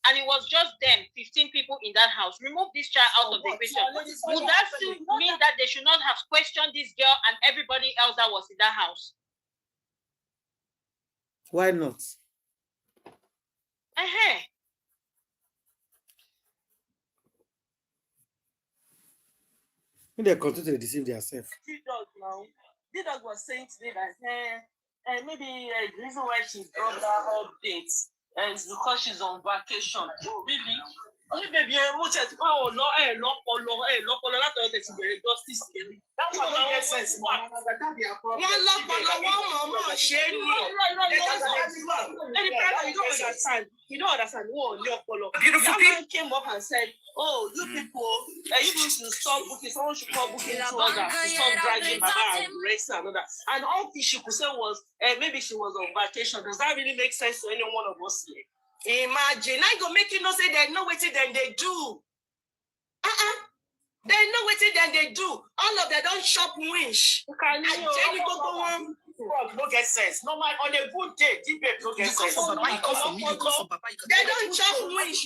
and it was just them, 15 people in that house. Remove this child out of the equation. Would that still mean that they should not have questioned this girl and everybody else that was in that house? Why not? They continue to deceive themselves. D-Dog was saying today that maybe the reason why she's dropped her updates is because she's on vacation. Really? Only baby, justice. That one don't get sense. You don't understand. Beautiful people came up and said, oh, you people, you need to stop booking. Someone should call booking to us to stop dragging Baba and race and all that. And all she could say was, maybe she was on vacation. Does that really make sense to any one of us here? Imagine, I go make you know say there's no waiting then they do. There's no waiting then they do. All of them don't shop wish. No get sense. No man on a good day, debate no get sense. They don't chop wish.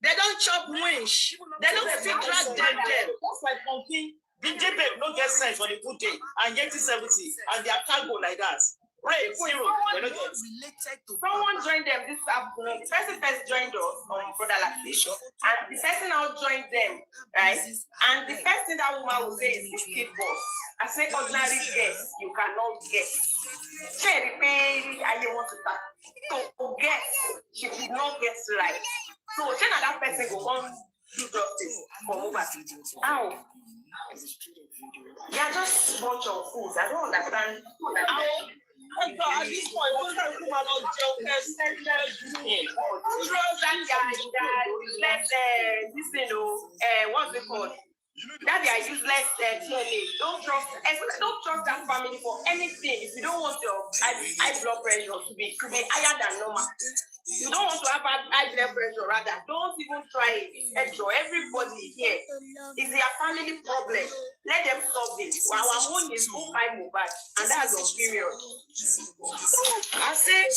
They don't chop wish. They don't fit drag them. That's like monkey. The debate no get sense on a good day and yet 70 and their cargo like that. Right, someone joined them this afternoon. The person first joined us on Brother Lactation, and the person now joined them, right? And the first thing that woman will say is this kid boss. I say ordinary guess, you cannot guess. Cherry pay, I want to talk. So guess, she did not guess right. So then that person go on do justice for Mohbad. Ow. They are just a bunch of fools. I don't understand. At this point, let's what's it called? That they are useless don't trust that family for anything. If you don't want your high blood pressure to be higher than normal, you don't want to have high blood pressure, rather don't even try it. Everybody here is their family problem. Let them solve it. Our own is who find Mohbad, and that's your period. I say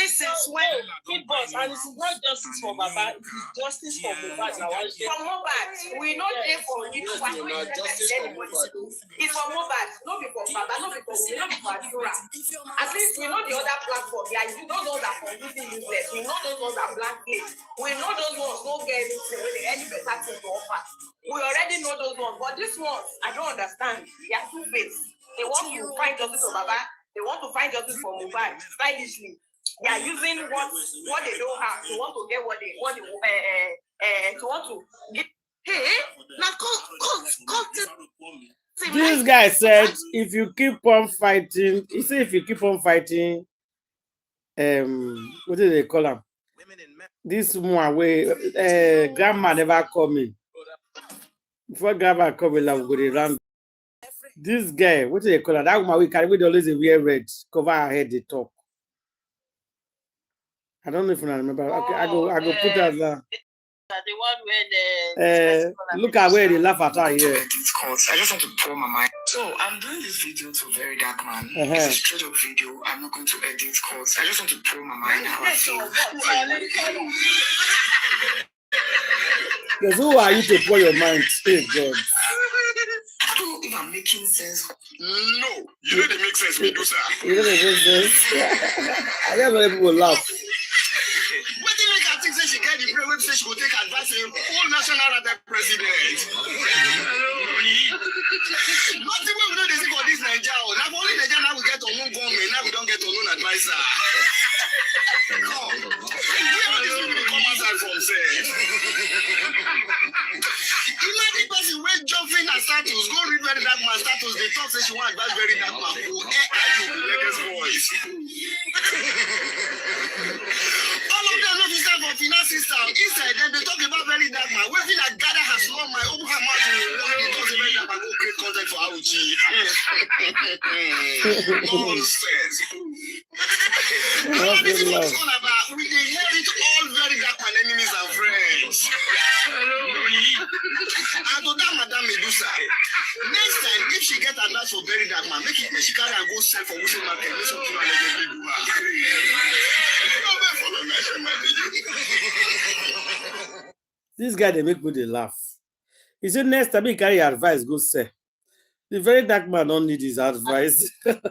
since when it was, and it's not justice for Baba, it's justice for Mohbad. For Mohbad, we not there for you to find justice for Mohbad. It's for Mohbad, not before Baba, not before we, not before Adura. At least we know the other platform. Yeah, you know those that are completely useless. We know those ones that black place. We know those ones don't get anything with any better thing to offer. We already know those ones, but this ones, I don't understand. They are two-faced. They want to find justice for Baba. They want to find justice for Mohbad stylishly. They are using what they don't have to want to get what they want to get. Hey, now this guy said, if you keep on fighting, he said, if you keep on fighting, what do they call him? This one way, grandma never call me. Before grandma call me, I'm going around. This guy, what do they call her? That woman we carry with always wear red, cover her head, they talk. I don't know if I remember. Okay, I go put her there. The one where the look at where they laugh at her here. I just want to pour my mind. So I'm doing this video to very dark man. It's a straight up video. I'm not going to edit calls. I just want to pour my mind how I feel. Yes, who are you to pour your mind? Hey, God. I don't know if I'm making sense. No, you know they make sense, Medusa. You know they make sense. I never let people laugh. What do you make her think say she get the brain website she will take advice in all national other president? Nothing we know they say for this Nigeria. Now only Nigeria now we get unknown government, now we don't get unknown advisor. Come. Where are these people come outside from say? Imagine person when jumping her status, go read very dark man status, they talk say she want advice very dark man. Who are you, biggest voice? All of them know this type of finance system. Inside them, they talk about very dark man. Waiting I gather has small my open her mouth to talk very dark man. Go create content for Auchi. Nonsense. All of these people talking about we inherit all very dark man enemies and friends. And to that Madame Medusa, next time if she get advice for very dark man, make she carry and go sell for Wushu market. Make some people and do This guy they make me laugh. He said next time he carry advice, go say. The very dark man don't need his advice. Until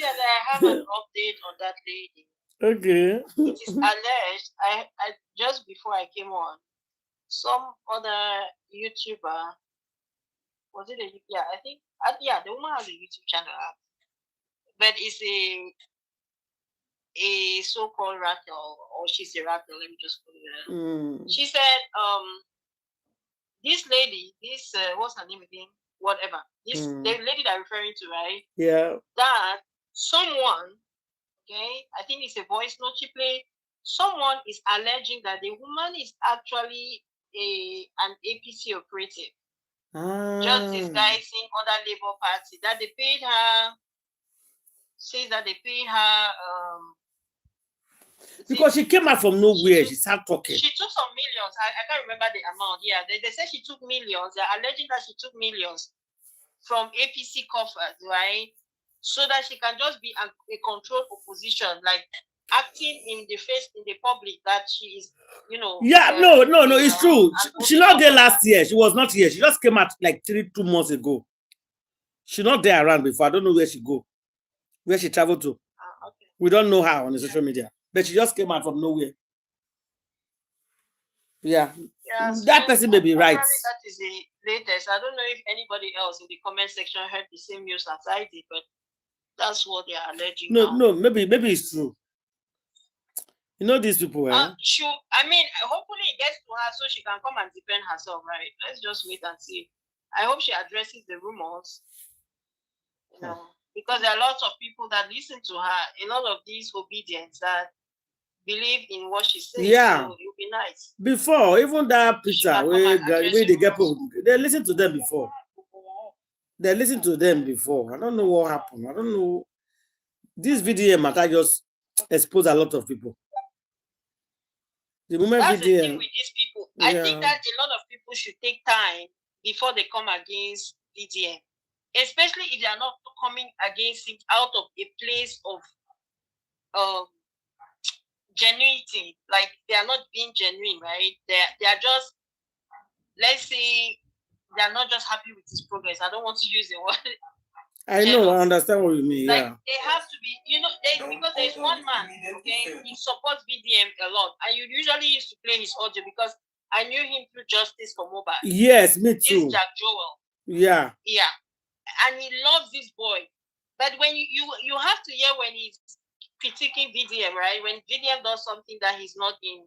I have an update on that lady. Okay. It is alleged. I just before I came on, some other YouTuber was it? I think the woman has a YouTube channel, but it's a so-called rattle, or she's a rattle. Let me just put it. She said, this lady, what's her name again? Whatever. This the lady that I'm referring to, right? Yeah. That someone, okay, I think it's a voice note she played. Someone is alleging that the woman is actually an APC operative. Just disguising under Labour Party. That they paid her. Says that they paid her. Because she came out from nowhere, she started talking. She took some millions. I can't remember the amount. Yeah, they said she took millions. They're alleging that she took millions from APC coffers, right? So that she can just be a controlled opposition, like acting in the public that she is, Yeah, no, it's true. She not there last year. She was not here. She just came out like 2 months ago. She not there around before. I don't know where she go, where she traveled to. Okay. We don't know her on the social media. But she just came out from nowhere. Yeah. That person may be right. That is the latest. I don't know if anybody else in the comment section heard the same news as I did, but that's what they are alleging. No, maybe it's true. You know these people, eh? Hopefully it gets to her so she can come and defend herself, right? Let's just wait and see. I hope she addresses the rumors. Because there are lots of people that listen to her, a lot of these obedience that believe in what she says. Yeah. So it would be nice. Before, even that picture where they get people, they listen to them before. They listen to them before. I don't know what happened. I don't know. This VDM matter just exposed a lot of people. The moment That's VDM, the thing with these people. Yeah. I think that a lot of people should take time before they come against VDM. Especially if they are not coming against it out of a place of genuinity, like they are not being genuine, right? They are just, let's say, they are not just happy with this progress. I don't want to use the word. I know, I understand what you mean. Like, yeah, they have to be, because there's one man, okay, he supports VDM a lot, and you usually used to play his audio because I knew him through Justice for Mohbad. Yes, me too. This Jack Joel. Yeah. And he loves this boy. But when you have to hear when he's critiquing VDM, right? When VDM does something that he's not in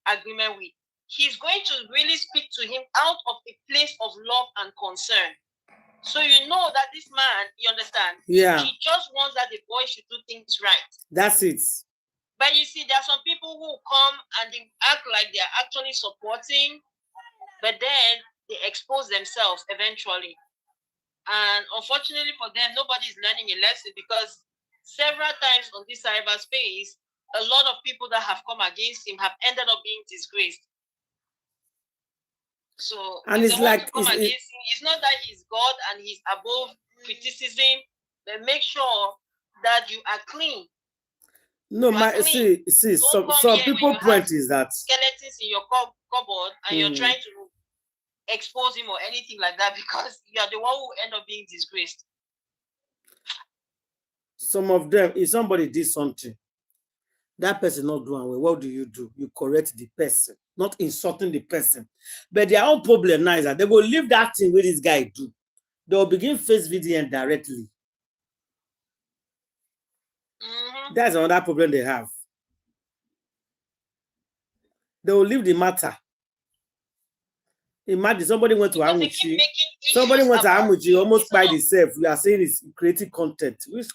agreement with, he's going to really speak to him out of a place of love and concern. So you know that this man, you understand? Yeah. He just wants that the boy should do things right. That's it. But you see, there are some people who come and they act like they're actually supporting, but then they expose themselves eventually. And unfortunately for them, nobody's learning a lesson because several times on this cyberspace, a lot of people that have come against him have ended up being disgraced. So And if it's they want like to come against him, it's not that he's God and he's above criticism. But make sure that you are clean. no, You are my clean. see Don't come some here people when you have point is that skeletons in your cupboard and you're trying to expose him or anything like that, because you are the one who end up being disgraced. some of them, if somebody did something, that person not doing well, what do? You correct the person, not insulting the person. But their own problem now is that they will leave that thing with this guy do. They will begin face VDM directly. That's another problem they have. They will leave the matter. Imagine somebody went to Amuchi. Somebody went to Amuchi, almost by itself. You are saying it's creating content. Which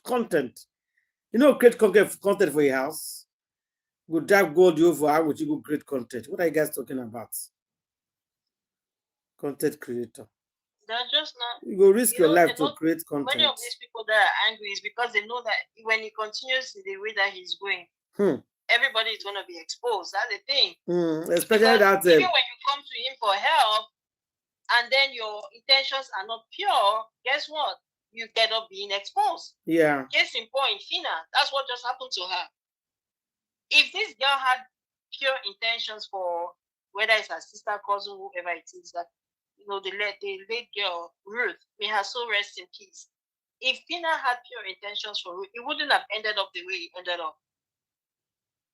content? You know, create content for your house. Go dive gold over Amuchi, go create content. What are you guys talking about? Content creator. They're just not. You go risk your life to create content. Many of these people that are angry is because they know that when he continues in the way that he's going, everybody is going to be exposed. That's the thing. Especially that even when you come to him for help and then your intentions are not pure, guess what? You get up being exposed. Yeah. Case in point, Fina, that's what just happened to her. If this girl had pure intentions for whether it's her sister, cousin, whoever it is, that the late girl, Ruth, may her soul rest in peace. If Fina had pure intentions for Ruth, it wouldn't have ended up the way it ended up.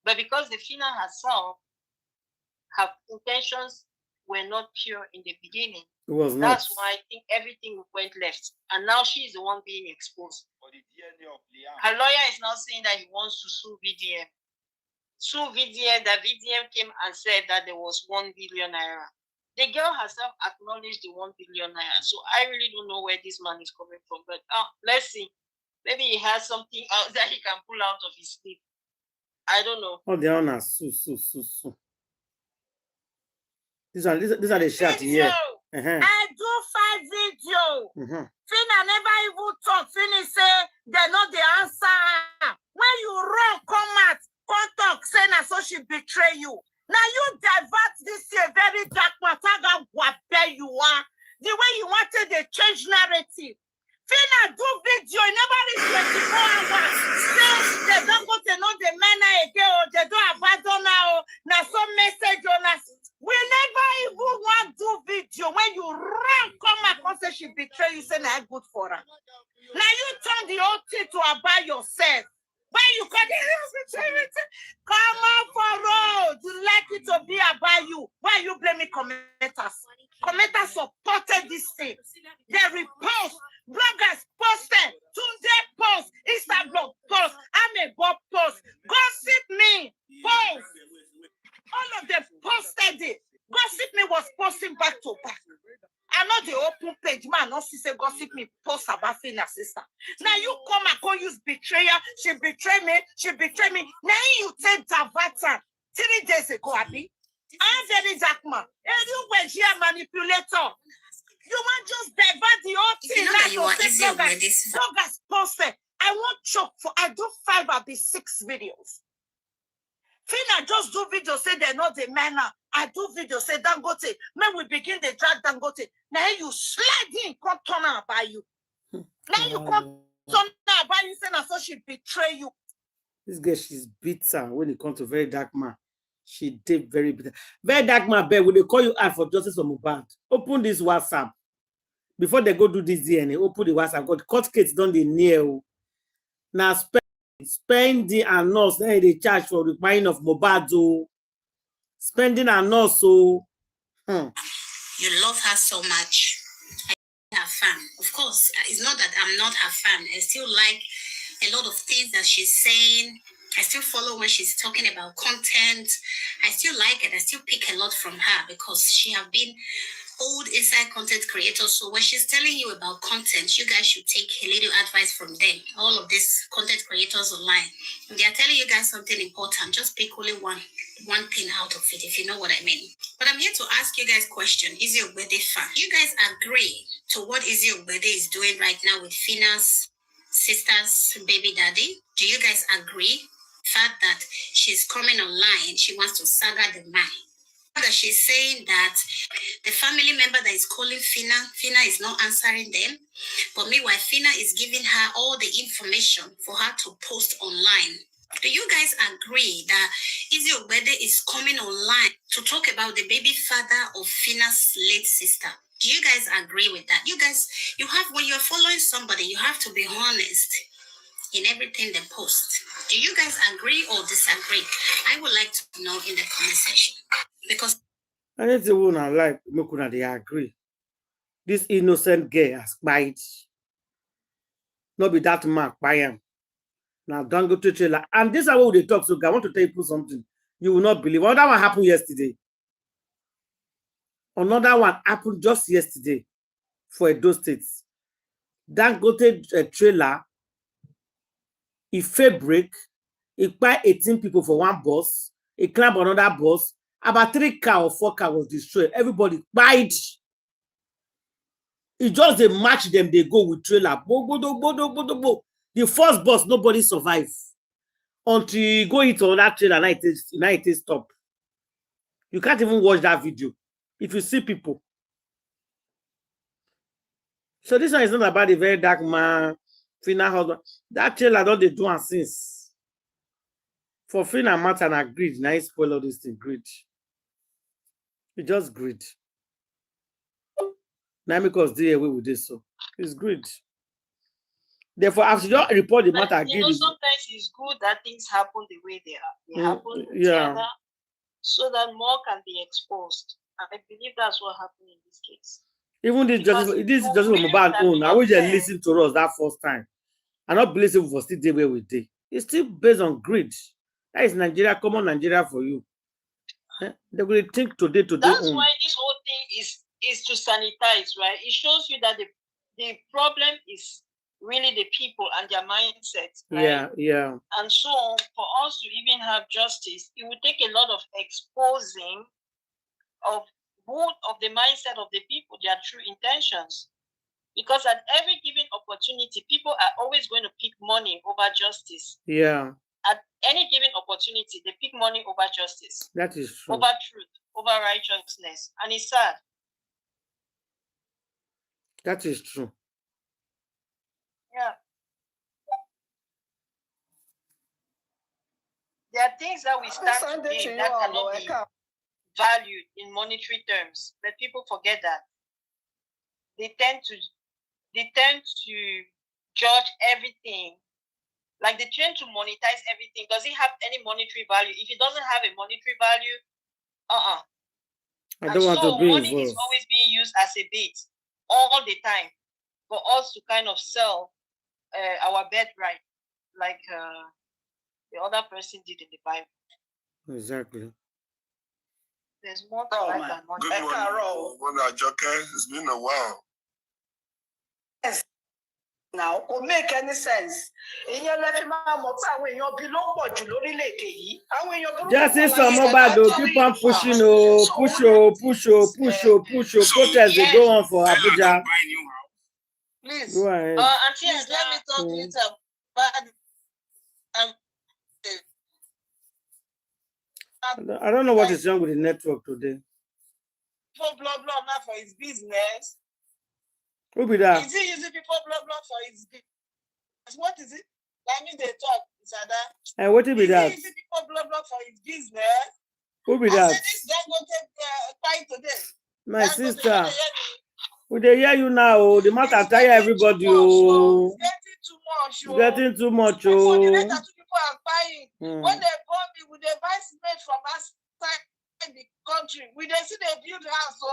But because the Fina herself, her intentions were not pure in the beginning. It was not. That's why I think everything went left. And now she is the one being exposed. Her lawyer is now saying that he wants to sue VDM. Sue VDM, that VDM came and said that there was 1 billion naira. The girl herself acknowledged the 1 billion naira. So I really don't know where this man is coming from. But let's see. Maybe he has something else that he can pull out of his sleeve. I don't know. Oh, the honor. These are the shots here. I do 5 video. Fina never even talk. Fina say they know the answer. When you run, come out, come talk, say na so she betray you. Now you divert this year very dark matter. What you are. The way you wanted to change narrative. Fina do video, never reach 24 hours. Say they don't go to know the manner again, or they don't abandon now. Now some message on us. We never even want to do video. When you run, come across say she betray you, say not good for her. Now you turn the whole thing to about yourself. Why you call it? Come on for road. You like it to be about you. Why you blaming commenters? Commenters supported this thing. They repost. Bloggers posted. Tunde post. Instagram post. Amebo post. Gossip me post. All of them posted it. Gossip me was posting back to back. I know the open page, man. Not see say gossip me post about Fina's sister. Now you come and go use betrayer. She betrayed me. She betrayed me. Now you take Davata 3 days ago, Abby. I'm very dark man. And you were here manipulator. You want just divert the whole thing. Bloggers posted. I want choke for. I do 5 of the 6 videos. Fina just do video say they're not the manner. I do video say Dangote. When we begin the drag Dangote, now you slide in, come turn out by you. Now you come turn out by you, saying so she betray you. This girl, she's bitter when it comes to very dark man. She did very bitter. Very dark man, but when they call you out for justice for Mohbad, open this WhatsApp. Before they go do this DNA, open the WhatsApp. Got court case done the near. Now spending and nurse, then they charge for the buying of Mohbad. Spending and nurse, so. You love her so much. I'm her fan. Of course, it's not that I'm not her fan. I still like a lot of things that she's saying. I still follow when she's talking about content. I still like it. I still pick a lot from her because she have been old inside content creators. So when she's telling you about content, you guys should take a little advice from them. All of these content creators online. If they are telling you guys something important, just pick only one thing out of it, if you know what I mean. But I'm here to ask you guys a question. Izzy Ogbede fan. You guys agree to what Izzy Ogbede is doing right now with Fina's sister's baby daddy? Do you guys agree? The fact that she's coming online, she wants to saga the man. that she's saying that the family member that is calling Fina is not answering them. But meanwhile, Fina is giving her all the information for her to post online. Do you guys agree that Izzy Obede is coming online to talk about the baby father of Fina's late sister? Do you guys agree with that? You guys, when you're following somebody, you have to be honest in everything they post. Do you guys agree or disagree? I would like to know in the comment section. Because anything we not like, they agree. This innocent girl has spied. Not be that mark by him. Now don't go to trailer. And this is how they talk. So I want to tell you something. You will not believe. Another one happened yesterday. Another one happened just yesterday for Edo State. Don't go to a trailer. If fabric, it buy 18 people for one bus. It climb another bus. About 3 car or 4 car was destroyed. Everybody buy it. It just they match them. They go with trailer. The first bus, nobody survives. Until you go into on that trailer, now it stop. You can't even watch that video. If you see people. So this one is not about the very dark man, Fina husband. That trailer don't they do and since. For Fina matter and greed, now he spoil all this thing. Greed. It just greed. Now because they away with this, so it's greed. Therefore, after you don't report the matter, you know, sometimes it's good that things happen the way they are. They happen together so that more can be exposed. And I believe that's what happened in this case. Even this just really Mohbad own. I wish they listen to us that first time. I not believe it for still the way we did. It's still based on greed. That is Nigeria, common Nigeria for you. They will think today. That's why this whole thing is to sanitize, right? It shows you that the problem is really the people and their mindset, right? Yeah. And so for us to even have justice, it would take a lot of exposing of both of the mindset of the people, their true intentions. Because at every given opportunity, people are always going to pick money over justice. Yeah. At any given opportunity, they pick money over justice. That is true. Over truth, over righteousness. And it's sad. That is true. Yeah. There are things that we stand today that cannot be valued in monetary terms, but people forget that. They tend to judge everything. Like they tend to monetize everything. Does it have any monetary value? If it doesn't have a monetary value, I don't want to be money involved. is always being used as a bait all the time for us to kind of sell our birthright, like the other person did in the Bible. Exactly. There's more to life than money. Good morning, it's been a while. Yes. Now, will make any sense. In your life, when you're below what you just see some Mohbad, keep on pushing, push. Protest they go on for Abuja. Please, go ahead. please let me talk to you about. I don't know what is wrong with the network today. For blah now for his business. Who be that? Is he using people blah for his business? What is it? I mean, they talk, Sada. And what will be that? Is he using people blah for his business? Who be that? I said this guy go take fight today. My sister. We they hear you now. The matter tire everybody. It's getting too much. It's getting too much. People are buying. When they come, we they buy cement from outside the country. We they see they build house. So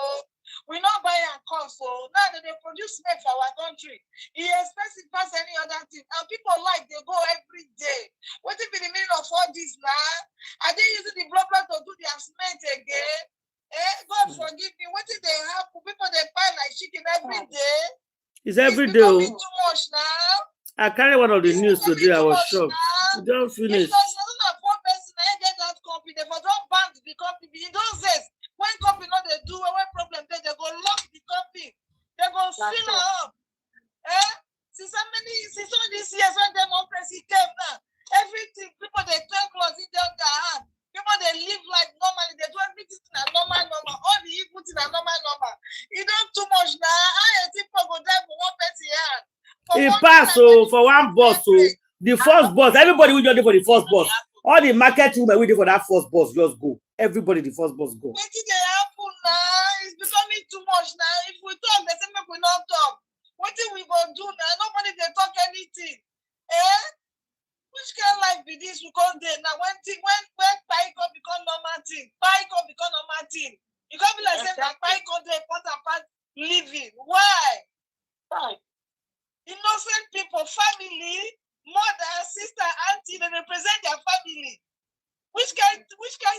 we not buy and come. So now they produce cement for our country. It expensive past any other thing. And people they go every day. What if in the middle of all this now? Are they using the blood to do their cement again? God forgive me. What did they have? People they buy like chicken every day. It's every day. It's too much now. I carry one of the news today. I was shocked. Don't finish. Because one person get that company, they don't ban the company. You don't say when company not they do when problem they go lock the company. They go fill up. Since all these years when democracy came now, everything people they turn clothes in their hand. People they live like normally, they do everything in a normal pass so for one boss. So the first boss, everybody will just do for the first boss. All the market women we do for that first boss, just go. Everybody, the first boss, go. What did they happen now? It's becoming too much now. If we talk, they say make we not talk. What did we go do now? Nobody they talk anything. Eh? Which kind of life be this? We can't do now. When Paiko become normal thing, Paiko become normal thing. You can't be like saying that Paiko they part apart living. Why? Why? Innocent people, family, mother, sister, auntie, they represent their family. Which kind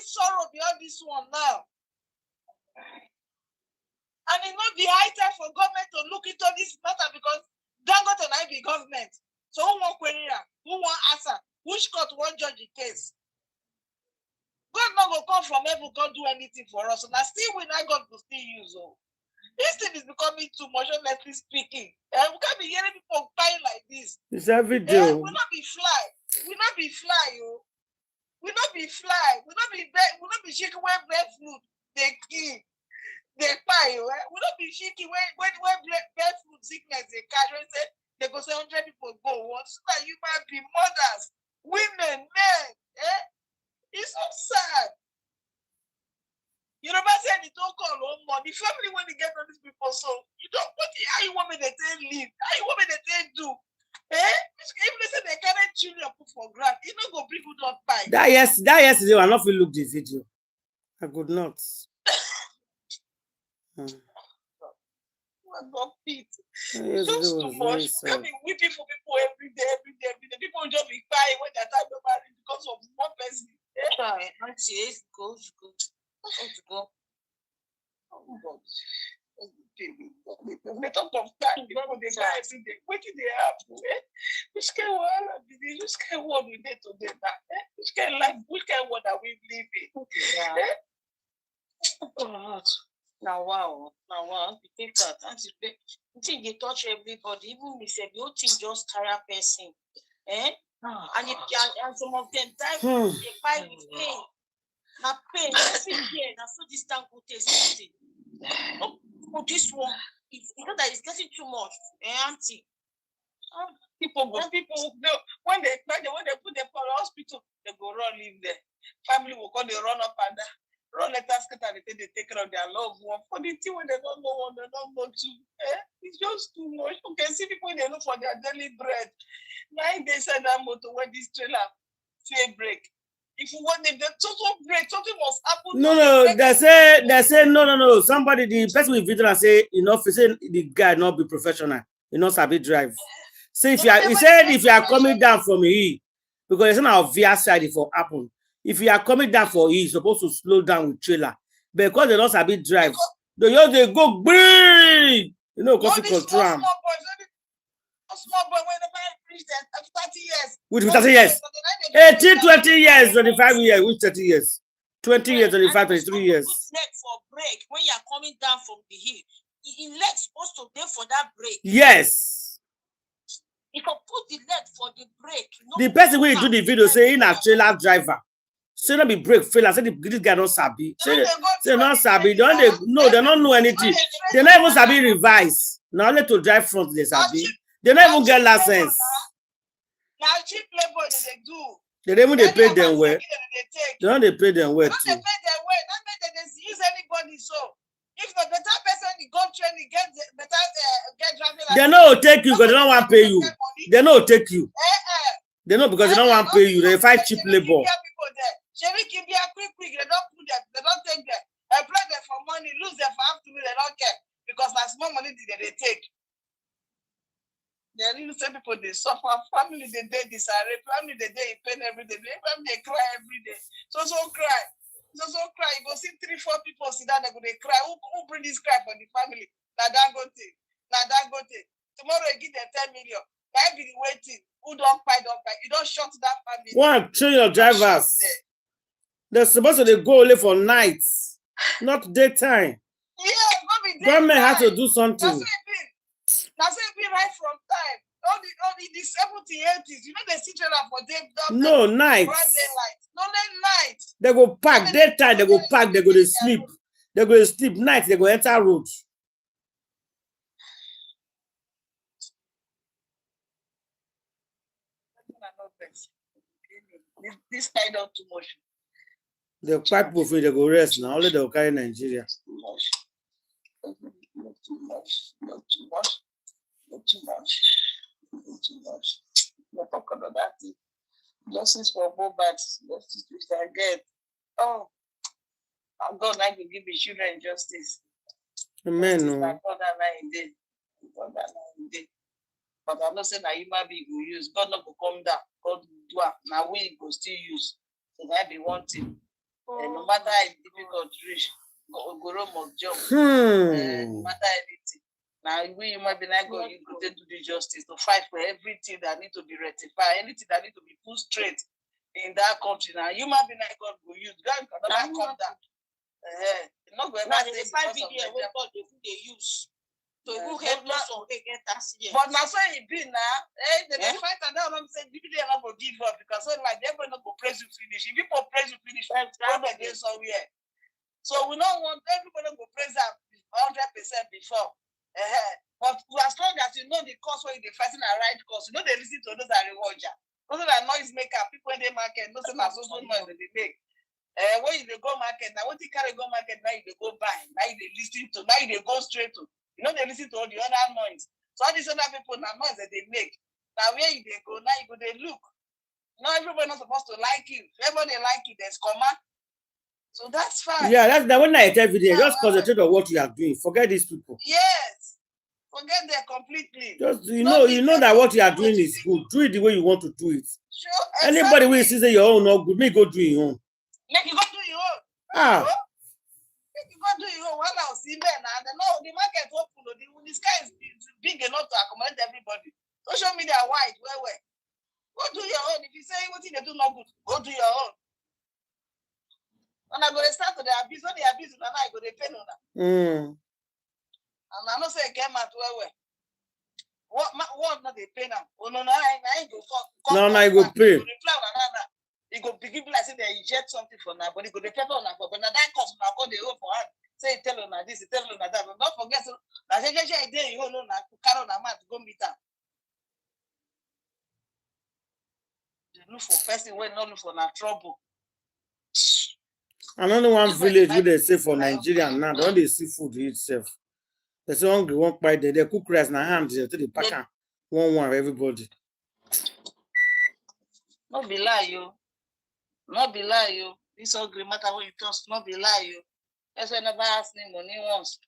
sorrow beyond this one now? And it not the high time for government to look into this matter because Dangote and I be government. So who want query? Who want answer? Which court won't judge the case? God not go come from heaven, God do anything for us. And I still when I God will still use. Oh. This thing is becoming too much, honestly speaking. We can't be hearing people crying like this. It's every day. We not be fly. We not be fly, yo. We not be fly. We not be shaking where breadfruit they kill. They buy, yo. We not be shaking when breadfruit sickness they catch. When they go say 100 people go. What so that you might be mothers, women, men. It's so sad. You know what I'm saying? It don't call home money. The family when they get on these people, so you don't how you want me to tell live? How you want me to tell do? Even they say they can't children put for grant, you know go people don't buy. That yesterday I not feel look the video. I could not. Not fit. Yes, Just too much. I mean, we people every day. People just be crying when they're time to marry because of one person. It's good. Let's go. Oh God. They talk of time, people they cry every day. What did they happen? Which kind of world did this? Which kind of world we need today now? Which kind of life? Which kind of world are we living? God. Now wow. You take that. Until they touch everybody, even if the whole thing just tire person. And some of them die they fight with pain. Now pain, now so this time go take something. Oh, this one, you know that it's getting too much. Auntie. People when they put them for the hospital, they go run in there. Family will go, they run up and down. Run let us get and they take care of their loved one. For the thing when they don't know one, they don't know two. It's just too much. You can see people they look for their daily bread. 9 days and that motor when this trailer say break. If you want them, the total break, something must happen. No, they say no. Somebody, the person with video and say, say the guy not be professional, not sabi drive. Say he said if you are coming down from here, because it's not obvious side for happen. If you are coming down for here, you're supposed to slow down with trailer. Because they don't sabi drive, they go big, because you control them. Small boy when the reach 30 years. Which 30 years? 18, 20 years, 25 years, which 30 years? 20 years, 25, 23 years. Leg for break when you are coming down from the hill. In leg supposed to be for that break. Yes. You can put the leg for the break. The person when you do the video say in a trailer driver. Say not be break fail. I said this guy don't sabi. Say not sabi. They don't know anything. They not even sabi revise. Now only to drive front they sabi. They don't even get license. Now cheap labor they do. They don't even pay them well. They don't pay them well too. They pay them well. Not that they use anybody. So if the better person go training get better get driving. They know take you because they don't want to pay you. They know take you. They know because they don't want to pay you. They fight cheap labor. Cherry can be a quick. They don't put them. They don't take them. Employ them for money. Lose them for afternoon. They don't care because that's more money they take. They really say people they suffer. Family they disarray. Family they in pain every day. Family they cry every day. So cry. So cry. You go see 3-4 people sit down. They cry. Who bring this cry for the family? Now Dangote. Tomorrow you give them 10 million. Why be waiting? Who don't buy? You don't shut that family. One, train your drivers. They're supposed to go only for nights, not daytime. Yeah, government has to do something. That's it been right from time. All the 70s, 80s, you know they sit around for them. No, night. No, night. They go park. Daytime, they go park. They go to sleep. They go to sleep. Night, they go enter road. This kind of too much. The pipe people feel they go rest now. Only they will carry Nigeria. Too much. Not too much. Not too much. Not too much. Not too much. Not talk about that. Justice for Mohbad. Justice which I get. Oh, God, I can give the children justice. Amen. No. God, but I'm not saying that human being will use. God not go come down. God do it. Now we go still use. So that be one thing. And no matter how difficult to reach, go must jump. No matter anything. Now we human being like God, you go to do the justice to fight for everything that need to be rectified, anything that need to be put straight in that country. Now human being like God will use. God cannot come down. Not going to say 5 VDM where God they use. So who help us on against accident? But now so it be now, they fight and now I'm saying VDM not go give up because so like they're not go praise you finish. If people praise you finish, come again somewhere. So we don't want everybody go praise them 100% before. But as long as you know the cause where they're fighting the right cause, you know they listen to those that reward you. Those that noise maker, people in the market, those that social noise that they make. When you go market, now what you carry go market, now you go buy, now you listen to, now you go straight to. You know they listen to all the other noise. So all these other people now noise that they make. Now where you they go, now you go they look. Now everybody not supposed to like you. If everybody like you, there's command. So that's fine. Yeah, that's the one I tell you. Just concentrate on what you are doing. Forget these people. Yes. Forget them completely. Just you know that what you are doing is good. Do it the way you want to do it. Sure. Exactly. Anybody will see that your own not good, me go do your own. Make you go do your own. Ah. Make you go do your own. One house in there now. The market open. The sky is big enough to accommodate everybody. Social media wide. Where? Go do your own. If you say what they do not good, go do your own. And I go to start to the abuse. When the abuse, and I go to pay on that. And I don't say came out where. What not they pay now? Oh no, I go for. No, I go pay. He go begin like say they inject something for now, but he go depend on that. But now that cost now go the hope for hand. Say tell on this, tell on that. But don't forget so now say day you know now to carry on a man to go meet her. They look for person when not look for na trouble. Another one village where they say for Nigeria now, when they see food itself. They say hungry won't buy they cook rice in hand, they take the pack one everybody. Not be lie you. Not be lie you. This hungry matter when you trust, not be lie you. That's why I never ask me money once.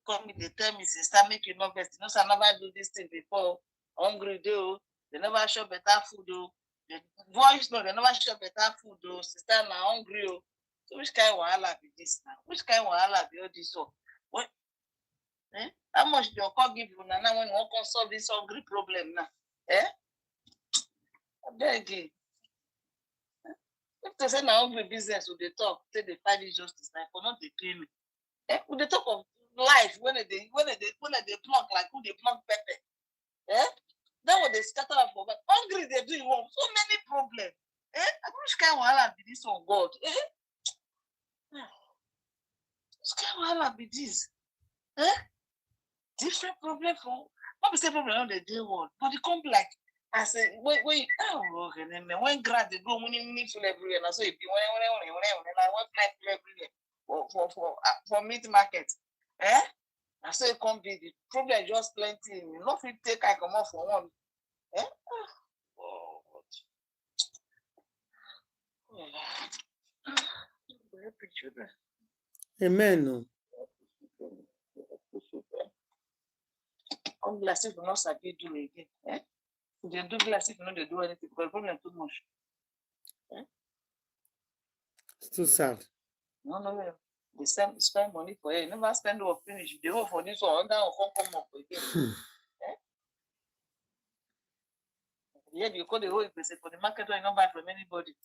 Come me, they tell me, sister, make you not best. You know, so I never do this thing before. Hungry do. They never show better food though. The voice no, they never show better food though. Sister now hungry oh. So which kind of wahala be this now? Which kind of wahala be all this so? What? How much do you call give you now when you want to solve this hungry problem now? I beg you. If they say now hungry business, would they talk? Say they find justice, like for not they pay me. Would they talk of life when they plunk like who they plunk pepper? Then when they scatter up for but hungry they do home. So many problems. I wish kind of wahala be this on God. Which kind of wahala be this? Different problem for not the same problem on the day one, but it come like I said, when grad they go winning full everywhere, and so it be when I want life everywhere for meat market. I say it can't be the problem just plenty. Not if take I come off for one. Amen. Glass if you not sabi do again. They do glass if you know they do anything, but problem too much. It's too sad. No. They spend money for it. You never spend or finish. They hope for this one, that will come up again. Yeah, you call the whole person for the market where you don't buy from anybody.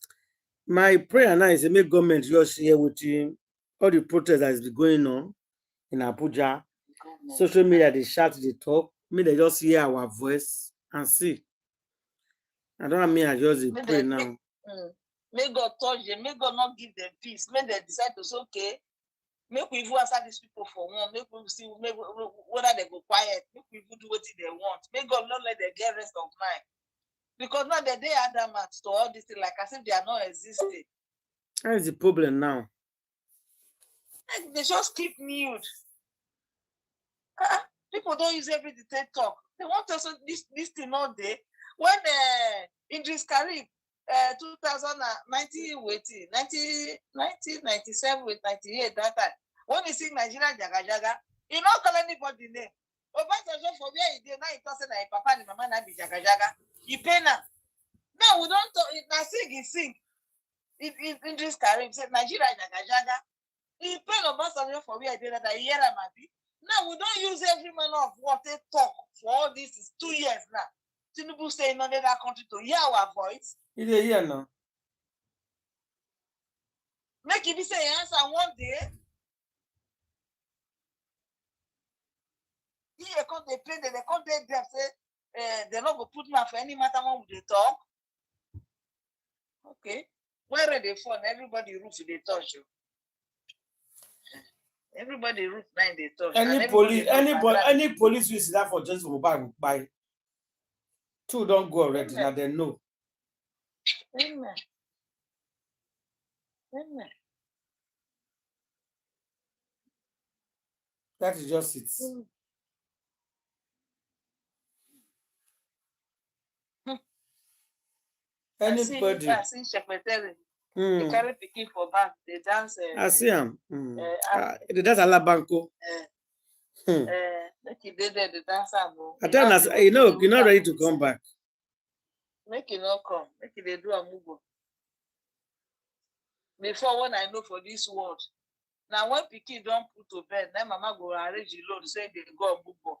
My prayer now is to make government just here with you. All the protests that is going on in Abuja. Social media, they shout, they talk. Me, they just hear our voice and see. I don't mean I just pray now. May God touch them. May God not give them peace. May they decide to say, okay, make we even answer these people for one. Make we see whether they go quiet. Make we even do what they want. May God not let them get rest of mind. Because now they adamant to all this thing, like as if they are not existing. That is the problem now. And they just keep mute. People don't use every detail talk. They want us this thing all day. When Idris Karim 2019 waiting 1997 with 98 that time, when he sing Nigeria Jaga Jaga, he not call anybody name. Obasanjo for where he did now, he talks like papa and mama na be Jaga Jaga. He pay now. Now we don't talk. Now he sing. Idris Karim said Nigeria Jaga Jaga. He pay Obasanjo for where he did that a year and maybe. Now we don't use every manner of what they talk for all this is 2 years now. Tinubu stay in another country to hear our voice. It is here now. Make it be say answer one day. Here come they play, they come they say they're not gonna put me for any matter when they talk. Okay. Where are they from? Everybody roof they touch you. Everybody roof nine they touch. Any police will see that for just Mohbad by. Two don't go already. Now they know. Amen. Amen. That is just it. Anybody. I see Secretary. They carry picking for back. They dance. I see him. They dance Alabanco. Make it there, the dancer. I tell us, you're not ready to come back. Make it not come. Make it they do a move. Before when I know for this world. Now when Pikin don't put to bed, then mama go arrange the load, say they go move.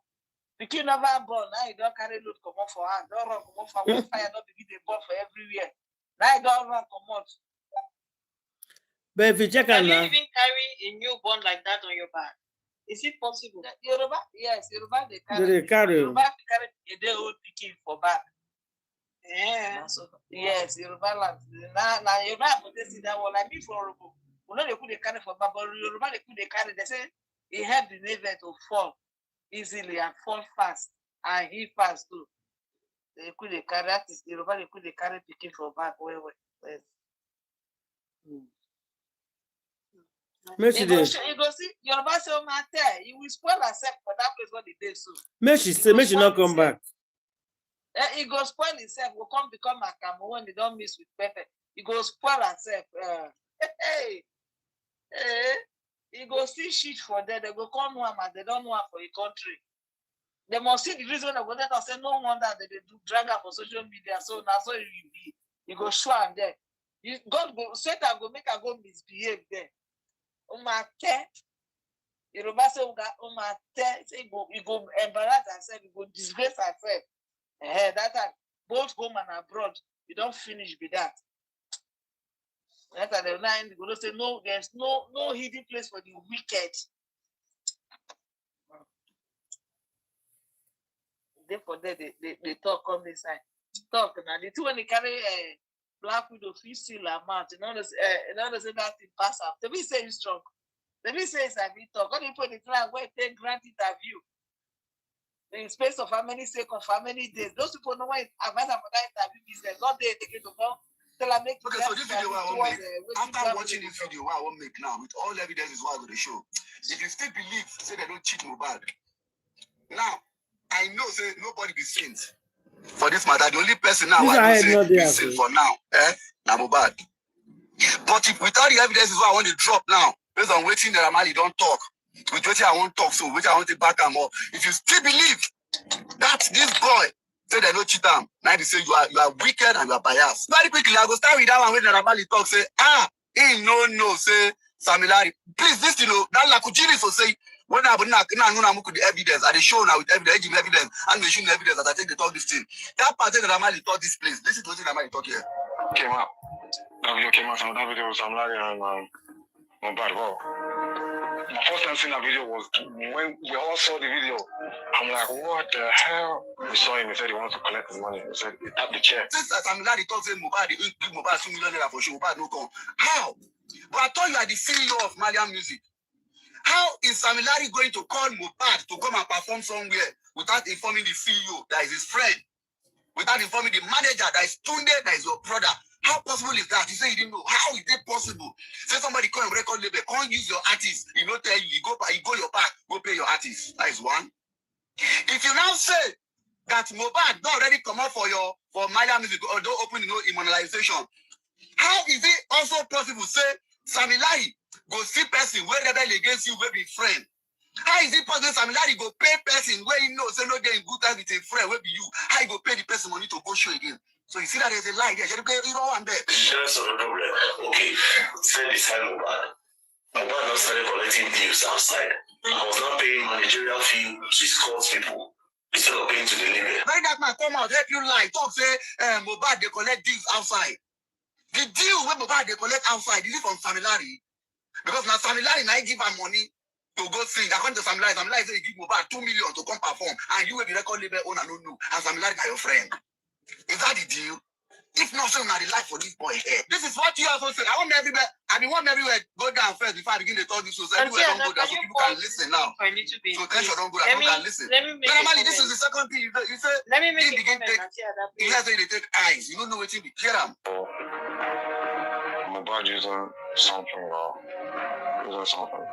Pikin never born, now you don't carry load come out for hand. Don't run come out for one fire, don't begin the burn for everywhere. Now you don't run come out. But if you check Can on you now, even carry a newborn like that on your back? Is it possible? Yoruba, yes, Yoruba they carry. they carry. Yoruba carry a day old Pikin for back. Yeah. Yes, Yoruba land. Now Yoruba put this in that one like me for Yoruba. We know they put the carry for back, but Yoruba they put the carry. They say it helped the navel to fall easily and fall fast, and he fast too. They could the carry that is Yoruba. They could the carry Pikin for back. Where. You go see Yoruba say matter. You will spoil herself for that place what they did so. May she not come back. He go spoil himself. Will come become a camo when they don't mix with pepper. He go spoil herself. He go see shit for them. They go come one and they don't know her for a country. They must see the reason they go there and say no wonder they do drag her for social media. So now so you be. You go show and there. God go Satan go make her go misbehave there. Yoruba say he go embarrass herself, he go disgrace herself. That time, both home and abroad, you don't finish with that. That's at the line, you go say no, there's no hidden place for the wicked. Therefore, they talk on this side. Talk now. The two when they carry Black Widow, still a mouth. You know, say that thing pass up. They be say you strong. They be say it's a bit talk. When you put the client where they grant interview in space of how many seconds, how many days. Those people know why advance for that interview business. Not they take it to go. Tell her make. Okay, so this video I want make. After watching this video, what I want make now with all evidence is what I'm going to show. If you still believe, say they don't cheat Mohbad. Now, I know say nobody be saint. For this matter, the only person now I know say is saint for now. Now Mohbad. But if without the evidence is what I want to drop now, based on waiting that Amali don't talk. With waiting I won't talk, so which I want to back him more. If you still believe that this boy say they don't cheat him, now they say you are wicked and you are biased. Very quickly, I go start with that one when Amali talk, say, no, say Samilari. Please listen, that Lakujini so say when I would not know the evidence, I show now with evidence, and we show evidence that I think they talk this thing. That part that Amali talk this place. Listen to what Amali talk here. Came out. That video came out, and that video was Samilari and Mohbad. Wow. My first time seeing that video was when we all saw the video. I'm like, what the hell? We saw him, he said he wants to collect his money. He said he tapped the chair. Since Samilari talk say Mohbad, give Mohbad $2 million for sure, Mohbad no come. How? But I thought you are the CEO of Malian Music. How is Samilari going to call Mohbad to come and perform somewhere without informing the CEO that is his friend? without informing the manager that is Tunde, that is your brother. How possible is that? You say you didn't know. How is it possible? Say somebody come and record label, can't use your artist. You know, tell you go your back, go pay your artist. That is one. If you now say that Mohbad don't already come out for Maya music or don't open immunization, how is it also possible? Say Sammy Larry go see person where rebel against you will be friend. How is it possible Sammy Larry go pay person where you know say no get in good time with a friend will be you? How you go pay the person money to go show again? So you see that there's a lie there. You know one there. That's not a problem. Okay, say this time Mohbad not started collecting deals outside. I was not paying managerial fee to escort people instead of paying to the label. Very that man come out, help you lie. Talk say Mohbad they collect deals outside. The deal with Mohbad they collect outside is it from Sammy Larry? Because now Sammy Larry now give her money to go sing. According to Sammy Larry say he give Mohbad 2 million to come perform, and you will be record label owner no. And Sammy Larry are your friend. Is that the deal? If not, so not the life for this boy here. This is what you also say. I want everywhere go down first before I begin to talk this. So everywhere don't go down so people can listen now. So tension don't go down, people can listen. Normally, this is the second thing you say. Let me make it begin take. You have to take eyes. You don't know what you be. Hear them. Mohbad using something or using something.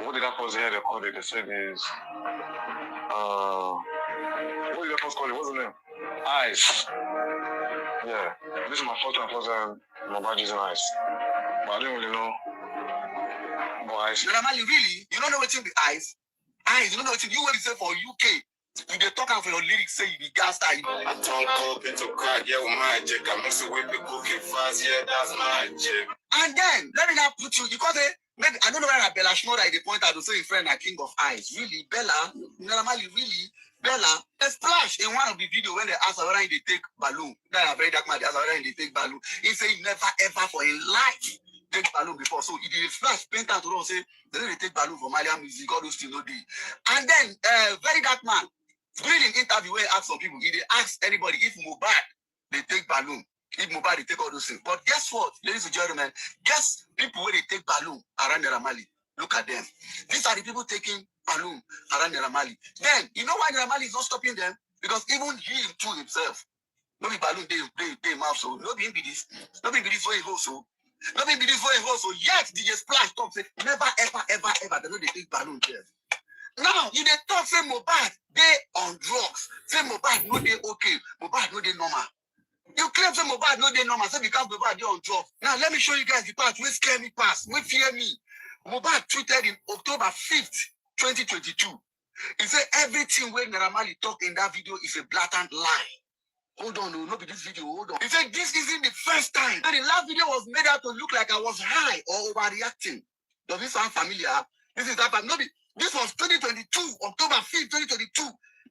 What did I first hear they called it? They said is what did I first call it? What's the name? Ice. Yeah. This is my first time Mohbad using ice. But I didn't really know about ice. Normally, really, you don't know what you be ice. Ice, you don't know what you will say for UK. You they talk out for your lyrics, say you be gas style. I don't come into crack, yeah, with my check. I mix it with the cookie fast, yeah, that's my check. And then, let me now put you, because maybe, I don't know where Bella Shmura they point out to say a friend are king of ice. Really, Bella, normally, really, Bella, a splash in one of the video when they ask her whether they take balloon. That are very dark man, they ask her whether they take balloon. He say he never ever for in life take balloon before. So he did a flash paint out to us say they don't take balloon for Malian music, all those things no do. And then very dark man, during an interview where he asked some people, he did ask anybody if Mohbad they take balloon. If Mohbad they take all those things. But guess what, ladies and gentlemen, guess people where they take balloon around the Ramali. Look at them. These are the people taking balloon around Naira Marley. Then, you know why Naira Marley is not stopping them? Because even he too himself, no be balloon, they mouth so, no be this for a whole so, no be this for a whole so, yet DJ Splash talk say, never, ever, they know they take balloon there. Now, you they talk say Mohbad, they on drugs. Say Mohbad, no they okay. Mohbad, no they normal. You claim say Mohbad, no they normal. Say because Mohbad, they on drugs. Now, let me show you guys the part. We scare me past. We fear me. Mohbad tweeted in October 5th, 2022. He said everything when Naira Marley talk in that video is a blatant lie. Hold on, no be this video, hold on. He said this isn't the first time. And the last video was made out to look like I was high or overreacting. Does this sound familiar? This is that, but no, this was 2022, October 5th, 2022.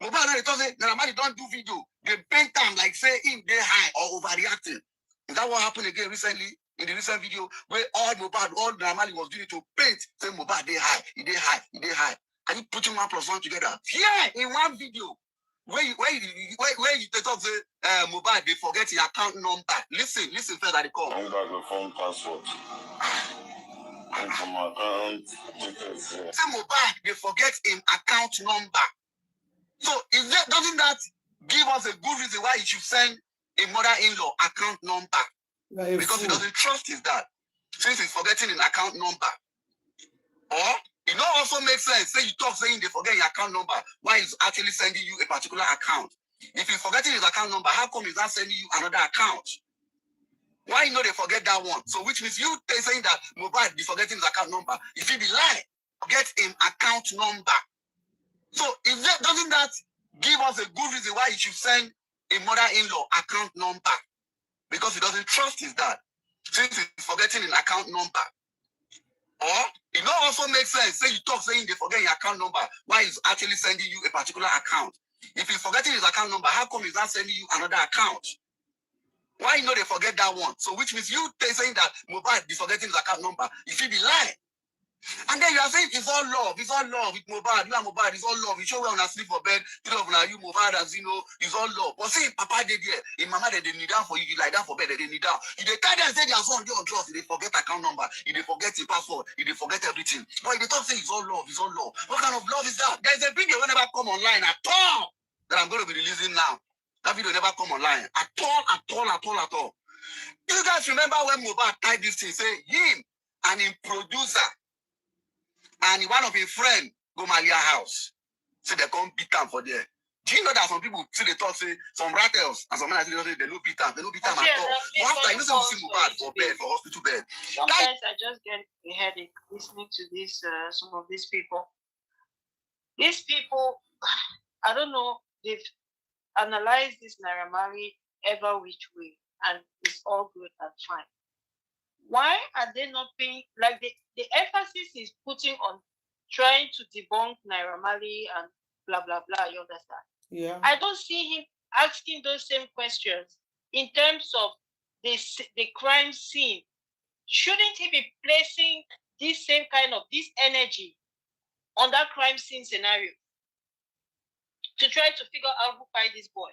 Mohbad say Naira Marley don't do video. They paint time like say in they high or overreacting. Is that what happened again recently? In the recent video, where all Naira Marley was doing to paint, say Mohbad, they high. Are you putting 1 + 1 together? Yeah, in one video, where you talk say Mohbad, they forget your account number. Listen first that they call. I'm back with phone password. From account. Say Mohbad, they forget him account number. So doesn't that give us a good reason why you should send a mother-in-law account number? Because he doesn't trust his dad, since he's forgetting an account number. Or it don't also make sense. Say you talk saying they forget your account number, why he's actually sending you a particular account. If he's forgetting his account number, how come he's not sending you another account? Why you know they forget that one? So which means you saying that Mohbad be forgetting his account number. If he be lying, forget him account number. So doesn't that give us a good reason why he should send a mother-in-law account number? Because he doesn't trust his dad, since he's forgetting an account number. Or it don't also make sense. Say you talk saying they forget your account number, why he's actually sending you a particular account. If he's forgetting his account number, how come he's not sending you another account? Why you know they forget that one? So which means you saying that Mohbad is forgetting his account number, if he be lying. And then you are saying it's all love with Mohbad. You and Mohbad, it's all love. You show where on a sleep for bed, three of you, Mohbad and Zino, it's all love. But say Papa did there, in Mama they kneel down for you, you lie down for bed, they kneel down. If they tell them say their son they on drugs, they forget account number, if they forget the password, if they forget everything. But if they talk say it's all love, it's all love. What kind of love is that? There's a video whenever come online at all that I'm going to be releasing now. That video never come online at all. Do you guys remember when Mohbad tied this thing? Say him and his producer and one of his friend go Malia house. So they come beat them for there. Do you know that some people see the talk say some rattles and some men say they don't beat them, at all. But after you know some see Mohbad for bed, for hospital bed. Sometimes I just get a headache listening to this some of these people. These people, I don't know, they've analyzed this Naira Marley ever which way, and it's all good and fine. Why are they not paying, like the emphasis is putting on trying to debunk Naira Marley and blah, blah, blah, you understand? Yeah. I don't see him asking those same questions in terms of the crime scene. Shouldn't he be placing this same kind of, this energy on that crime scene scenario to try to figure out who fired this boy?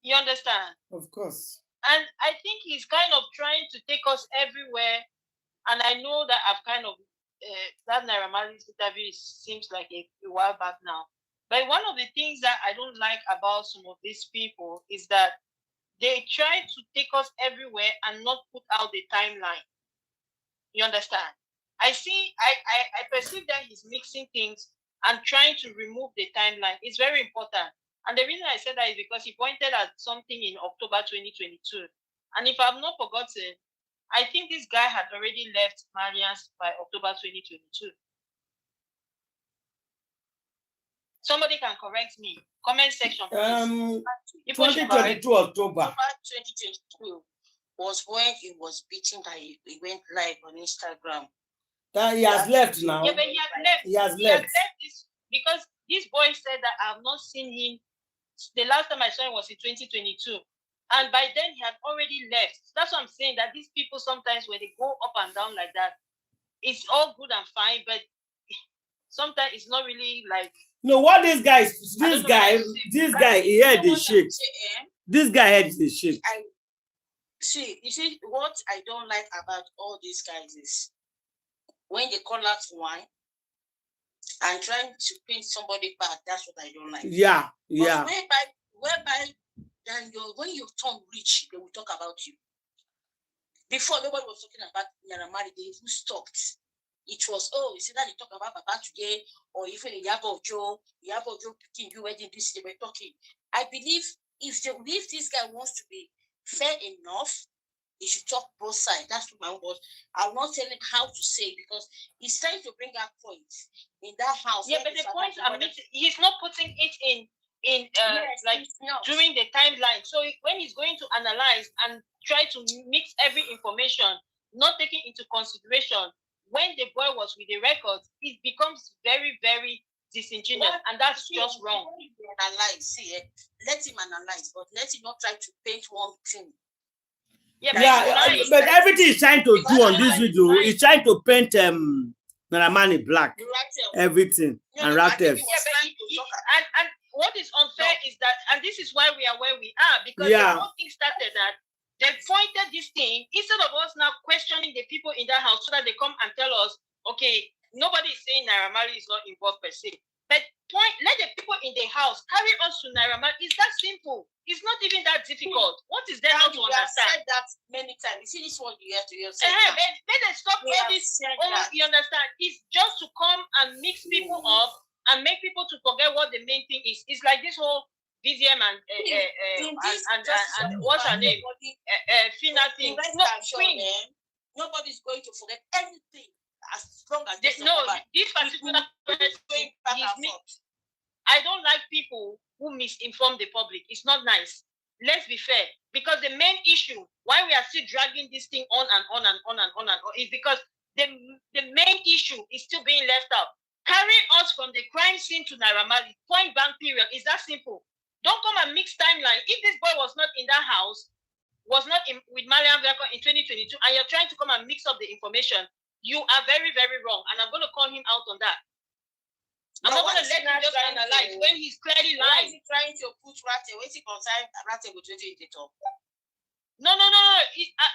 You understand? Of course. And I think he's kind of trying to take us everywhere. And I know that I've kind of, that Naira Marley's interview seems like a while back now. But one of the things that I don't like about some of these people is that they try to take us everywhere and not put out the timeline. You understand? I perceive that he's mixing things and trying to remove the timeline. It's very important. And the reason I said that is because he pointed at something in October 2022. And if I've not forgotten, I think this guy had already left Marians by October 2022. Somebody can correct me. Comment section, please. 2022 October. 2022 was when he was beaten that he went live on Instagram. That he has left now. Yeah, but he has left. He has left. He has left this because this boy said that I have not seen him. The last time I saw him was in 2022. And by then he had already left. That's what I'm saying, that these people sometimes when they go up and down like that, it's all good and fine, but sometimes it's not really like. No, what this guy, he had the shit. This guy had the shit. You see, what I don't like about all these guys is when they call out wine and trying to paint somebody bad, that's what I don't like. Yeah. But whereby then when you turn rich, they will talk about you. Before, nobody was talking about Naira Marley, they even stopped. It was, you see that they talk about Baba today, or even Iyabo picking you wedding this, they were talking. I believe if this guy wants to be fair enough, he should talk both sides. That's what my own was. I'm not telling him how to say it because he's trying to bring up points in that house. Yeah, but the points are mixed. He's not putting it in during the timeline. So when he's going to analyze and try to mix every information, not taking into consideration when the boy was with the records, it becomes very, very disingenuous, and that's just wrong. Let him analyze, but let him not try to paint one thing. But everything he's trying to do on this video, he's trying to paint Naira Marley black, everything, and Rattles. And what is unfair is that, and this is why we are where we are, because the whole thing started that they pointed this thing instead of us now questioning the people in that house so that they come and tell us, okay, nobody is saying Naira Marley is not involved per se. But let the people in the house carry us to Naira Marley. It's that simple. It's not even that difficult. What is there not to understand? Said that many times. You see this one you have to hear. Let them stop all this. You understand? It's just to come and mix people up and make people to forget what the main thing is. It's like this whole VDM and what's her name? Fina thing. Nobody's going to forget anything as long as this particular person. I don't like people who misinform the public. It's not nice. Let's be fair. Because the main issue why we are still dragging this thing on and on and on and on and on is because the main issue is still being left out. Carry us from the crime scene to Naira Marley, point blank period. It's that simple. Don't come and mix timeline. If this boy was not in that house, was not with Mariam Verko in 2022, and you're trying to come and mix up the information, you are very, very wrong. And I'm going to call him out on that. I'm not going to let him just analyze when he's clearly lying. Why is he trying to put Rattle? What's he concerned Rattle with 2022? No.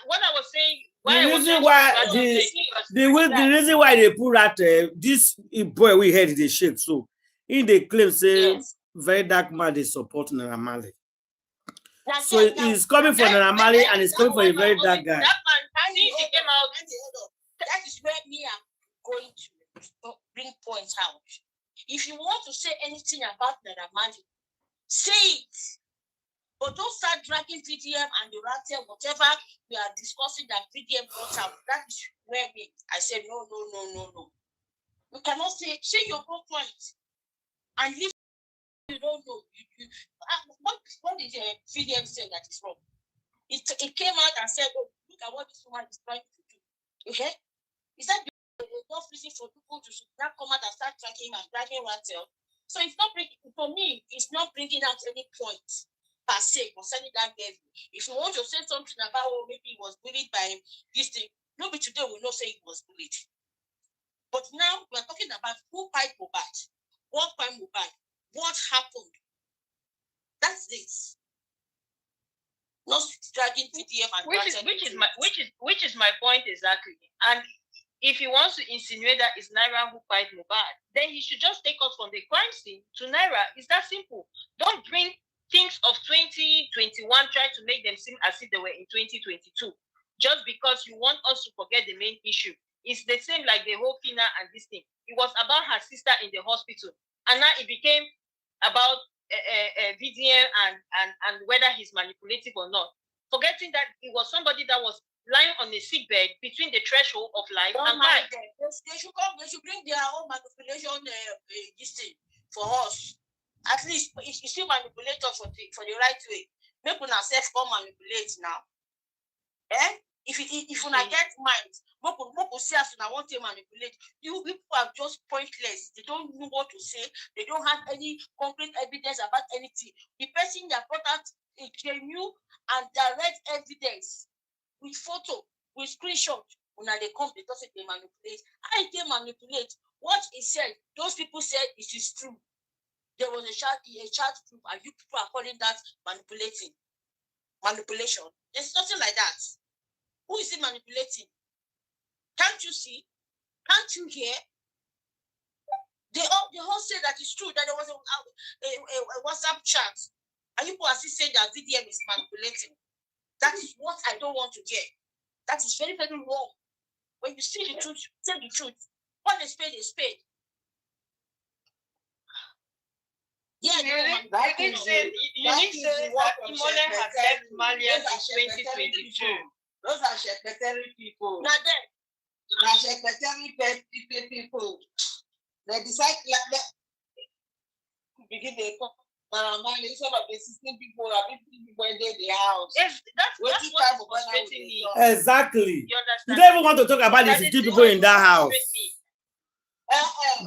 What I was saying. The reason why they put that this boy we had the shake. So In the claim say Yes. very dark man they support Naira Marley. Now, So then, now, he's coming for Naira Marley and he's coming for a very dark guy. That man, since he came out, that is where me am going to bring points out. If you want to say anything about Naira Marley, say it. But don't start dragging VDM and the Ratel, whatever we are discussing that VDM brought out. That is where I said no. You cannot say your own point and leave you don't know. What did VDM say that is wrong? It came out and said, oh, look at what this woman is trying to do. Okay? Is that enough reason for people to not come out and start tracking and dragging Ratel? So it's not for me, it's not bringing out any point per se concerning that girl. If you want to say something about maybe he was bullied by this thing, nobody today will not say he was bullied. But now we're talking about who fight Mohbad, what fight Mohbad, what happened. That's this. Not dragging VDM and which is my point exactly. And if he wants to insinuate that it's Naira who fight Mohbad, then he should just take us from the crime scene to Naira. It's that simple. Don't bring things of 2021 try to make them seem as if they were in 2022 just because you want us to forget the main issue. It's the same like the whole Kina and this thing. It was about her sister in the hospital, and now it became about VDM and whether he's manipulative or not, forgetting that it was somebody that was lying on a sick bed between the threshold of life and death. They should bring their own manipulation this thing for us. At least it's still manipulator for the right way. Make una self come manipulate now. If una get mind, moku see as una want to manipulate. You people are just pointless. They don't know what to say. They don't have any concrete evidence about anything. The person that brought out a genuine and direct evidence with photo, with screenshot, una they come, they don't say they manipulate. I they manipulate. What he said, those people said it is true. There was a chat group, and you people are calling that manipulation. There's nothing like that. Who is it manipulating? Can't you see? Can't you hear? They all say that it's true, that there was a WhatsApp chat, and you people are still saying that VDM is manipulating. That is what I don't want to hear. That is very, very wrong. When you see the truth, say the truth. What a spade is spade. Yeah, you need to say that Imole has left Malia in 2022. Those are secretary people. Now then, Now secretary people. They decide begin the some of the 16 people are people in the house. Yes, that's what's frustrating me. Exactly. You understand? You don't even want to talk about the 15 people in that house.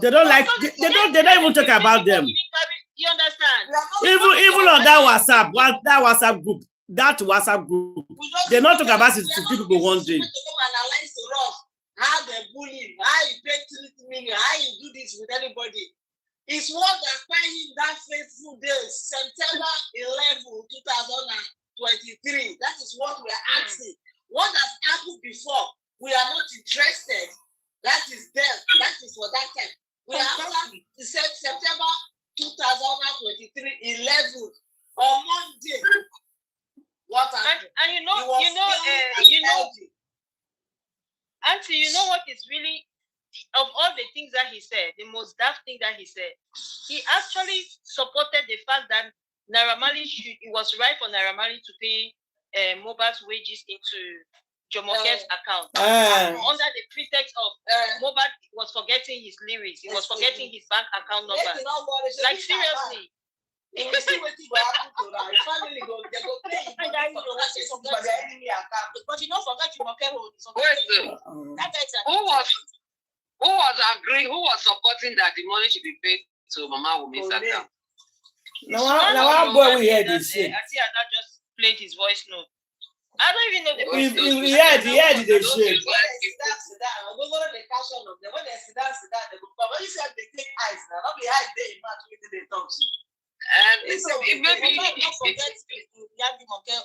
They don't like. They don't even talk about them. You understand? Even on that WhatsApp group, they not talk about 15 people one day. How they bully, how you pay 3 million, how you do this with anybody. It's what they're finding that faithful day, September 11, 2023. That is what we are asking. What has happened before? We are not interested. That is them. That is for that time. We are after September 2023, 11 on Monday. What happened? And you know, Auntie, you know what is really, of all the things that he said, the most daft thing that he said, he actually supported the fact that Naira Marley it was right for Naira Marley to pay Mohbad's wages into Jomoke's account. Under the pretext of Mohbad was forgetting his lyrics, he was forgetting his bank account number. Like, seriously. But you don't forget Jomoke. Who was agreeing? Who was supporting that the money should be paid to Mama Wumi's account? Now, boy, we heard this shit. I see that just played his voice note. I don't even know the person. We heard the shit. When they sit down, they go. But when you say they take eyes, now not be eyes they imagine when they talk. And maybe don't forget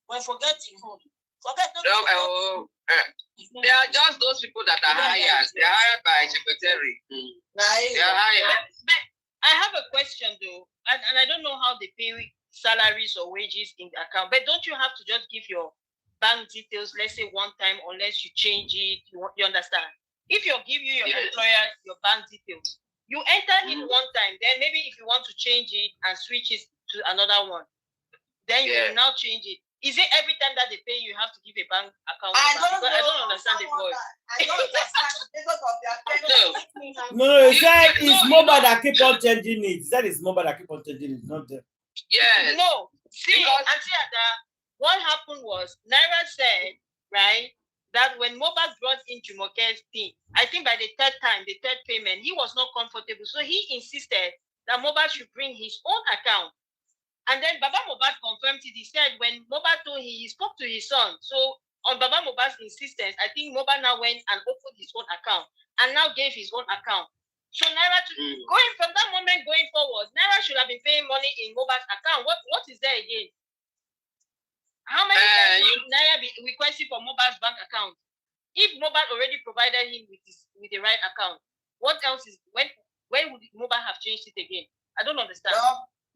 when forgetting home. Forget they are just those people that are hired. They are hired by secretary. They are hired. I have a question though, and I don't know how they pay salaries or wages in the account, but don't you have to just give your bank details, let's say one time, unless you change it? You understand? If you give your employer your bank details, you enter in one time, then maybe if you want to change it and switch it to another one, then you will now change it. Is it every time that they pay you have to give a bank account number? I don't understand the voice. I don't understand because of their No, he said it's Mohbad that keep on changing it. He said it's Mohbad that keep on changing it, not them. Yes. No. See, Auntie Ada, what happened was Naira said, right, that when Mohbad brought in Jumoke's thing, I think by the third payment, he was not comfortable. So he insisted that Mohbad should bring his own account. And then Baba Mohbad confirmed it. He said when Mohbad told him, he spoke to his son. So on Baba Mohbad's insistence, I think Mohbad now went and opened his own account and now gave his own account. So Naira, going from that moment going forward, Naira should have been paying money in Mohbad's account. What is there again? How many times would Naira be requesting for Mohbad's bank account? If Mohbad already provided him with the right account, what else is when would Mohbad have changed it again? I don't understand.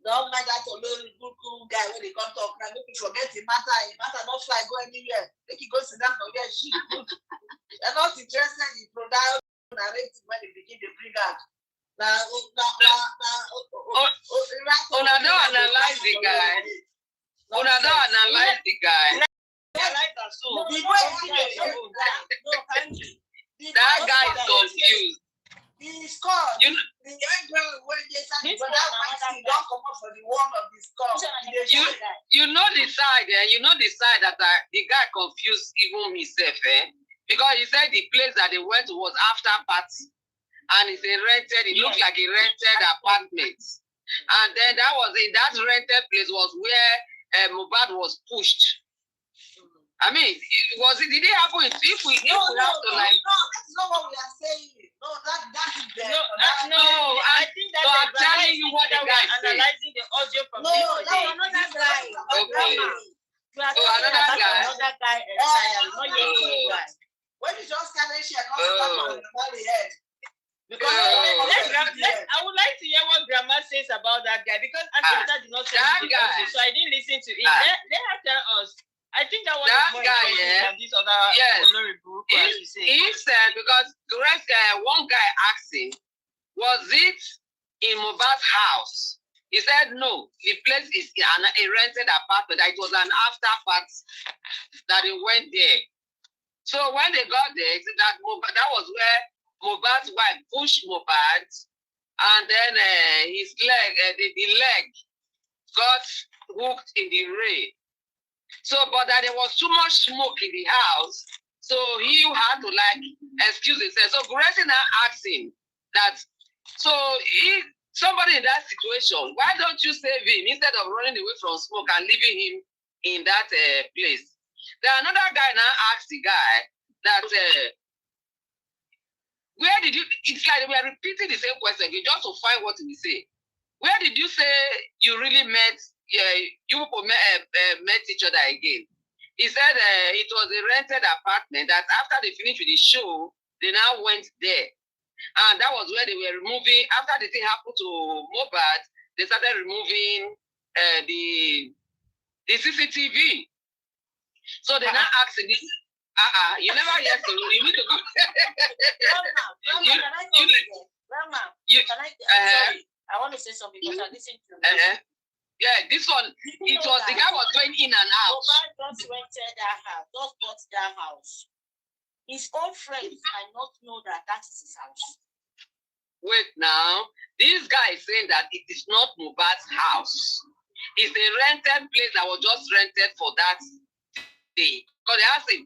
Don't like that alone good guy when they come talk. Now make you forget the matter. The matter not fly go anywhere. Make you go sit down for where she good. They're not interested in product narrative when they begin to bring out. Now, Una don't analyze the guy. Una don't analyze the guy. That guy is confused. He's called. The young girl when they started for that don't come up for the one of this call. You know the side, you know the side that the guy confused even himself, because he said the place that they went to was after party, and it's a rented. It looked like a rented apartment, and then that was in that rented place was where Mohbad was pushed. I mean, did it happen? If we have to like. No, that's not what we are saying. No, that is there. I think that's I'm telling you what the guy said. Analyzing the audio from another guy. Okay. Another guy. When you just come and share, on the head. Because I would like to hear what Grandma says about that guy, because I think that did not say that guy, so I didn't listen to it. Let her tell us. I think that one is more important than this other. He said, because one guy asked him, was it in Mohbad's house? He said no, the place is a rented apartment. It was an after party that he went there. So when they got there, that was where Mohbad's wife pushed Mohbad, and then his leg, the leg got hooked in the rail. So, but that there was too much smoke in the house, so he had to excuse himself. So Gracie now asked him that, so somebody in that situation, why don't you save him instead of running away from smoke and leaving him in that place? Then another guy now asked the guy that, where did you, it's like we are repeating the same question again just to find what we say. Where did you say you really met, you people met each other again? He said it was a rented apartment that after they finished with the show, they now went there. And that was where they were removing, after the thing happened to Mohbad, they started removing the CCTV. So they now asked him, you never hear so you need to go. I want to say something because I listened to yeah, this one, it was, the guy was going in and out. Mohbad just rented that house, just bought that house. His own friends might not know that is his house. Wait now, this guy is saying that it is not Mohbad's house. It's a rented place that was just rented for that day. Because they asked him,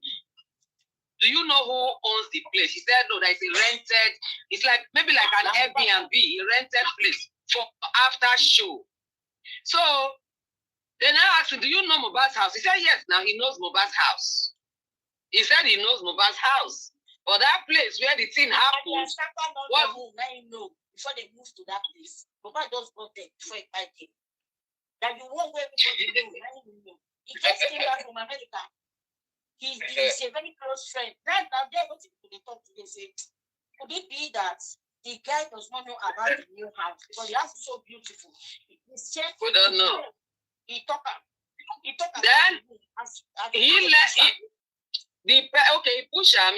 do you know who owns the place? He said, no, that it's a rented, it's like maybe like an Airbnb, a rented place for after show. So then I asked him, do you know Mohbad's house? He said, yes, now he knows Mohbad's house. He said he knows Mohbad's house. But that place where the thing happened, what know before they moved to that place. Mohbad just got there before he died. That the one where everybody know. He just came back from America. He's a very close friend. Now they're going to talk to them. Say, could it be that the guy does not know about the new house because the house is so beautiful. We don't know. He talk. Then he pushed him.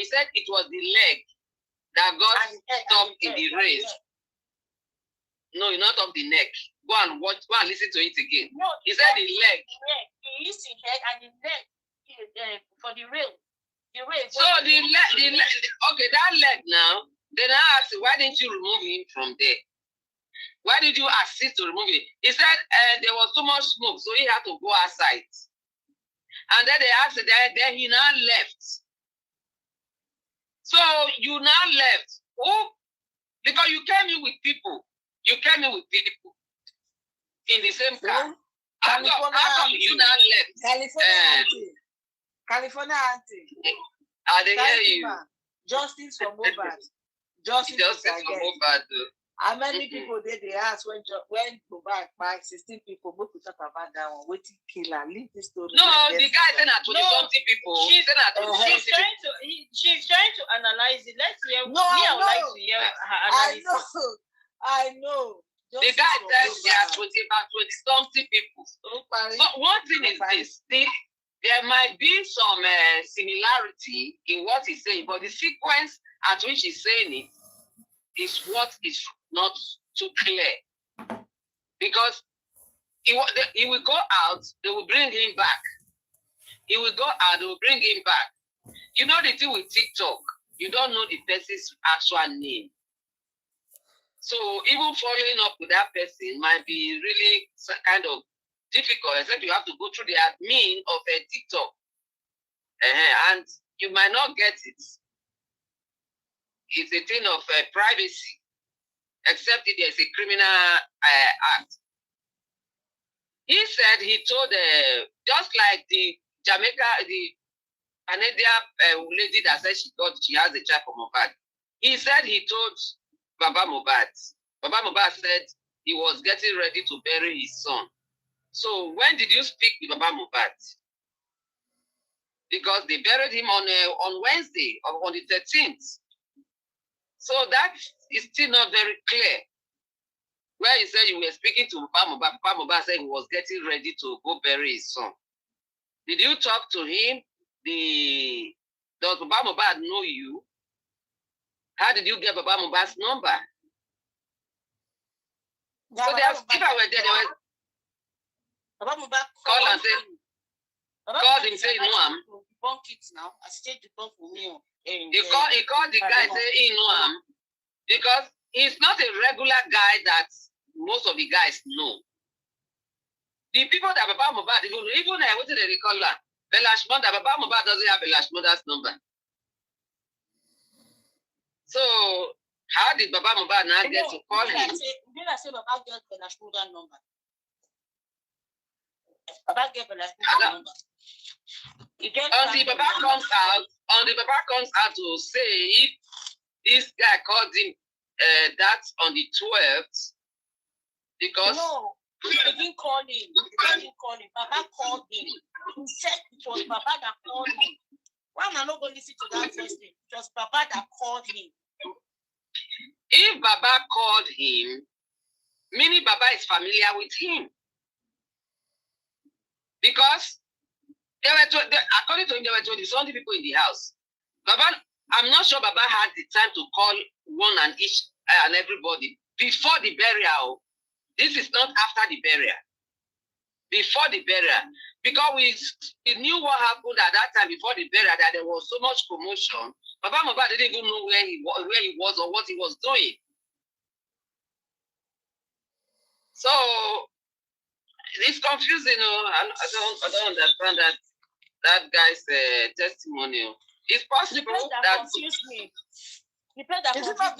He said it was the leg that got stuck in the race. No, not of the neck. Go and watch. Go and listen to it again. No, he said the leg. He used the head and the neck for the rail. The rail. So the leg. Okay, that leg now. Then I asked, why didn't you remove him from there? Why did you assist to remove it? He said there was too much smoke, so he had to go outside. And then they asked, then he now left. So you now left. Who? Because you came in with people. You came in with people in the same car. How come you now left? California auntie. I didn't hear you. Justice for Mohbad. Justice for Mohbad. How many people did they ask when Mohbad by 16 people? But we talk about that one. Waiting killer. Leave this story. No, the guy said that 20-something people. She's trying to analyze it. Let's hear. No, I like to hear her analysis. I know. The guy said there are 20-something people. So one thing is this: there might be some similarity in what he's saying, but the sequence at which he's saying it is what is not too clear. Because he will go out, they will bring him back. He will go out, they will bring him back. You know the thing with TikTok, you don't know the person's actual name. So even following up with that person might be really kind of difficult, except you have to go through the admin of a TikTok. And you might not get it. It's a thing of privacy, except if there's a criminal act. He said he told, just like the Canadian lady that said she has a child from Mohbad. He said he told Baba Mohbad. Baba Mohbad said he was getting ready to bury his son. So when did you speak with Baba Mohbad? Because they buried him on Wednesday, on the 13th. So that is still not very clear. Where you said you were speaking to Baba Mohbad said he was getting ready to go bury his son. Did you talk to him? Does Baba Mohbad know you? How did you get Baba Mohbad's number? So if I were there, they were Baba Mohbad call and say, called him, say, no, I'm. Debunk it now. I stayed debunk for me. He called the guy, say, he know him. Because he's not a regular guy that most of the guys know. The people that Baba Mohbad, even what did they call her? Belashmonda, Baba Mohbad doesn't have Belashmonda's number. So, how did Baba Mohbad now get to call him? Did I say Baba get Belashmonda's number? Baba get Belashmonda's number. Until Baba comes out to say if this guy called him that on the 12th, because no, he didn't call him. He didn't call him. Baba called him. He said it was Baba that called him. Why am I not going to listen to that first thing? It was Baba that called him. If Baba called him, meaning Baba is familiar with him. Because according to him, there were 20-something people in the house. Baba, I'm not sure Baba had the time to call one and each and everybody before the burial. This is not after the burial. Before the burial. Because we knew what happened at that time before the burial, that there was so much commotion. Baba Mohbad didn't even know where he was or what he was doing. So it's confusing. I don't understand that guy's testimony. It's possible that confused me. Is it not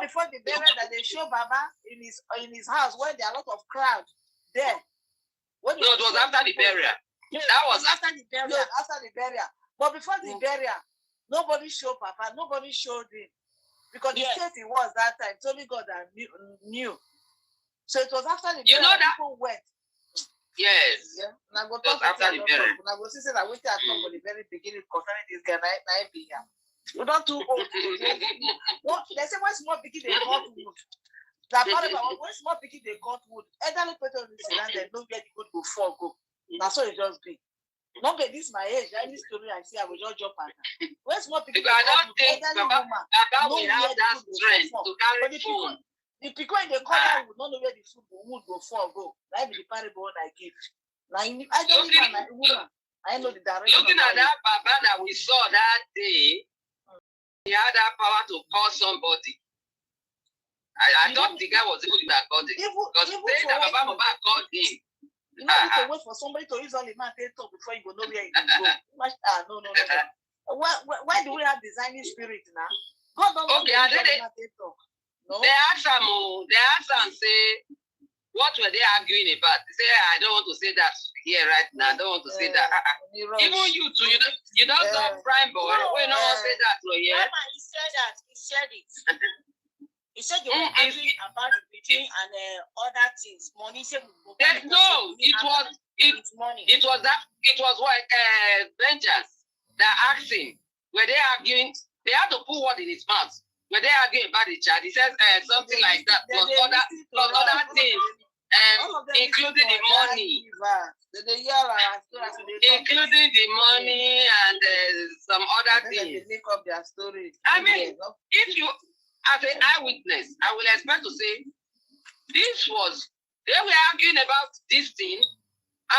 before the burial that they show Baba in his house when there are a lot of crowd there? No, it was after the burial. That was after the burial. Yes, after the burial. But before the burial, nobody showed Papa. Nobody showed him because the state he was that time. It's only God that knew. So it was after the burial that people went. Yes. Yeah. And I go talk after the burial. And I go say that we start from the very beginning concerning this guy. I be here. You're not too old. What they say when small picking they cut wood. That part about when small picking they cut wood, elderly people and they know where the good go for go. That's all it just be. Not get this my age. Any story I see, I will just jump at her. When small picking I don't think Baba will have that strength to carry food. The people in the corner would not know where the food would go for go. That be the parable I give. Like I don't even like woman. I know the direction. Looking at that Baba that we saw that day, he had that power to call somebody. I thought the guy was the one that called it. Because they that Baba called him. You know, you can wait for somebody to use all the man talk before you go know where you go. No. Why do we have designing spirit now? God don't know. Okay, and then they asked him, say, what were they arguing about? They say, I don't want to say that here right now. I don't want to say that. Even you too, you don't talk prime boy. We don't say that to you. He said that. He said it. He said you were arguing about the between and other things. Money said no, it was what Vengeance that asked him. Were they arguing? They had to put word in his mouth. Were they arguing about the child? He says something like that. Plus other things, including the money. Including the money and some other things. Make up their story. I mean, if you as an eyewitness, I will expect to say they were arguing about this thing,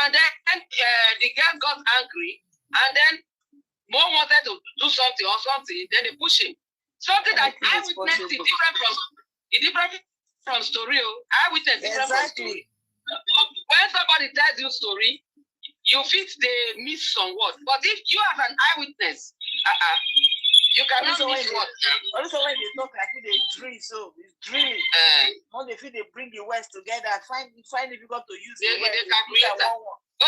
and then the girl got angry, and then Mo wanted to do something or something, then they push him. Something that eyewitness is different from story. Eyewitness is different from story. When somebody tells you story, you think they miss some words. But if you have an eyewitness, you cannot miss what. Also, when they talk like they drill, so it's drill. When they feel they bring the words together, find difficult to use the words.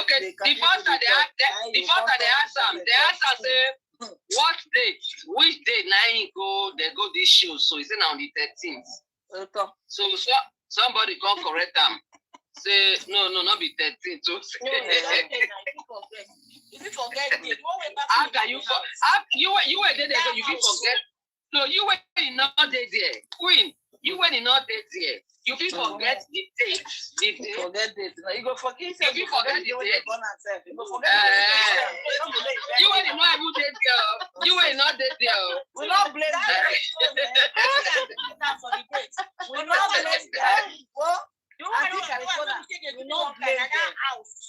Okay, the first that they answer, say, what date? Which date? They go this show. So it's on the 13th. So somebody come correct them. Say no, not be 13th. If you forget it, how can you you were there, so you can forget. No, you were not there, Queen. You were not there. You can forget the date. Forget it. You go forget. You forget the date. You go forget. You were not there, girl. You were not there. We not blame them. for the date. We not blame them. You are not blame that house.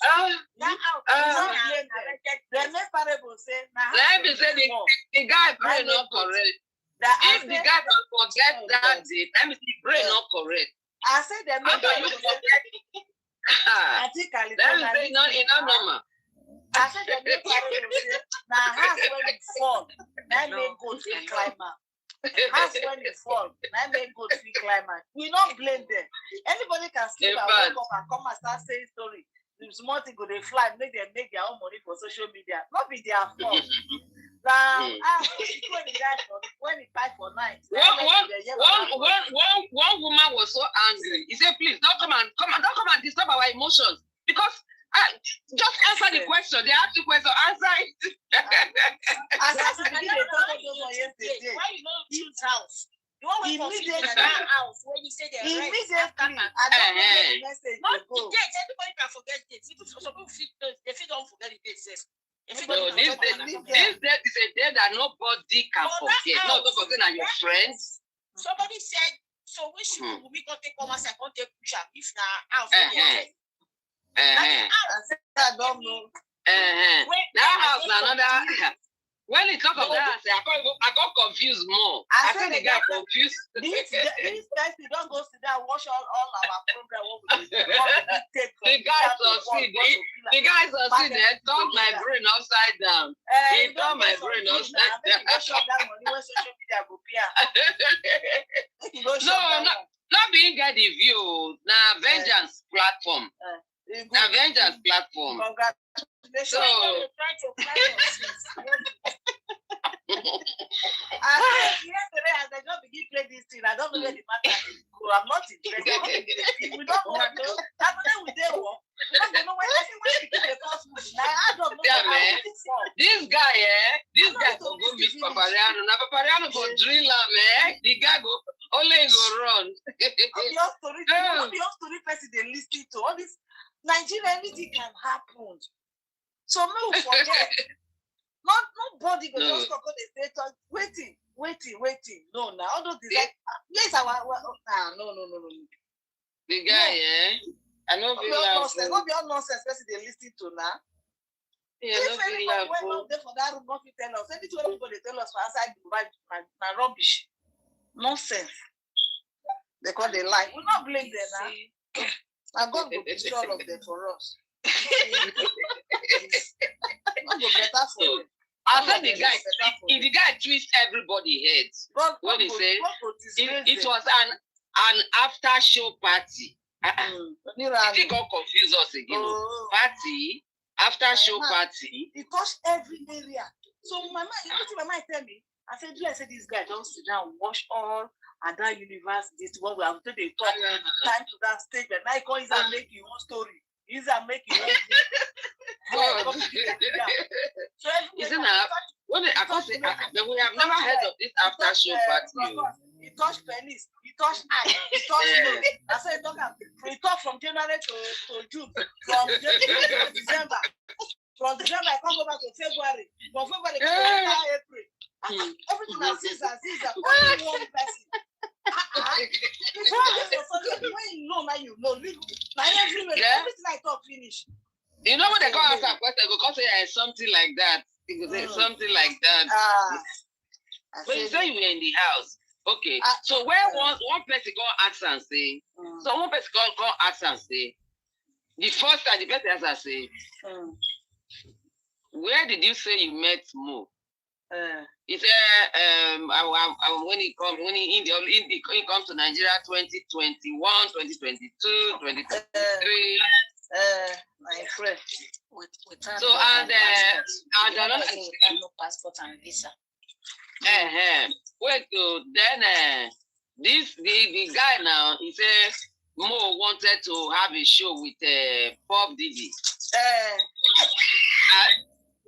That house. The next parable say, let me say the guy brain not correct. If the guy don't forget that date, let me see brain not correct. I said the next parable say, I think let me say not normal. I said the next parable say, now house when it fall, that may go to climber. House when it fall, that may go to climber. We not blame them. Anybody can sleep and wake up and come and start saying story. The small thing go they fly, make them make their own money for social media. Not be their fault. When it fight for night. One woman was so angry. He said, please don't come and disturb our emotions. Because just answer the question. They ask the question, answer it. Why you don't choose house? You always consider that house when you say the rent. Immediately, I don't know the message. Not the date. Everybody can forget dates. Some people they don't forget the dates. No, this date is a day that nobody can forget. No, don't forget that your friends. Somebody said, so which people we can take commerce and take push up if now house. I don't know. That house another. When he talk of that, I got confused more. I said the guy confused. This person don't go sit down, watch all our program. The guy succeed. The guy succeed. He turned my brain upside down. He turned my brain upside down. No, not being get the view. Now Vengeance platform. Now Vengeance platform. So. Yesterday, as I don't begin play this thing, I don't know where the matter is. I'm not interested. We don't want to. That's what we do. We don't know where the first movie. I don't know. This guy, go meet Papa Riano. Now Papa Nigeria, anything can happen. So no forget. Nobody go just come the state waiting. No, now all those design. Yes, no. The guy, I know be nonsense. Not be all nonsense. Person they listen to now. Yeah, if anybody went out there for that room, not tell us. Anything everybody tell us for outside na rubbish, nonsense. They call they lie. We not blame them now. And God will destroy all of them for us. Not go better for them. I said the guy twist everybody heads when he said it was an after show party. He got confused us again. Party, after show party. It touched every area. So my mind, you know what my mind tell me? I said this guy don't sit down, wash all and that universe, this what we have to they talk time to that stage. And I call is and make your own story. Is and make your own so isn't that when we have never heard of this after show party? He touched pennies, he touched eye, he touched nose. I said, we talk from January to June, from January to December. From December, I come over to February. From February to April. Everything I see is only one person. When you know, now you know. Now everywhere, everything I talk finish. You know when they go ask a question, they go say something like that. They go say something like that. But you say you were in the house. Okay. So where one person go ask and say, so one person go ask and say, the first time the person answer say, where did you say you met Mo? He said, when he comes to Nigeria 2021, 2022, 2023. My friend. So and another no passport and visa. Wait, then the guy now he said Mo wanted to have a show with Pop Diddy.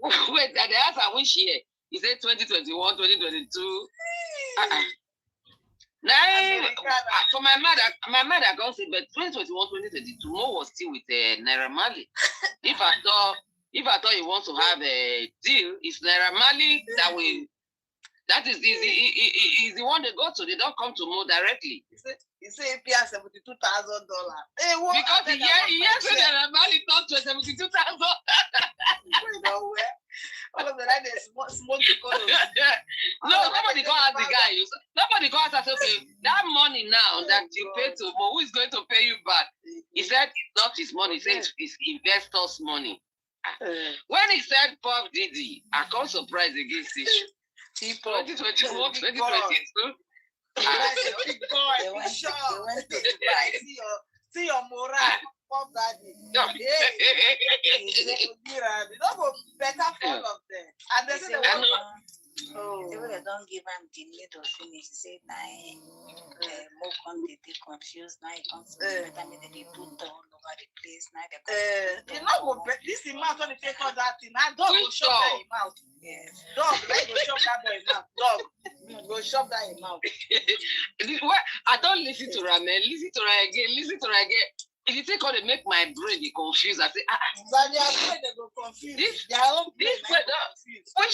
Wait, the answer which year? He said 2021, 2022. Now, for my mother can't say, but 2021, 2022, Mo was still with Naira Marley. If I thought he wants to have a deal, it's Naira Marley that is the one they go to. They don't come to Mo directly. He said he paid $72,000. Because he has Naira Marley not to $72,000. All of the night they smoke the colors. No, nobody go ask the guy. Nobody go ask us, okay, that money now that you pay to Mo, who is going to pay you back? He said it's not his money, he said it's investors' money. When he said Pop Diddy, I can't surprise against this. 2021, 2022. Big boy, see your moral. Pop Daddy. Don't go better fun of them. And they say they don't give him the need of finish. Say more come they confused. Now he comes to they put all over the place. Now you know go this amount when they take all that thing. Now dog go shop that mouth. Yes. Dog, let go shop that boy mouth. Dog, go shop that mouth. I don't listen to Ramel. Listen to her again. If you take all they make my brain be confused, I say, But their brain they go confused. Which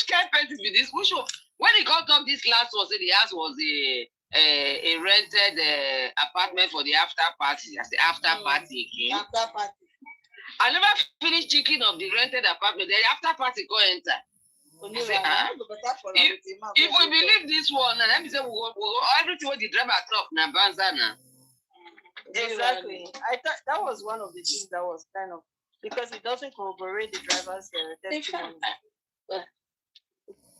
kind of person be this? Which one? When he got up this last one, say the house was a rented apartment for the after party. I say after party again. After party. I never finished checking of the rented apartment. The after party go enter. I say, if we believe this one, let me say we go everything with the driver talk na banzana. Exactly. I thought that was one of the things that was kind of because it doesn't corroborate the driver's testimony.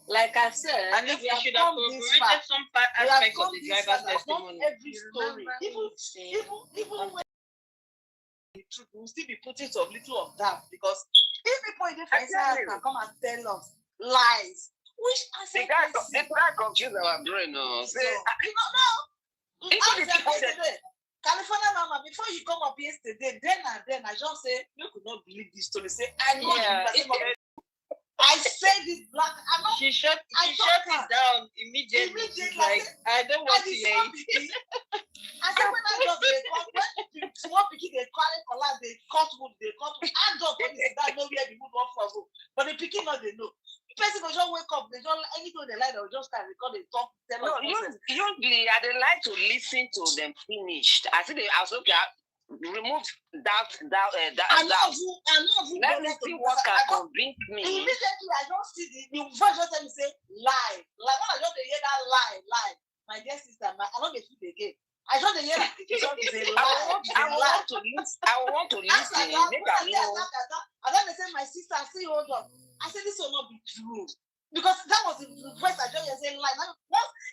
Like I said, and if we should have corroborated some aspects of the driver's testimony. Every story, even when the truth, we'll still be putting some little of that because if people in different sides can come and tell us lies, which I say the guy confused our brain. No, say, you don't know. California mama, before you come up yesterday, then I just say, you could not believe this story. Say, I know I said this black. She shut it down immediately. Like, I don't want to hear it. I said, when I just Small pikin they carry collapse, they cut wood. And just when they that know where the wood want for go. But the pikin not they know. The person will just wake up, they don't anything they like, they'll just start record, they talk, tell us. Usually I dey like to listen to them finished. I think I was okay. Remove that. Let me see what can convince me. Immediately, I don't see the voice just tell me say lie. Like when I just hear that lie. My dear sister, I don't get it again. I just hear that it is a lie. I want to listen. And then they say my sister, see hold on. I said this will not be true. Because that was the voice I just say lie. Now,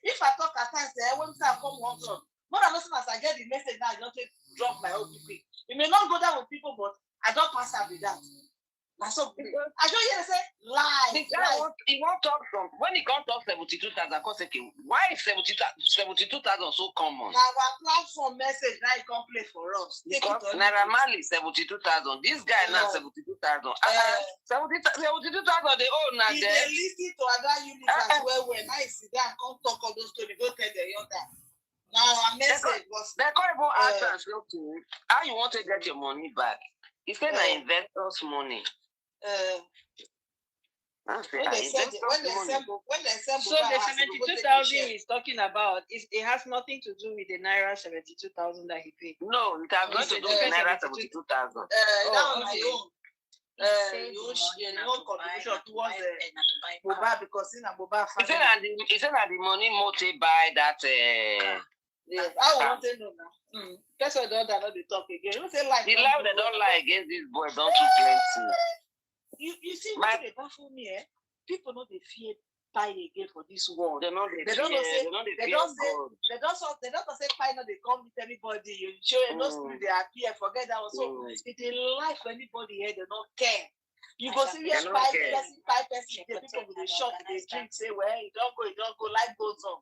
if I talk at times, when I come one time. More than nothing as I get the message now, I don't take drop my own people. It may not go down with people, but I don't pass up with that. That's so big. I don't hear say lie. He won't talk from when he can't talk 72,000. Why is 72,000 so common? Now our platform message now it can't play for us. Because Naira Marley 72,000. This guy now 72,000. 72,000 they own now. If they listen to other units as well, when I see that come talk all those stories, go tell the younger. Now our message was they can't even ask us how you want to get your money back. It's not investors' money. When they send so the 72,000 he's talking about it has nothing to do with the Naira 72,000 that he paid. No, it has nothing to do with Naira 72,000. That was my own contribution towards Mohbad because in a Mohbad family. He said that the money Mote buy that. Yes, I want to know now. That's why they don't talk again. You say like the love they don't lie against this boy don't too plenty. You see what they baffle me, people know they fear pie again for this world. They don't say pie no they come with anybody. You show no spirit they appear, forget that was so it's a life for anybody here, they don't care. You go see where pie person, the people with the shop, they drink, say, well, you don't go, life goes on.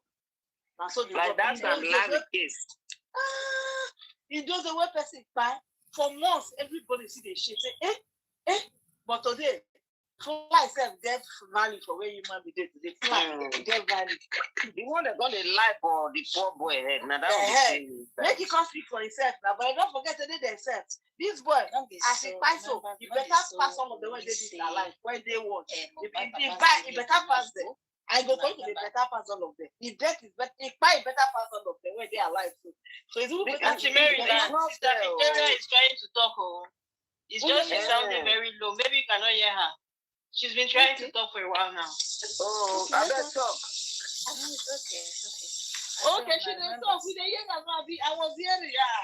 So like that's a land case. It does the way person buy for months. Everybody see the shit. Say, but today, fly self get value for where you might be there today. Fly get value. The one that got a life for the poor boy head. Now that make it come speak for himself now, but don't forget to do themselves. This boy, as he buy so, you better pass all of the way they did their life, where they want. If you buy, you better pass them. I go to the better pass all of them. If death is better, if buy better pass all of them where they are alive. So it's Sister Victoria is trying to talk. It's just sounding very low. Maybe you cannot hear her. She's been trying to talk for a while now. Oh, I better talk. Okay, she didn't talk. We didn't hear that. I was hearing her.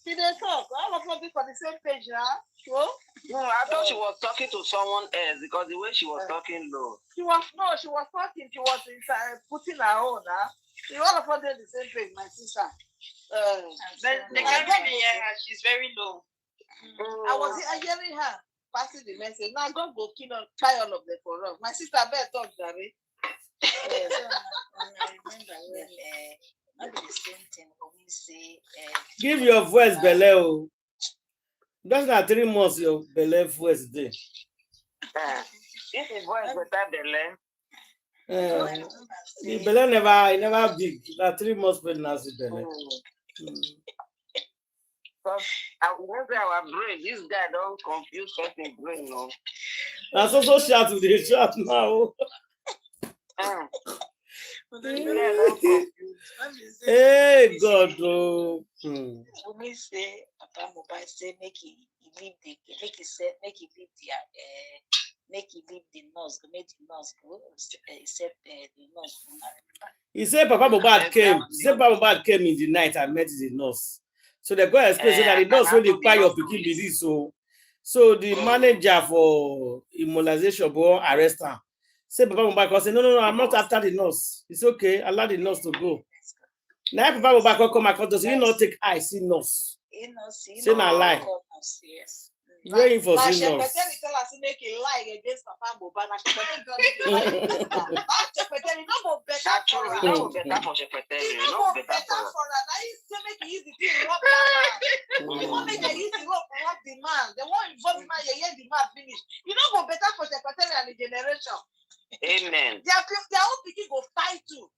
She didn't talk. All of us be for the same page now. Sure? No, I thought she was talking to someone else because the way she was talking low. She was talking. She was putting her own. All of us did the same page, my sister. They can't really hear her. She's very low. I was hearing her passing the message. Now God go try all of them for us. My sister better talk, Gary. I remember when not the same thing when we say give your voice Bele. That's not 3 months your Bele voice day. This is voice better Bele. The Bele never big. That 3 months pregnancy Bele. Because I remember our brain, this guy don't confuse certain brain, no. That's also shot with the shot now. Hey God, oh. When we say Papa Mohbad say make he leave the nurse, make the nurse go except the nurse. He said Papa Mohbad came. He said Papa Mohbad came in the night and met the nurse. So the guy explained that the nurse really buy your pikin disease. So the manager for immunization will arrest her. Say Papa Mohbad say no, I'm not after the nurse. It's okay, allow the nurse to go. Now Papa Mohbad come across, does he not take eye see nurse? Say na lie. Yes. Waiting for see nurse. Tell us to make a lie against Papa Mohbad. Secretary, no more better for her. No better for secretary. No better for her. Now you say make it easy to rob the man. You want make it easy to rob the man. They want involve the man. You hear the man finish. You know go better for secretary and the generation. Amen. Their own people go fight too.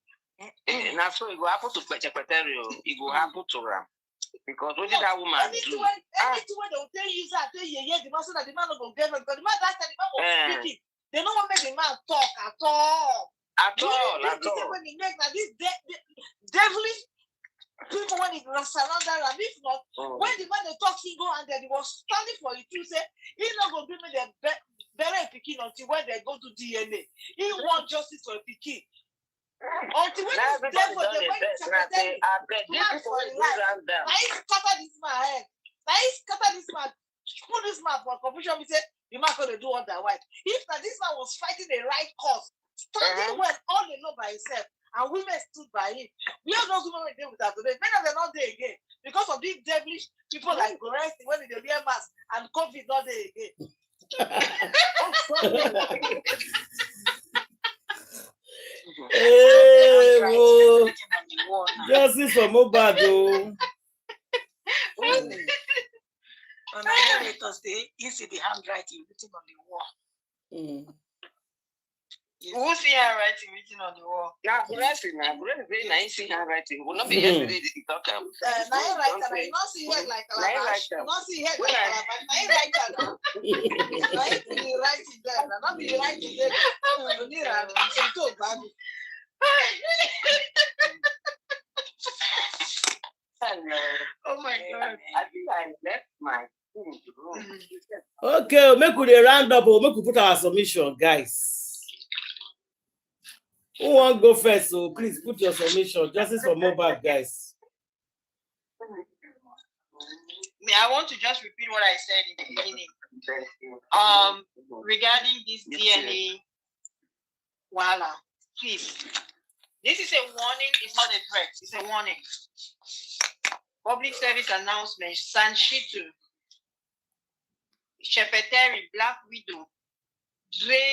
Now so it will happen to secretary. It will happen to Ram. Because what did that woman do? Anything when they will tell you that the man so that the man will get it. Because the man that time the man was speaking. They don't want to make the man talk at all. At all. When he makes this devilish people when it was surrounded and if not, when the man they talk he go and then he was standing for it to say he's not going to bring me the better picking until when they go to DNA. He want justice for a picking. Until when he's there for the way he's secretary plan for his life. Now he scatter this man head. Now he scatter this man, put this man for confusion. He said the man going to do otherwise. If that this man was fighting the right cause, standing well all alone by himself. And women stood by him. We have those women there with us today. Many of them not there again. Because of these devilish people like Goresti when they wear masks and COVID not there again. Hey, whoa. Justice for Mohbad. On a Thursday, you see the handwriting written on the wall. Who see handwriting written on the wall? Yeah, Grace very nice handwriting. Will not be yesterday to talk about. I not see head like Calabash. Not see head like Calabash. I write that. I be writing there. Not be writing there. Oh my God! I think I left my room. Okay, make we round up or make we put our submission, guys. Who won't go first? So please put your submission. Justice for Mohbad, guys. I want to just repeat what I said in the beginning. Regarding this DNA, voila, please. This is a warning. It's not a threat. It's a warning. Public service announcement. Sanshitu, Shepeteri, Black Widow, Dre,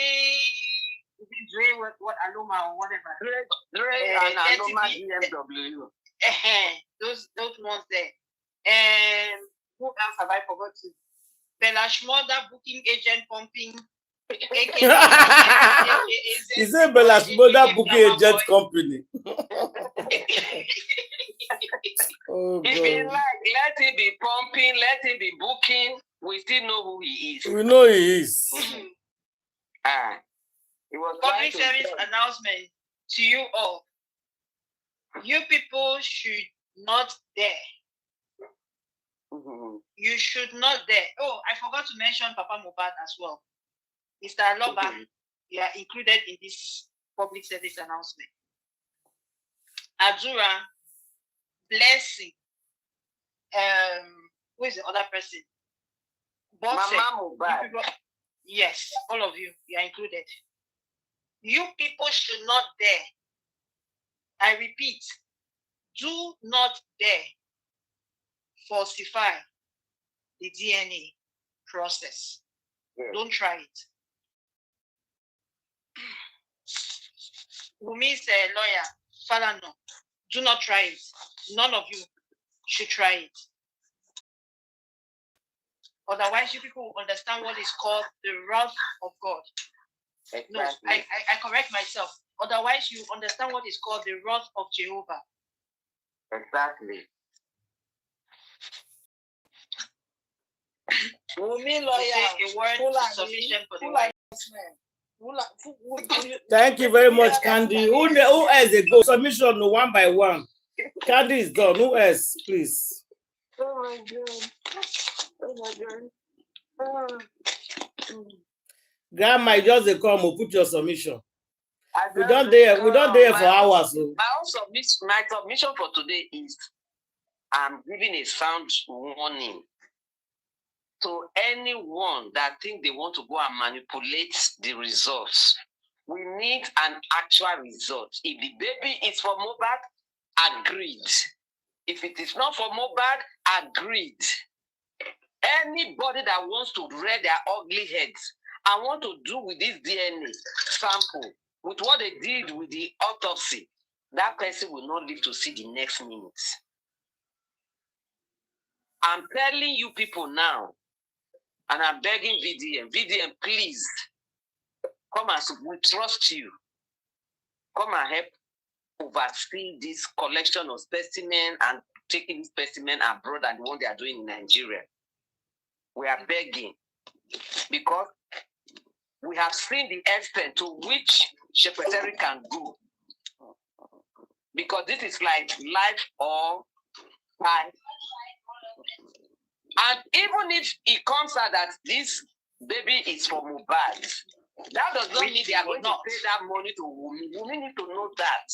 what Aloma or whatever. Dre and Aloma BMW. Those ones there. And who else have I forgotten? Bella Shmurda booking agent pumping. He said Bella Shmurda booking agent company. Oh, if you like, let him be pumping, let him be booking. We still know who he is. We know he is. It was public service announcement to you all. You people should not dare. You should not dare. Oh, I forgot to mention Papa Mohbad as well. Mr. Aloba, you are included in this public service announcement. Adura, Blessing, who is the other person? Mama Mohbad. Yes, all of you are included. You people should not dare. I repeat, do not dare falsify the DNA process. Don't try it. Wumi is a lawyer. Falano, do not try it. None of you should try it. Otherwise, you people will understand what is called the wrath of God. Exactly. No, I correct myself. Otherwise, you understand what is called the wrath of Jehovah. Exactly. Wumi lawyer, a word is sufficient for the white. Thank you very much, Candy. Who else they go? Submission one by one. Candy is done. Who else, please? Oh my God. Oh my God. Grandma, just a come. Put your submission. We don't dare for hours. So. My submission for today is I'm giving a sound warning to anyone that think they want to go and manipulate the results. We need an actual result. If the baby is for Mohbad, agreed. If it is not for Mohbad, agreed. Anybody that wants to rear their ugly heads and want to do with this DNA sample, with what they did with the autopsy, that person will not live to see the next minute. I'm telling you people now, and I'm begging VDM, please, come and we trust you. Come and help oversee this collection of specimens and taking this specimen abroad and the one they are doing in Nigeria. We are begging because we have seen the extent to which secretary can go. Because this is like life or life. And even if it comes out that this baby is from Mohbad, that does not mean they are going to pay that money to Wunmi. Wunmi need to know that.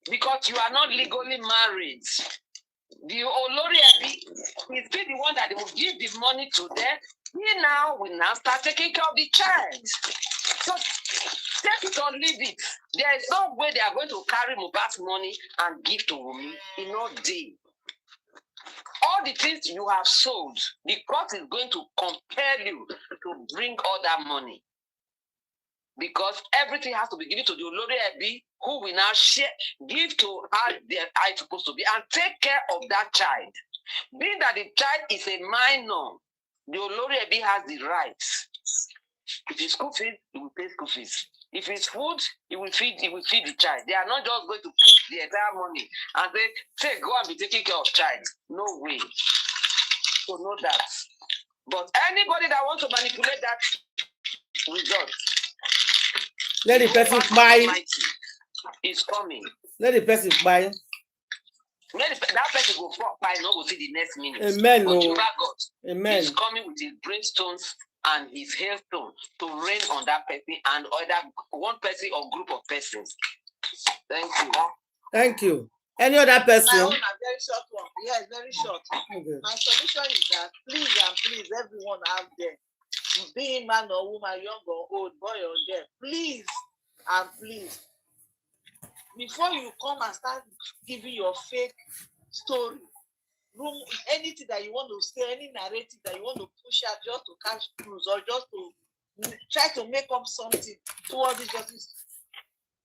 Because you are not legally married. The Olori Abi is still the one that will give the money to them. He now will now start taking care of the child. So take it or leave it. There is no way they are going to carry Mohbad's money and give to Wunmi in no day. All the things you have sold, the court is going to compel you to bring all that money. Because everything has to be given to the Olori Abi, who will now share, give to how it's supposed to be, and take care of that child. Being that the child is a minor, the Olori Abi has the rights. If it's school fees, he will pay school fees. If it's food, he will feed the child. They are not just going to put the entire money and say, go and be taking care of child. No way. So know that. But anybody that wants to manipulate that result, let the person buy. Is coming. Let the person buy. That person go for buy, not go see the next minute. Amen. But you God, amen. He's coming with his brimstones and his hailstone to rain on that person and other one person or group of persons. Thank you. Thank you. Any other person? My own, a very short one. Yes, very short. Okay. My solution is that please and please, everyone out there, being man or woman, young or old, boy or girl, please and please, before you come and start giving your fake story, anything that you want to say, any narrative that you want to push out just to catch clues or just to try to make up something towards the justice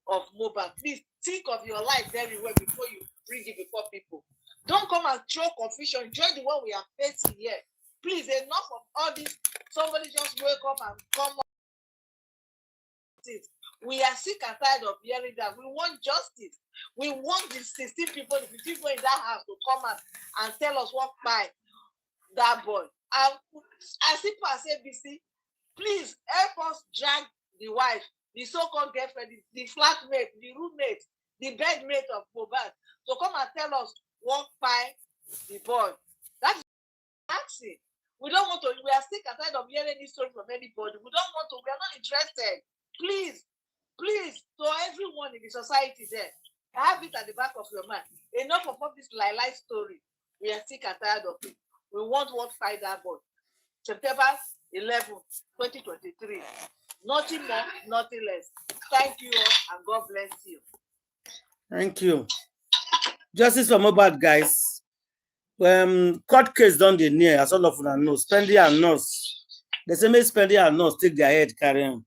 of Mohbad, please think of your life very well before you bring it before people. Don't come and throw confusion. Join the one we are facing here. Please, enough of all this. Somebody just wake up and come up. We are sick and tired of hearing that. We want justice. We want the 16 people, the people in that house to come out and tell us what by that boy. And as simple as ABC, please help us drag the wife, the so-called girlfriend, the flatmate, the roommate, the bedmate of Mohbad. So come and tell us what by the boy. That's asking. We don't want to, we are sick and tired of hearing this story from anybody. We don't want to, we are not interested. Please, to everyone in the society there, have it at the back of your mind. Enough of all this lie story. We are sick and tired of it. We want what fight that boy. September 11, 2023. Nothing more, nothing less. Thank you all and God bless you. Thank you. Justice for Mohbad, guys. Court case done the near, as all of them know. Spendy and Nurse. The same Spendy and Nurse take their head, carry on.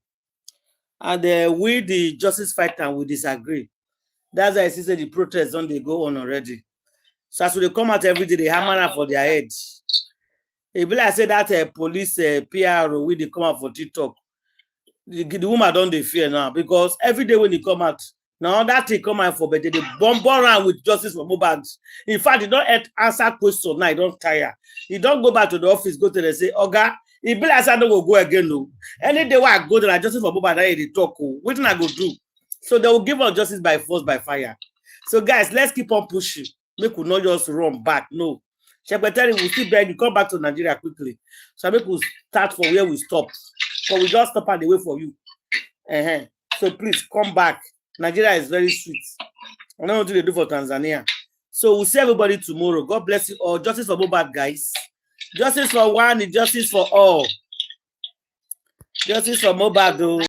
And we, the justice fighter, we disagree. That's why I see the protests don't they go on already. So as they come out every day, they hammer for their head. It be like say that police PRO when they come out for TikTok. The woman don't they fear now because every day when they come out, now that they come out for but they bomb around with justice for Mohbad. In fact, they don't answer questions now, they don't tire. You don't go back to the office, go to the say, Oga, it be like I don't go again. No. Any day when I go there, justice for Mohbad, they talk. What can I go do? So they will give us justice by force, by fire. So guys, let's keep on pushing. Make we not just run back. No. Secretary will still beg you come back to Nigeria quickly. So make we start from where we stop. So we just stop and wait for you. So please come back. Nigeria is very sweet. I don't know what they do for Tanzania. So we'll see everybody tomorrow. God bless you all. Justice for Mohbad, guys. Justice for one is justice for all. Justice for Mohbad, though.